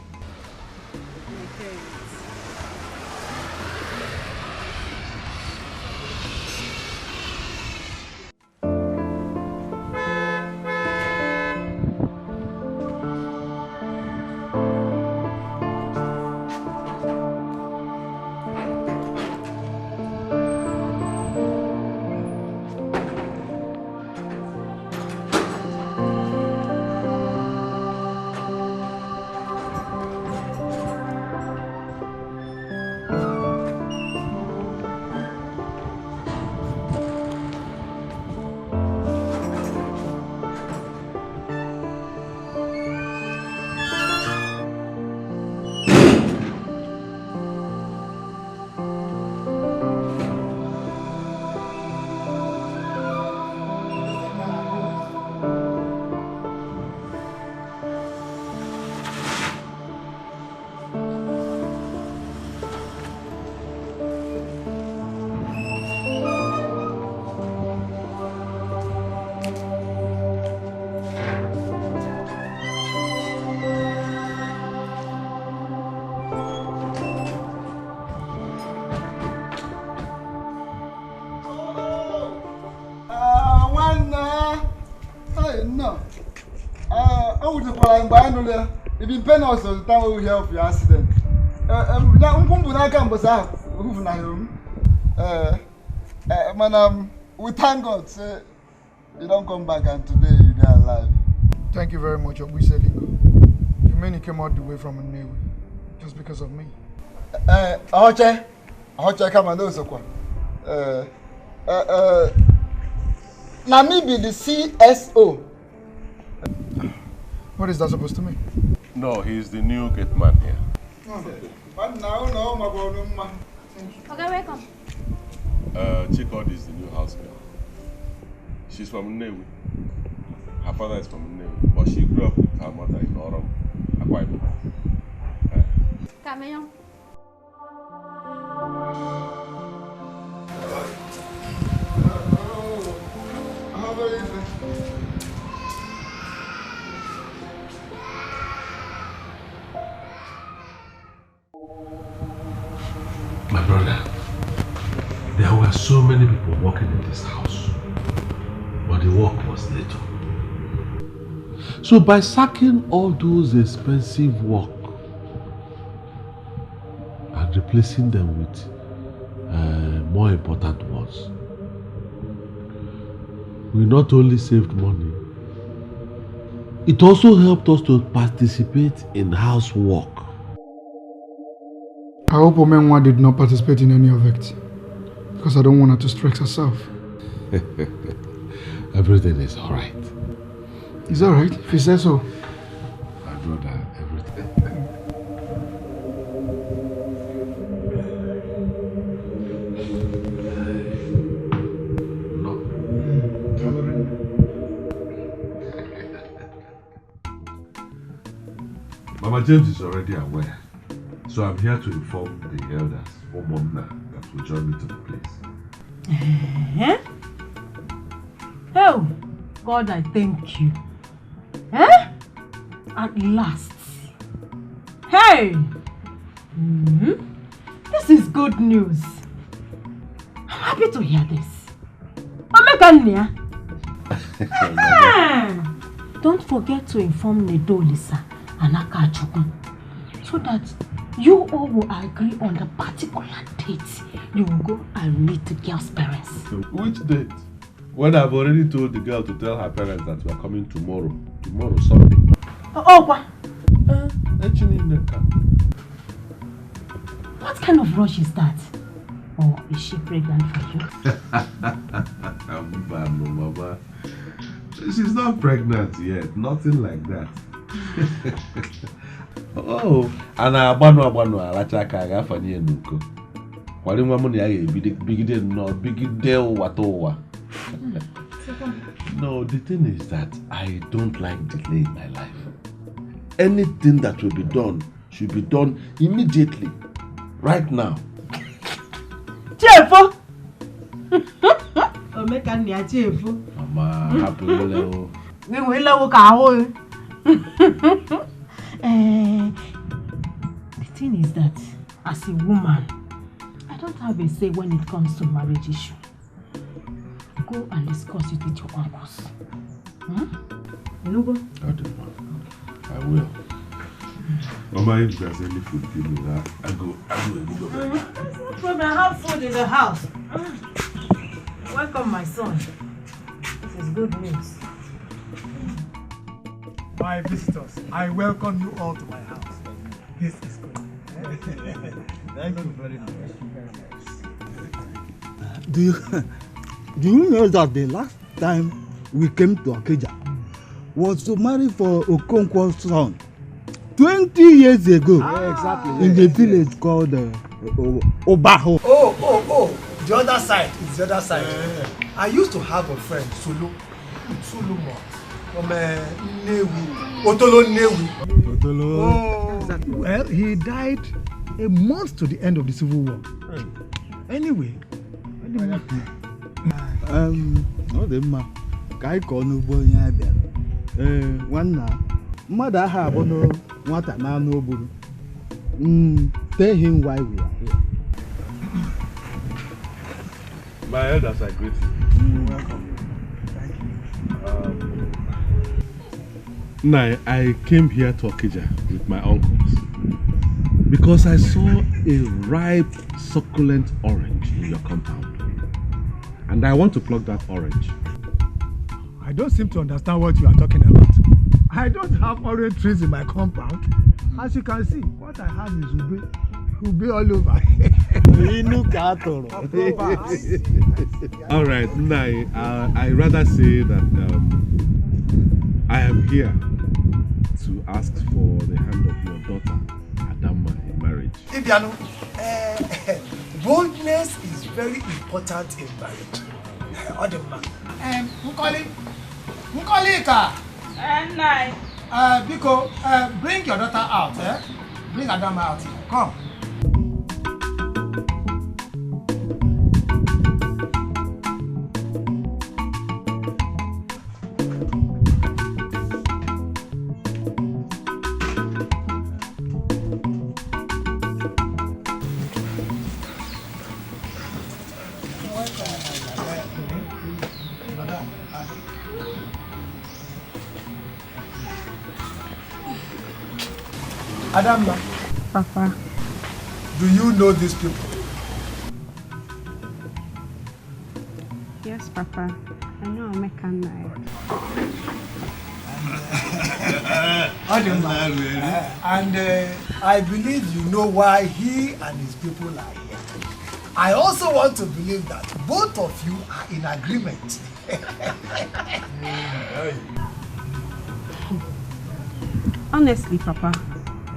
If you pay us the time we hear of your accident, we thank God. Say you don't come back and today you're alive. Thank you very much, Obuselingo. You mean you came all the way from Nollywood just because of me? Ahoche, come and do so. Now me be the CSO. What is that supposed to mean? No, he's the new gate man here. But now, no, my boy, Okay, welcome. Chikod is the new house girl. She's from Nnewi. Her father is from Nnewi, but she grew up with her mother in Orom, Akwa Ibom. Come here. How is it? My brother, there were so many people working in this house, but the work was little. So by sacking all those expensive work and replacing them with more important ones, we not only saved money, it also helped us to participate in housework. I hope Omenwa did not participate in any of it, because I don't want her to stress herself. Everything is alright. It's alright, if you say so. My brother, everything. Mama James is already aware. So I'm here to inform the elders for Momna that will join me to the place. Oh, God, I thank you. At last. Hey! This is good news. I'm happy to hear this. Don't forget to inform Nedo, Lisa, and Akachukwu, so that you all will agree on the particular date you will go and meet the girl's parents. Which date? When I've already told the girl to tell her parents that we are coming tomorrow. Tomorrow, Sunday. Oh, what? What kind of rush is that? Or is she pregnant for you? Mama. She's not pregnant yet. Nothing like that. Oh, and abanu alachaka agafanye enuko. Kwali nwa mu na ya bigide no bigide watowa. No, the thing is that I don't like delay in my life. Anything that will be done should be done immediately, right now. Chefo! Omeka ni a chefo. Mama, happy level. We will level ka The thing is that as a woman, I don't have a say when it comes to marriage issue. Go and discuss it with your uncles. You go? I will. Mama, if there's any food, give me that. I go. No problem. I have food in the house. Welcome, my son. This is good news. My visitors, I welcome you all to my house. This is good. Thank you very much. Do you know that the last time we came to Akeja was to marry for Okonkwo's son 20 years ago? Exactly. In the village called Obaho. Oh, the other side. It's the other side. I used to have a friend, Solomon, from Newi, Otolo Newi. Well, he died a month to the end of the Civil War. Anyway, ọ dị mma ka anyị kọọ n'ugbo onye abịa. Nwanna mmadụ aha abụ nwata n'anụ ogburu. Tell him why we are here. My elders, I greet you. Welcome. Thank you. Now, I came here to Okija with my uncles because I saw a ripe, succulent orange in your compound. And I want to pluck that orange. I don't seem to understand what you are talking about. I don't have orange trees in my compound. As you can see, what I have is ube all over. All right, now I rather say that I am here to ask for the hand of your daughter, Adama, in marriage. Ibiano, boldness is very important in marriage. Odema. Nkolika. Nine. Biko, bring your daughter out, Bring Adama out here. Come. Adama. Papa. Do you know these people? Yes, Papa. I know Omeka Nai. And I believe you know why he and his people are here. I also want to believe that both of you are in agreement. Honestly, Papa,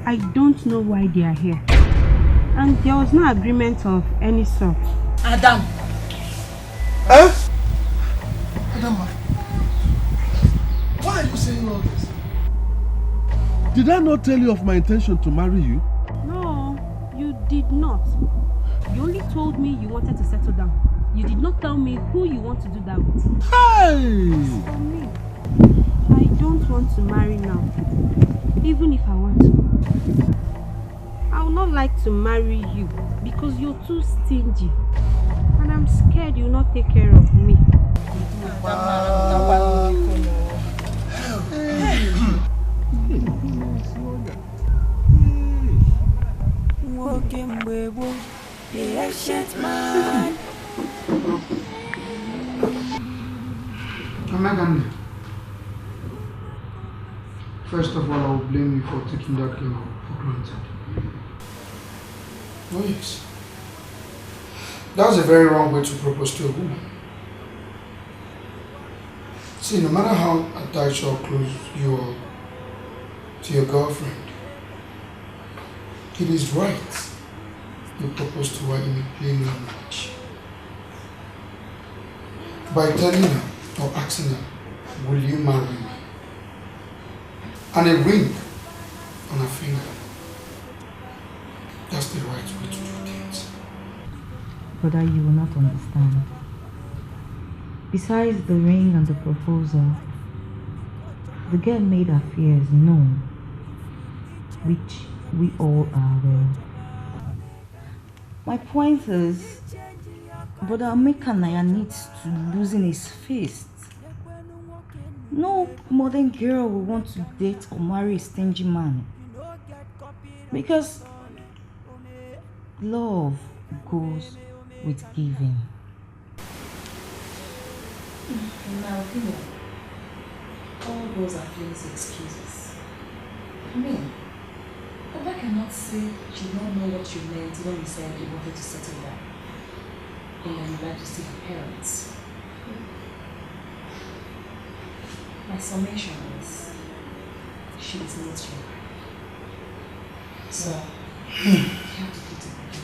I don't know why they are here. And there was no agreement of any sort. Adam. Adam, why are you saying all this? Did I not tell you of my intention to marry you? No, you did not. You only told me you wanted to settle down. You did not tell me who you want to do that with. Hey! For me, I don't want to marry now. Even if I want to. I would not like to marry you because you're too stingy. And I'm scared you'll not take care of me. First of all, I will blame you for taking that girl for granted. Oh yes. That's a very wrong way to propose to a woman. See, no matter how attached or close you are to your girlfriend, it is right you propose to her in a plain language. By telling her or asking her, will you marry me? And a ring on her finger. That's the right way to do things. Brother, you will not understand. Besides the ring and the proposal, the girl made her fears known, which we all are aware. My point is, Brother Amekanaya needs to loosen his fist. No modern girl will want to date or marry a stingy man. Because love goes with giving. In my opinion, all those are flimsy excuses. I mean, Papa cannot say she did not know what you meant when you said you wanted to settle down. And then you like to see her parents. My summation is, she is not your wife. So, you have to put it behind you.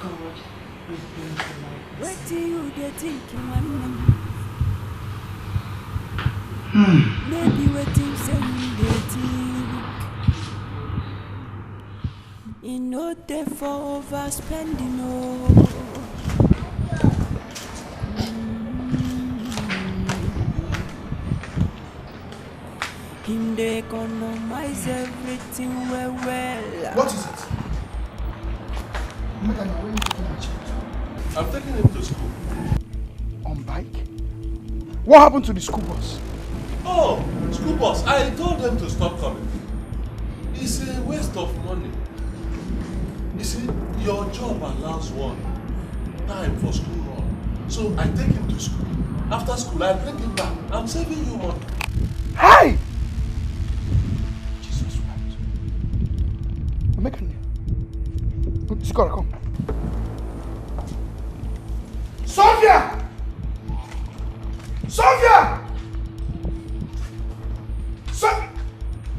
God will bring to life. What do you get thinking, man? Maybe what you say you think. You know they for overspending, oh. Him they economize everything well. What is it? Madam, where are you taking my child? I'm taking him to school. On bike? What happened to the school bus? Oh, school bus. I told them to stop coming. It's a waste of money. You see, your job allows one time for school run. So I take him to school. After school, I bring him back. I'm saving you money. Hey! Jesus Christ. Amekanaya. Sikora, come. Sophia! Sophia!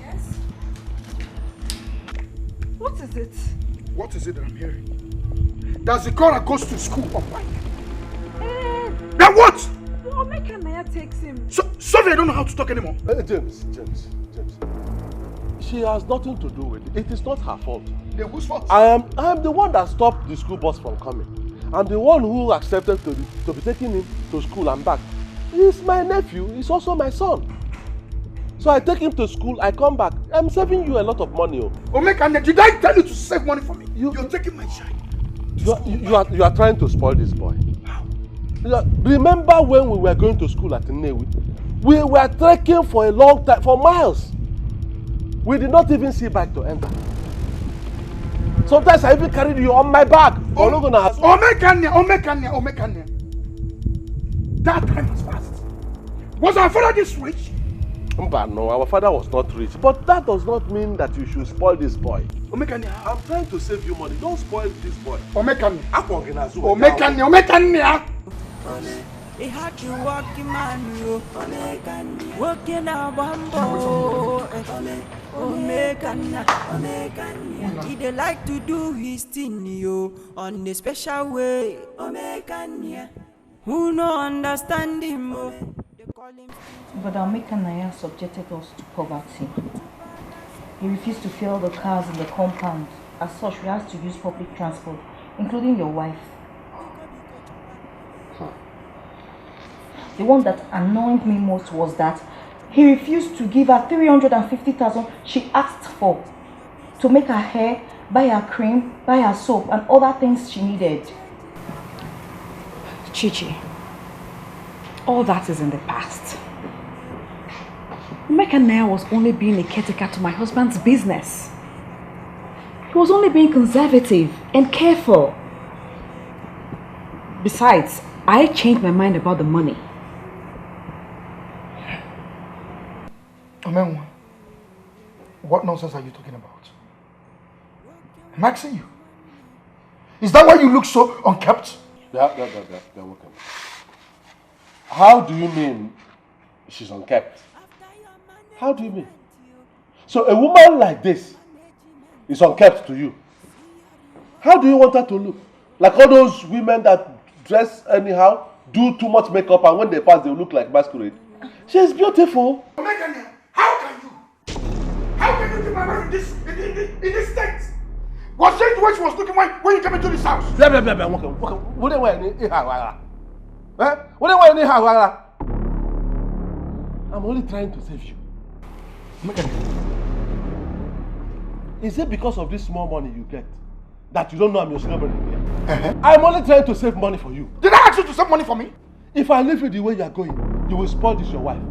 Yes? What is it? What is it that I'm hearing? That Zikora goes to school on bike. Then what? Amekanaya takes him. Sophia, I don't know how to talk anymore. James. She has nothing to do with it. It is not her fault. Then whose fault? I am the one that stopped the school bus from coming. I'm the one who accepted to be taking him to school and back. He's my nephew. He's also my son. So I take him to school, I come back. I'm saving you a lot of money. Amekanaya, did I tell you to save money for me? You're taking my child. You are trying to spoil this boy. Remember when we were going to school at Nollywood? We were trekking for a long time, for miles. We did not even see bike to enter. Sometimes I even carried you on my back. Amekanaya. That time has passed. Was our father this rich? No, our father was not rich. But that does not mean that you should spoil this boy. Amekanaya. I'm trying to save you money. Don't spoil this boy. Amekanaya. He had to walk him man, you walking a bambo. He they like to do his thing, you on a special way. Who no understand him? But Amekanaya subjected us to poverty. He refused to fill the cars in the compound. As such, we had to use public transport, including your wife. The one that annoyed me most was that he refused to give her 350,000 she asked for to make her hair, buy her cream, buy her soap and other things she needed. Chichi, all that is in the past. Amekanaya was only being a caretaker to my husband's business. He was only being conservative and careful. Besides, I changed my mind about the money. Omenwa, what nonsense are you talking about? I'm asking you. Is that why you look so unkept? Yeah, welcome. How do you mean she's unkept? How do you mean? So a woman like this is unkept to you. How do you want her to look? Like all those women that dress anyhow, do too much makeup, and when they pass they look like masquerade. She is beautiful. How can you keep my wife in this state? Was she the way she was looking when you came into this house? I'm only trying to save you. Is it because of this small money you get that you don't know I'm your senior brother here? I'm only trying to save money for you. Did I ask you to save money for me? If I leave you the way you are going, you will spoil this your wife.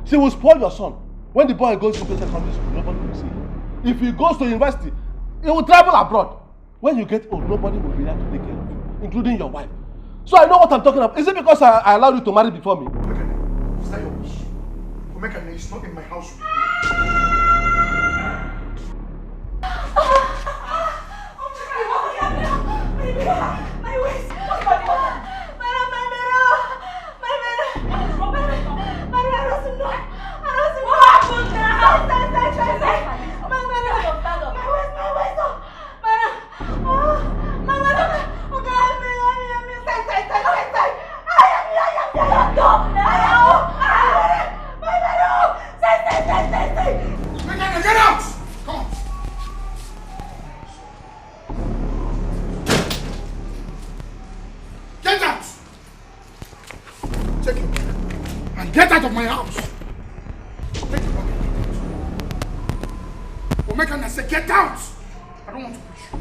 She will spoil your son. When the boy goes into secondary school, nobody will see him. If he goes to university, he will travel abroad. When you get old, nobody will be there to take care of you, including your wife. So I know what I'm talking about. Is it because I allowed you to marry before me? Is that your wish? Omekane is not in my house. My waist! What's going on? My mirror! Get out! Come on! Get out! Take your gun and get out of my house! Take your gun. Omeka, I say get out! I don't want to push you.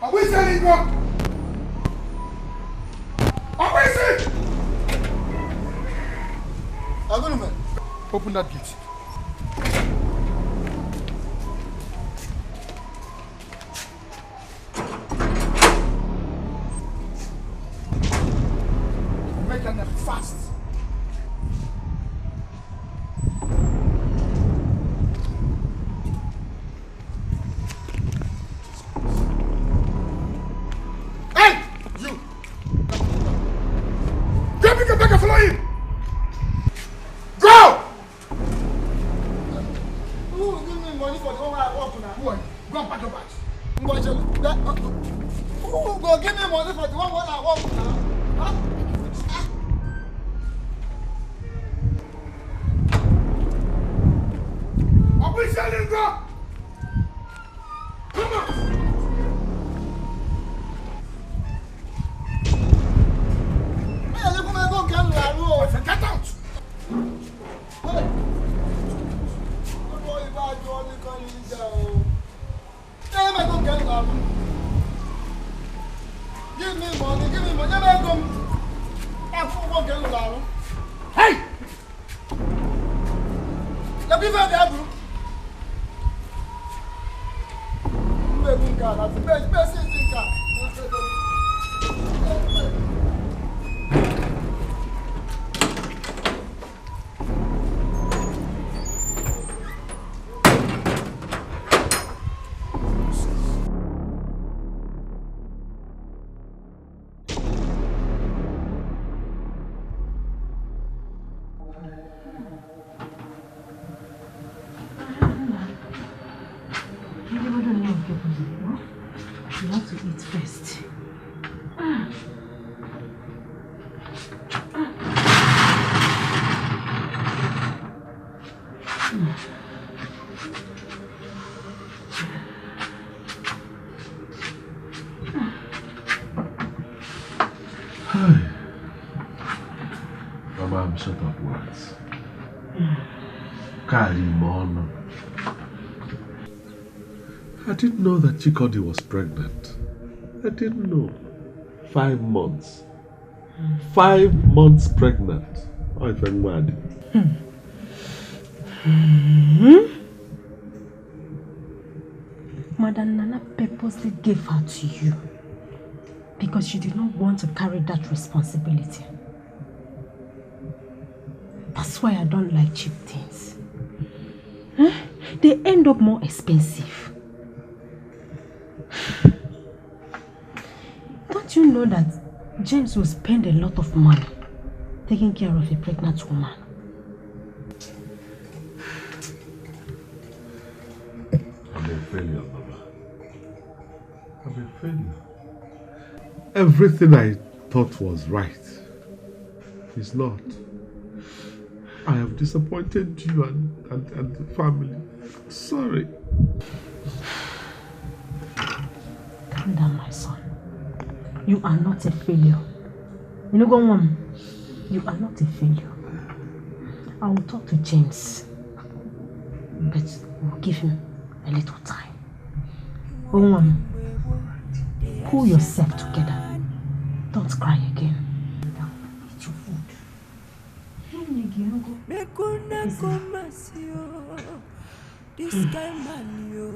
Are we selling gun? Are we selling? Open that gate. Make them fast. Hey, you! Go pick up back and follow him. Go! Who give me money for the one I work now? Go and pack your bags. Who go give me money for the one I work now? Huh? Are we selling go? Come on! I said get out! Hey! Give me money, give me money. Hey! The people there, bro. Baby car, that's the best car. You have to eat first. Mama, I'm short of words. Karimon. I didn't know that Chikodi was pregnant. I didn't know. 5 months. 5 months pregnant. Oh, if I'm mad. Madam Nana purposely gave her to you because she did not want to carry that responsibility. That's why I don't like cheap things. Huh? They end up more expensive. Don't you know that James will spend a lot of money taking care of a pregnant woman? I'm a failure, Baba. I'm a failure. Everything I thought was right is not. I have disappointed you and the family. Sorry. Calm down, my son. You are not a failure. You know, go on. You are not a failure. I will talk to James, but we'll give him a little time. Go on. Pull yourself together. Don't cry again. Eat your food. This guy man, yo.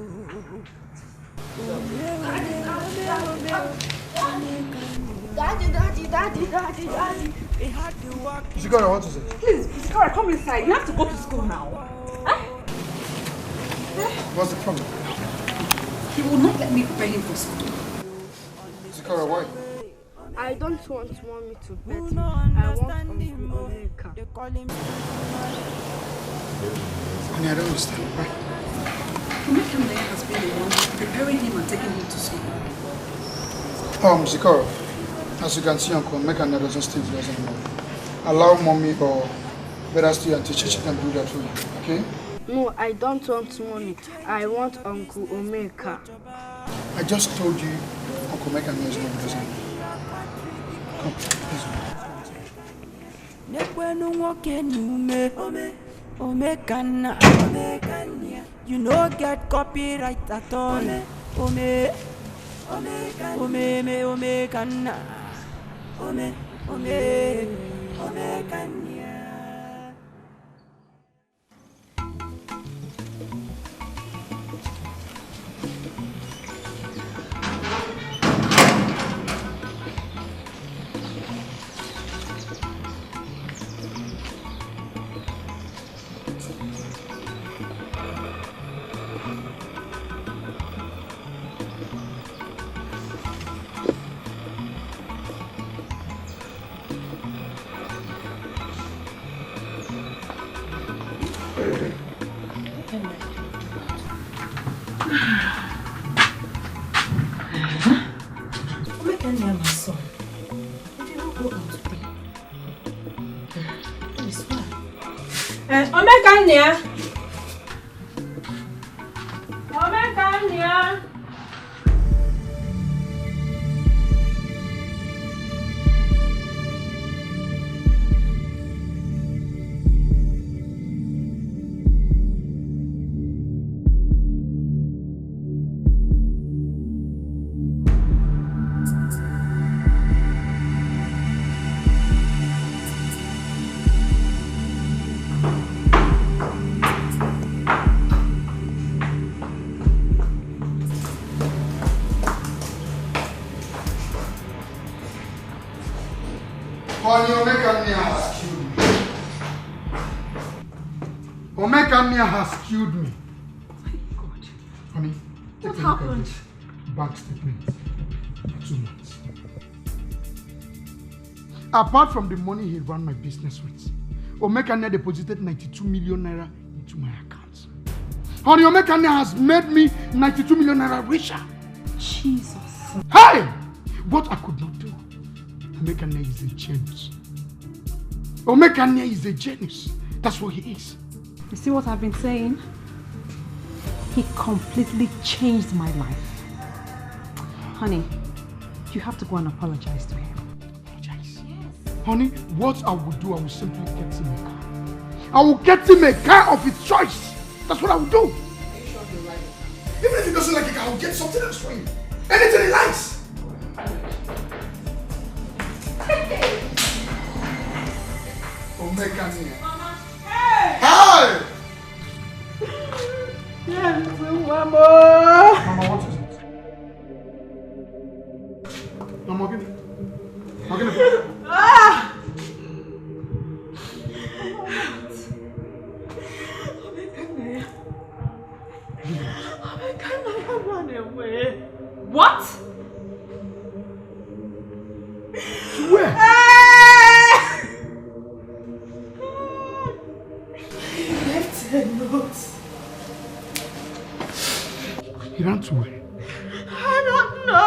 Daddy. Zikora, what is it? Please, Zikora, come inside. You have to go to school now. What's the problem? He will not let me prepare him for school. Zikora, why? I don't want mommy to pet me. I want Uncle Omeka. Honey, I don't understand. Why? Omeka has been the one preparing him and taking him to school. Zikora, as you can see, Uncle Omeka doesn't stay with us anymore. Allow mommy or better still and teacher can do that for you, okay? No, I don't want mommy. I want Uncle Omeka. I just told you Uncle Omeka is not with us anymore. Come, please. You no get copyright at all. Omeka. Honey, Omeka has killed me. God. Honey, what happened? Bank statement for 2 months. Apart from the money he ran my business with, Omeka deposited 92 million naira into my account. Honey, Omeka has made me 92 million naira richer. Jesus. Hey! What I could not do. Omeka is a genius. Omeka is a genius. That's what he is. You see what I've been saying? He completely changed my life. Honey, you have to go and apologize to him. Apologize? Yes. Honey, what I will do, I will simply get him a car. I will get him a car of his choice. That's what I will do. Are you sure you're right? Even if he doesn't like a car, I will get something else for him. Anything he likes. Omeka Nia. Mama. Hey! Hi! Yes, Mama. Mama, what is it? Mama, give me. Ah! What? Where? He left a note. He ran to where? I don't know.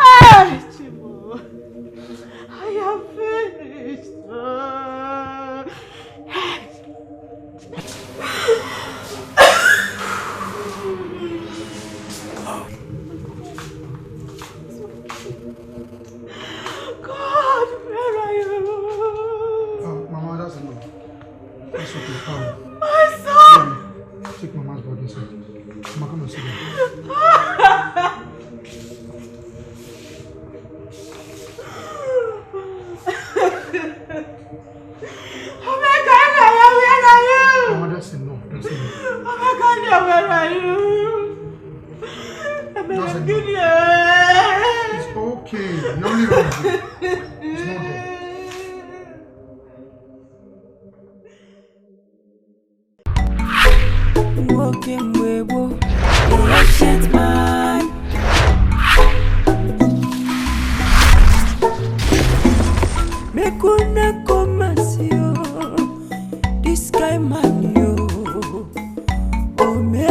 Hey, Chimo. I am finished. God, where are you? Mama, that's enough. That's okay. My son! Take Mama's body inside. Mama, come and sit down. Oh my God, where are you? Mama, that's enough. That's enough. Oh my God, where are you? That's enough. It's okay. You only run away. It's not there. Walking with a ancient man. Me kuna komasio, this guy man yo. Ome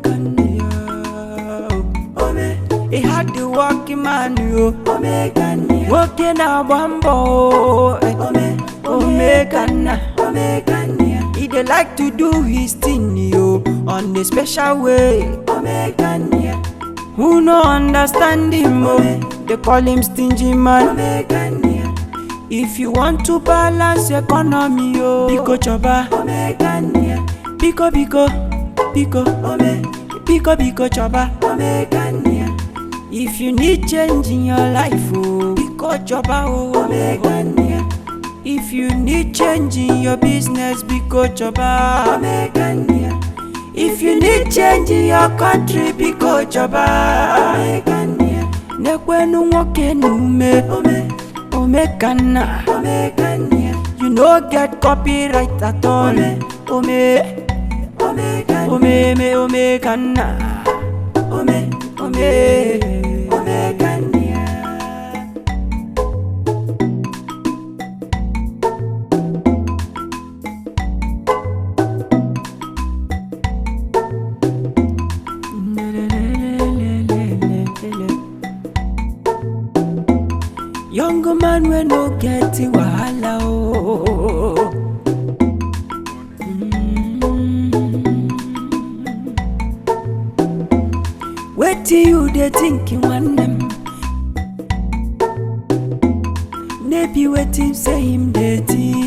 kanya. Ome, he had the walking man yo. Ome kanya. Walking a bambo. Ome kanya. He dey like to do his thing yo on a special way. Who no understand him they call him stingy man. If you want to balance economy yo, Biko choba. Biko choba. If you need change in your life oh, Biko choba oh. If you need change in your business, Biko choba. If you need change in your country, Biko choba. Nekwenu woke nume, ome kana. You no get copyright at all. Ome kana. Ome kana. Young man we no get wahala oh. What do you dey thinking one them? Maybe waiting say him dey think.